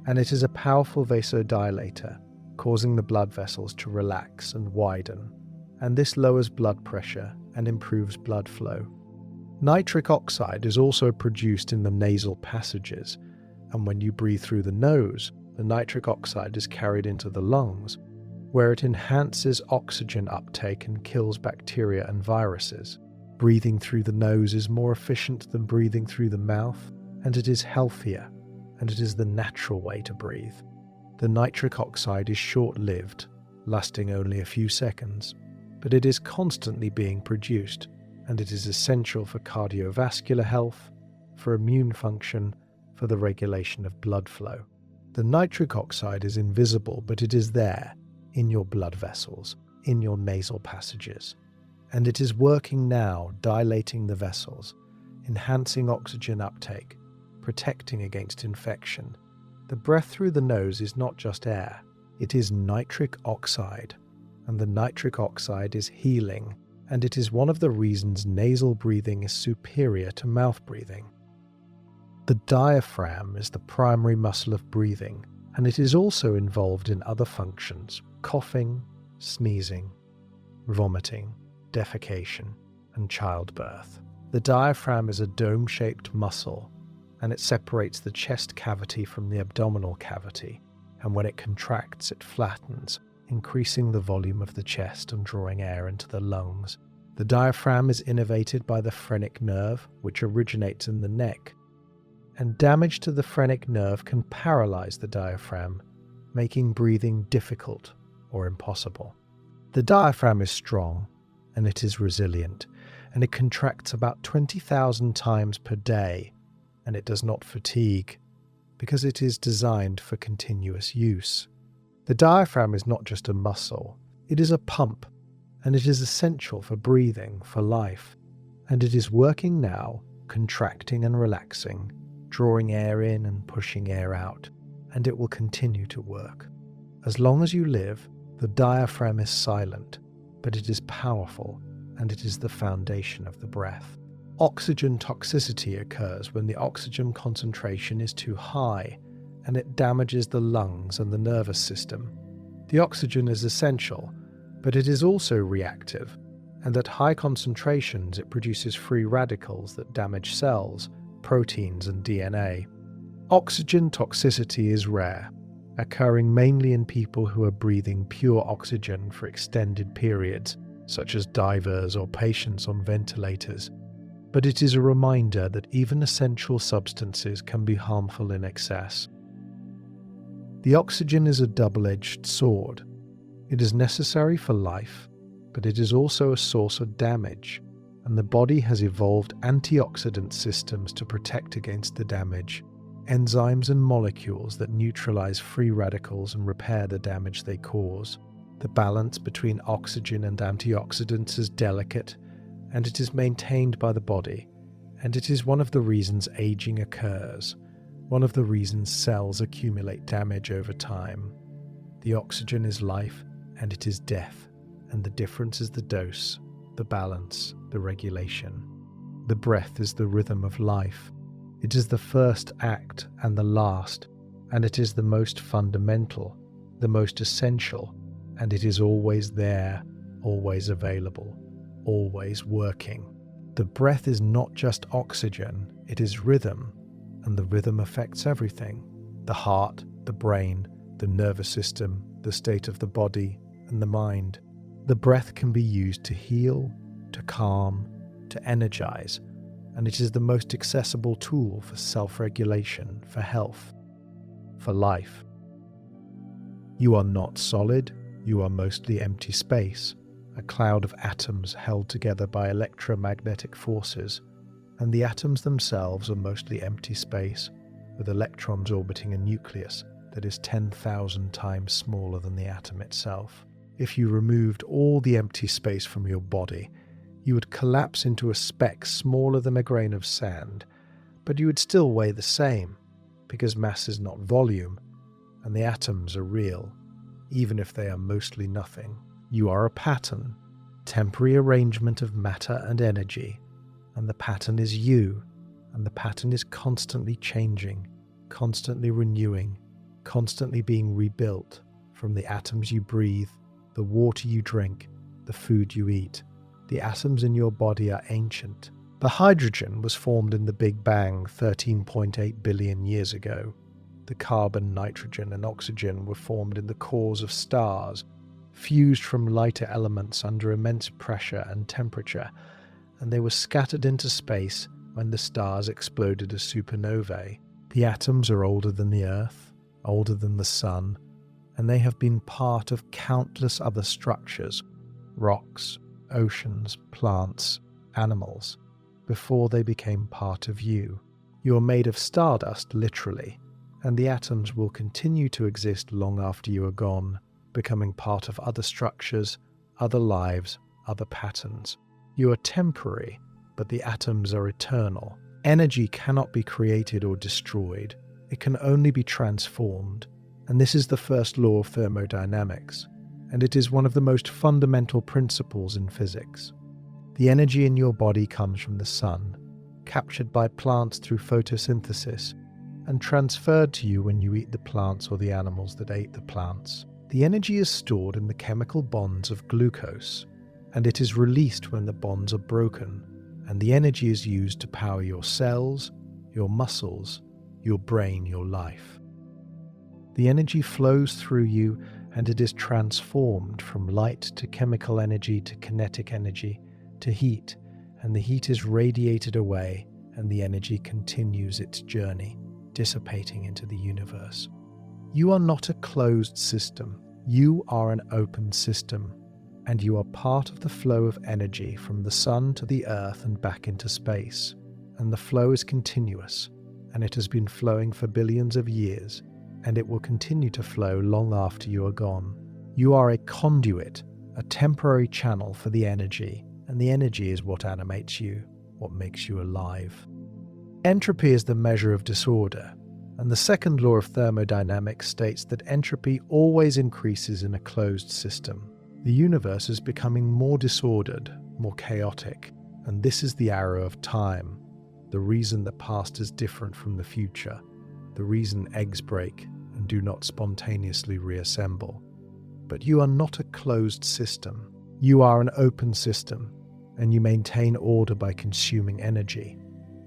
and it is a powerful vasodilator, causing the blood vessels to relax and widen, and this lowers blood pressure and improves blood flow. Nitric oxide is also produced in the nasal passages, and when you breathe through the nose, the nitric oxide is carried into the lungs, where it enhances oxygen uptake and kills bacteria and viruses. Breathing through the nose is more efficient than breathing through the mouth, and it is healthier, and it is the natural way to breathe. The nitric oxide is short-lived, lasting only a few seconds, but it is constantly being produced, and it is essential for cardiovascular health, for immune function, for the regulation of blood flow. The nitric oxide is invisible, but it is there, in your blood vessels, in your nasal passages. And it is working now, dilating the vessels, enhancing oxygen uptake, protecting against infection. The breath through the nose is not just air, it is nitric oxide. And the nitric oxide is healing, and it is one of the reasons nasal breathing is superior to mouth breathing. The diaphragm is the primary muscle of breathing, and it is also involved in other functions: coughing, sneezing, vomiting, defecation, and childbirth. The diaphragm is a dome-shaped muscle, and it separates the chest cavity from the abdominal cavity, and when it contracts, it flattens, increasing the volume of the chest and drawing air into the lungs. The diaphragm is innervated by the phrenic nerve, which originates in the neck, and damage to the phrenic nerve can paralyze the diaphragm, making breathing difficult or impossible. The diaphragm is strong, and it is resilient, and it contracts about 20,000 times per day, and it does not fatigue, because it is designed for continuous use. The diaphragm is not just a muscle, it is a pump, and it is essential for breathing, for life, and it is working now, contracting and relaxing, drawing air in and pushing air out, and it will continue to work. As long as you live, the diaphragm is silent, but it is powerful, and it is the foundation of the breath. Oxygen toxicity occurs when the oxygen concentration is too high, and it damages the lungs and the nervous system. The oxygen is essential, but it is also reactive, and at high concentrations it produces free radicals that damage cells, proteins, and DNA. Oxygen toxicity is rare, occurring mainly in people who are breathing pure oxygen for extended periods, such as divers or patients on ventilators. But it is a reminder that even essential substances can be harmful in excess. The oxygen is a double-edged sword. It is necessary for life, but it is also a source of damage, and the body has evolved antioxidant systems to protect against the damage, enzymes and molecules that neutralize free radicals and repair the damage they cause. The balance between oxygen and antioxidants is delicate, and it is maintained by the body, and it is one of the reasons aging occurs, one of the reasons cells accumulate damage over time. The oxygen is life and it is death, and the difference is the dose, the balance, the regulation. The breath is the rhythm of life. It is the first act and the last, and it is the most fundamental, the most essential, and it is always there, always available, always working. The breath is not just oxygen, it is rhythm, and the rhythm affects everything: the heart, the brain, the nervous system, the state of the body, and the mind. The breath can be used to heal, to calm, to energize, and it is the most accessible tool for self-regulation, for health, for life. You are not solid, you are mostly empty space, a cloud of atoms held together by electromagnetic forces, and the atoms themselves are mostly empty space, with electrons orbiting a nucleus that is 10,000 times smaller than the atom itself. If you removed all the empty space from your body, you would collapse into a speck smaller than a grain of sand, but you would still weigh the same, because mass is not volume, and the atoms are real, even if they are mostly nothing. You are a pattern, temporary arrangement of matter and energy, and the pattern is you, and the pattern is constantly changing, constantly renewing, constantly being rebuilt from the atoms you breathe, the water you drink, the food you eat. The atoms in your body are ancient. The hydrogen was formed in the Big Bang 13.8 billion years ago. The carbon, nitrogen, and oxygen were formed in the cores of stars, fused from lighter elements under immense pressure and temperature, and they were scattered into space when the stars exploded as supernovae. The atoms are older than the Earth, older than the Sun, and they have been part of countless other structures, rocks, oceans, plants, animals, before they became part of you. You are made of stardust, literally, and the atoms will continue to exist long after you are gone, becoming part of other structures, other lives, other patterns. You are temporary, but the atoms are eternal. Energy cannot be created or destroyed. It can only be transformed, and this is the first law of thermodynamics, and it is one of the most fundamental principles in physics. The energy in your body comes from the sun, captured by plants through photosynthesis, and transferred to you when you eat the plants or the animals that ate the plants. The energy is stored in the chemical bonds of glucose, and it is released when the bonds are broken, and the energy is used to power your cells, your muscles, your brain, your life. The energy flows through you, and it is transformed from light to chemical energy to kinetic energy to heat, and the heat is radiated away, and the energy continues its journey, dissipating into the universe. You are not a closed system. You are an open system, and you are part of the flow of energy from the sun to the earth and back into space. And the flow is continuous, and it has been flowing for billions of years, and it will continue to flow long after you are gone. You are a conduit, a temporary channel for the energy, and the energy is what animates you, what makes you alive. Entropy is the measure of disorder, and the second law of thermodynamics states that entropy always increases in a closed system. The universe is becoming more disordered, more chaotic, and this is the arrow of time, the reason the past is different from the future, the reason eggs break and do not spontaneously reassemble. But you are not a closed system. You are an open system, and you maintain order by consuming energy,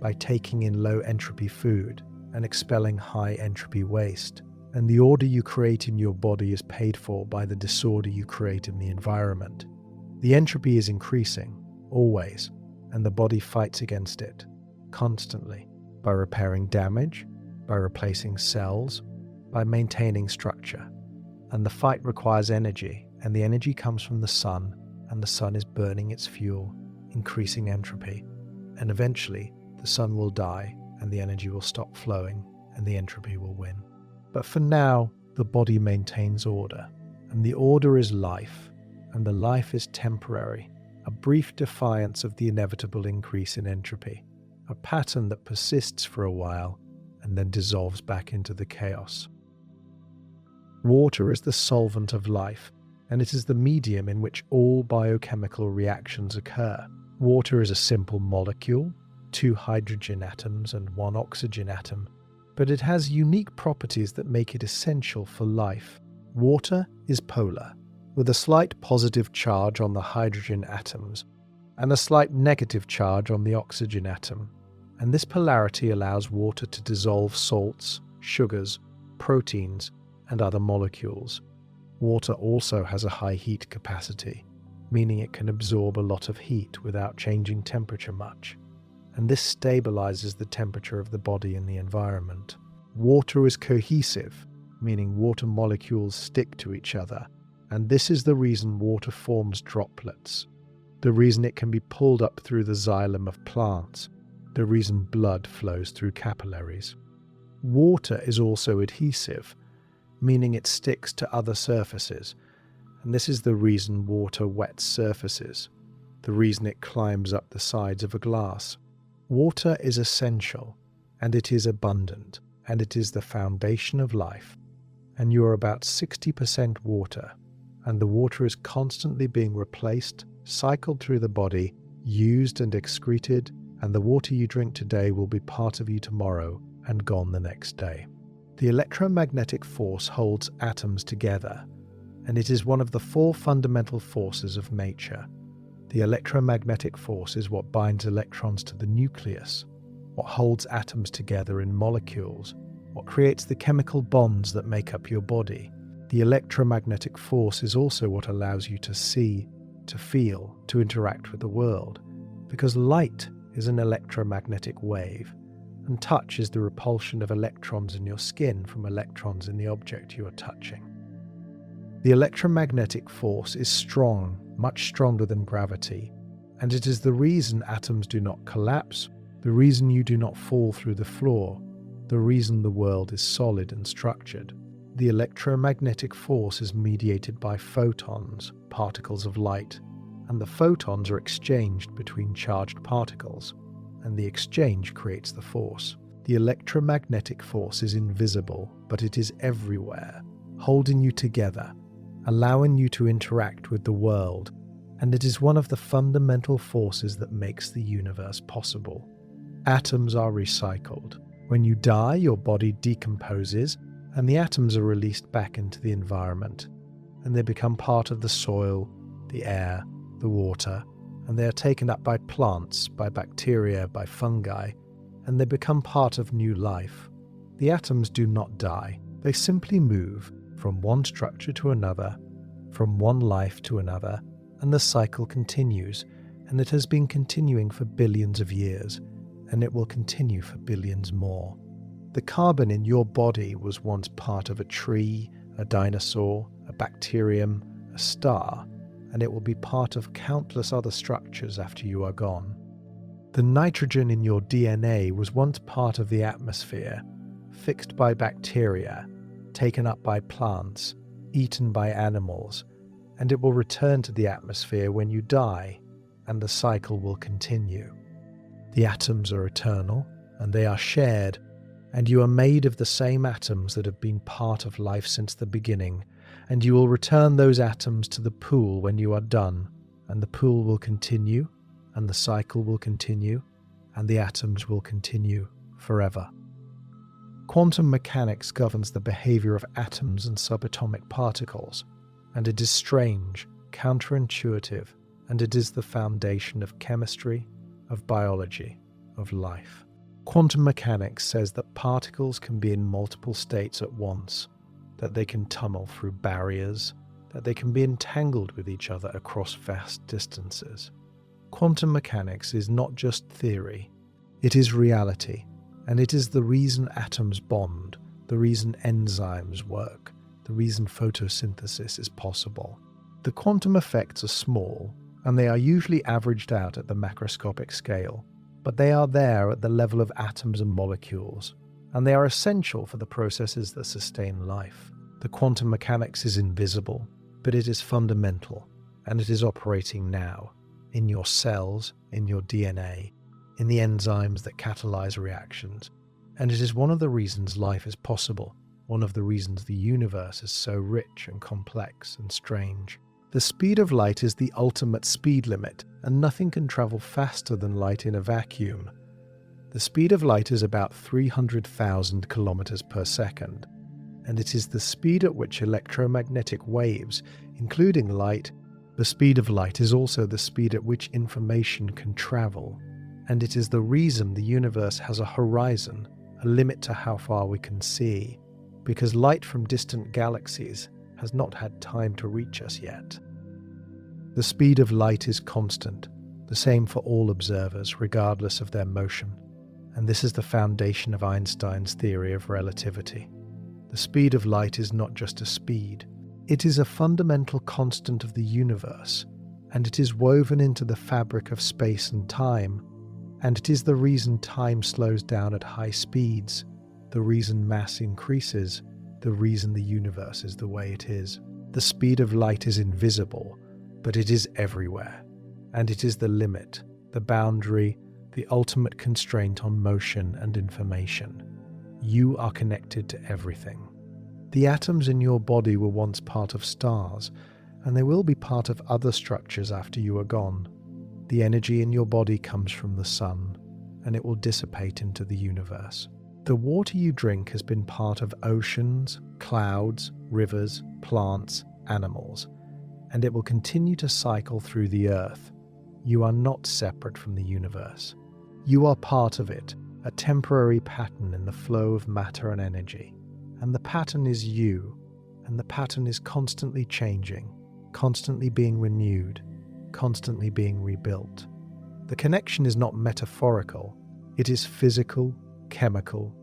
by taking in low entropy food and expelling high entropy waste. And the order you create in your body is paid for by the disorder you create in the environment. The entropy is increasing, always, and the body fights against it, constantly, by repairing damage, by replacing cells, by maintaining structure. And the fight requires energy, and the energy comes from the sun, and the sun is burning its fuel, increasing entropy. And eventually, the sun will die, and the energy will stop flowing, and the entropy will win. But for now, the body maintains order, and the order is life, and the life is temporary, a brief defiance of the inevitable increase in entropy, a pattern that persists for a while and then dissolves back into the chaos. Water is the solvent of life, and it is the medium in which all biochemical reactions occur. Water is a simple molecule, 2 hydrogen atoms and 1 oxygen atom, but it has unique properties that make it essential for life. Water is polar, with a slight positive charge on the hydrogen atoms and a slight negative charge on the oxygen atom, and this polarity allows water to dissolve salts, sugars, proteins, and other molecules. Water also has a high heat capacity, meaning it can absorb a lot of heat without changing temperature much, and this stabilizes the temperature of the body and the environment. Water is cohesive, meaning water molecules stick to each other, and this is the reason water forms droplets, the reason it can be pulled up through the xylem of plants, the reason blood flows through capillaries. Water is also adhesive, meaning it sticks to other surfaces, and this is the reason water wets surfaces, the reason it climbs up the sides of a glass. Water is essential, and it is abundant, and it is the foundation of life, and you are about 60% water, and the water is constantly being replaced, cycled through the body, used and excreted, and the water you drink today will be part of you tomorrow and gone the next day. The electromagnetic force holds atoms together, and it is one of the 4 fundamental forces of nature. The electromagnetic force is what binds electrons to the nucleus, what holds atoms together in molecules, what creates the chemical bonds that make up your body. The electromagnetic force is also what allows you to see, to feel, to interact with the world, because light is an electromagnetic wave, and touch is the repulsion of electrons in your skin from electrons in the object you are touching. The electromagnetic force is strong, much stronger than gravity, and it is the reason atoms do not collapse, the reason you do not fall through the floor, the reason the world is solid and structured. The electromagnetic force is mediated by photons, particles of light, and the photons are exchanged between charged particles, and the exchange creates the force. The electromagnetic force is invisible, but it is everywhere, holding you together, allowing you to interact with the world, and it is one of the fundamental forces that makes the universe possible. Atoms are recycled. When you die, your body decomposes, and the atoms are released back into the environment, and they become part of the soil, the air, the water, and they are taken up by plants, by bacteria, by fungi, and they become part of new life. The atoms do not die. They simply move from one structure to another, from one life to another, and the cycle continues, and it has been continuing for billions of years, and it will continue for billions more. The carbon in your body was once part of a tree, a dinosaur, a bacterium, a star, and it will be part of countless other structures after you are gone. The nitrogen in your DNA was once part of the atmosphere, fixed by bacteria, taken up by plants, eaten by animals, and it will return to the atmosphere when you die, and the cycle will continue. The atoms are eternal, and they are shared, and you are made of the same atoms that have been part of life since the beginning, and you will return those atoms to the pool when you are done, and the pool will continue, and the cycle will continue, and the atoms will continue forever. Quantum mechanics governs the behavior of atoms and subatomic particles, and it is strange, counterintuitive, and it is the foundation of chemistry, of biology, of life. Quantum mechanics says that particles can be in multiple states at once, that they can tunnel through barriers, that they can be entangled with each other across vast distances. Quantum mechanics is not just theory, it is reality, and it is the reason atoms bond, the reason enzymes work, the reason photosynthesis is possible. The quantum effects are small, and they are usually averaged out at the macroscopic scale, but they are there at the level of atoms and molecules, and they are essential for the processes that sustain life. The quantum mechanics is invisible, but it is fundamental, and it is operating now, in your cells, in your DNA, in the enzymes that catalyze reactions, and it is one of the reasons life is possible, one of the reasons the universe is so rich and complex and strange. The speed of light is the ultimate speed limit, and nothing can travel faster than light in a vacuum. The speed of light is about 300,000 kilometers per second, and it is the speed at which electromagnetic waves, including light, the speed of light is also the speed at which information can travel, and it is the reason the universe has a horizon, a limit to how far we can see, because light from distant galaxies has not had time to reach us yet. The speed of light is constant, the same for all observers, regardless of their motion, and this is the foundation of Einstein's theory of relativity. The speed of light is not just a speed, it is a fundamental constant of the universe, and it is woven into the fabric of space and time, and it is the reason time slows down at high speeds, the reason mass increases, the reason the universe is the way it is. The speed of light is invisible, but it is everywhere, and it is the limit, the boundary, the ultimate constraint on motion and information. You are connected to everything. The atoms in your body were once part of stars, and they will be part of other structures after you are gone. The energy in your body comes from the sun, and it will dissipate into the universe. The water you drink has been part of oceans, clouds, rivers, plants, animals, and it will continue to cycle through the earth. You are not separate from the universe. You are part of it, a temporary pattern in the flow of matter and energy. And the pattern is you, and the pattern is constantly changing, constantly being renewed, constantly being rebuilt. The connection is not metaphorical, it is physical, chemical,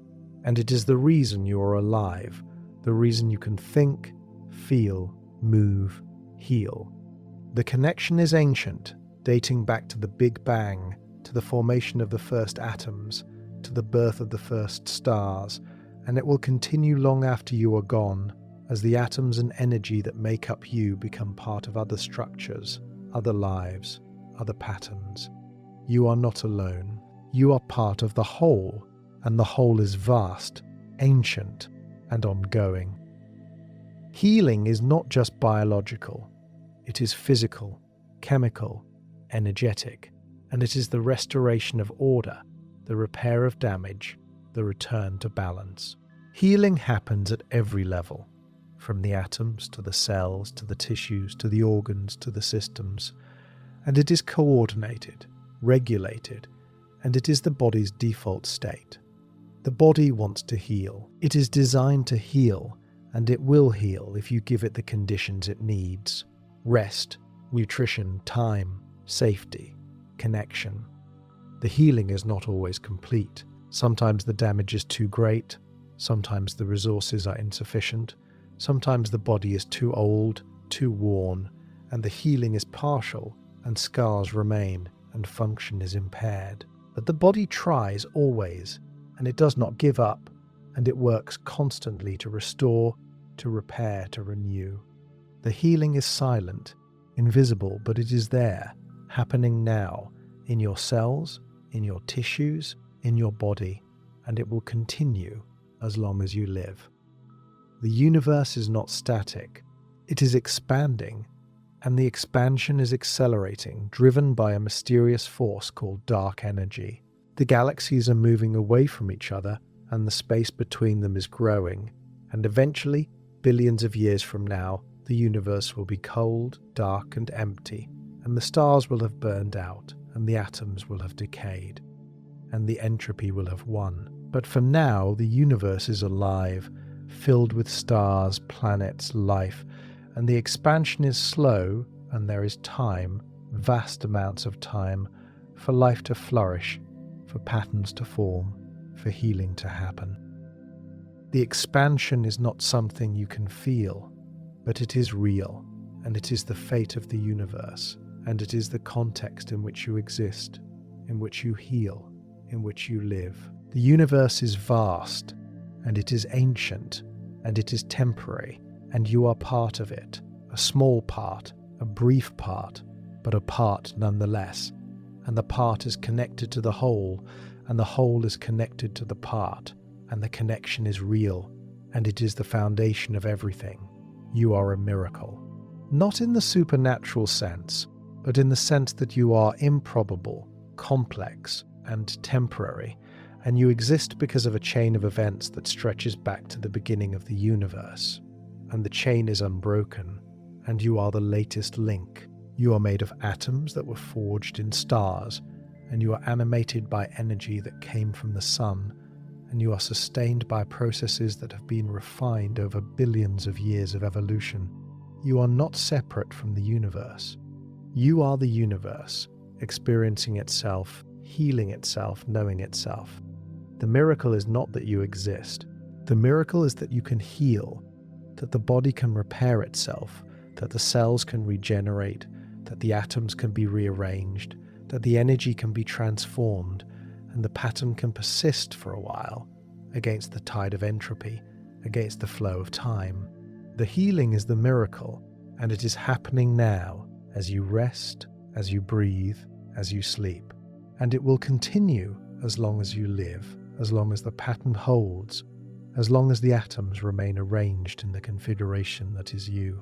and it is the reason you are alive, the reason you can think, feel, move, heal. The connection is ancient, dating back to the Big Bang, to the formation of the first atoms, to the birth of the first stars, and it will continue long after you are gone, as the atoms and energy that make up you become part of other structures, other lives, other patterns. You are not alone. You are part of the whole, and the whole is vast, ancient, and ongoing. Healing is not just biological. It is physical, chemical, energetic, and it is the restoration of order, the repair of damage, the return to balance. Healing happens at every level, from the atoms to the cells to the tissues to the organs to the systems, and it is coordinated, regulated, and it is the body's default state. The body wants to heal. It is designed to heal, and it will heal if you give it the conditions it needs: rest, nutrition, time, safety, connection. The healing is not always complete. Sometimes the damage is too great, sometimes the resources are insufficient, sometimes the body is too old, too worn, and the healing is partial, and scars remain, and function is impaired. But the body tries always, and it does not give up, and it works constantly to restore, to repair, to renew. The healing is silent, invisible, but it is there, happening now, in your cells, in your tissues, in your body, and it will continue as long as you live. The universe is not static, it is expanding, and the expansion is accelerating, driven by a mysterious force called dark energy. The galaxies are moving away from each other, and the space between them is growing, and eventually, billions of years from now, the universe will be cold, dark, and empty, and the stars will have burned out, and the atoms will have decayed, and the entropy will have won. But for now, the universe is alive, filled with stars, planets, life, and the expansion is slow, and there is time, vast amounts of time, for life to flourish, for patterns to form, for healing to happen. The expansion is not something you can feel, but it is real, and it is the fate of the universe, and it is the context in which you exist, in which you heal, in which you live. The universe is vast, and it is ancient, and it is temporary, and you are part of it, a small part, a brief part, but a part nonetheless, and the part is connected to the whole, and the whole is connected to the part, and the connection is real, and it is the foundation of everything. You are a miracle. Not in the supernatural sense, but in the sense that you are improbable, complex, and temporary, and you exist because of a chain of events that stretches back to the beginning of the universe. And the chain is unbroken, and you are the latest link. You are made of atoms that were forged in stars, and you are animated by energy that came from the sun, and you are sustained by processes that have been refined over billions of years of evolution. You are not separate from the universe. You are the universe, experiencing itself, healing itself, knowing itself. The miracle is not that you exist. The miracle is that you can heal, that the body can repair itself, that the cells can regenerate, that the atoms can be rearranged, that the energy can be transformed, and the pattern can persist for a while against the tide of entropy, against the flow of time. The healing is the miracle, and it is happening now as you rest, as you breathe, as you sleep. And it will continue as long as you live, as long as the pattern holds, as long as the atoms remain arranged in the configuration that is you.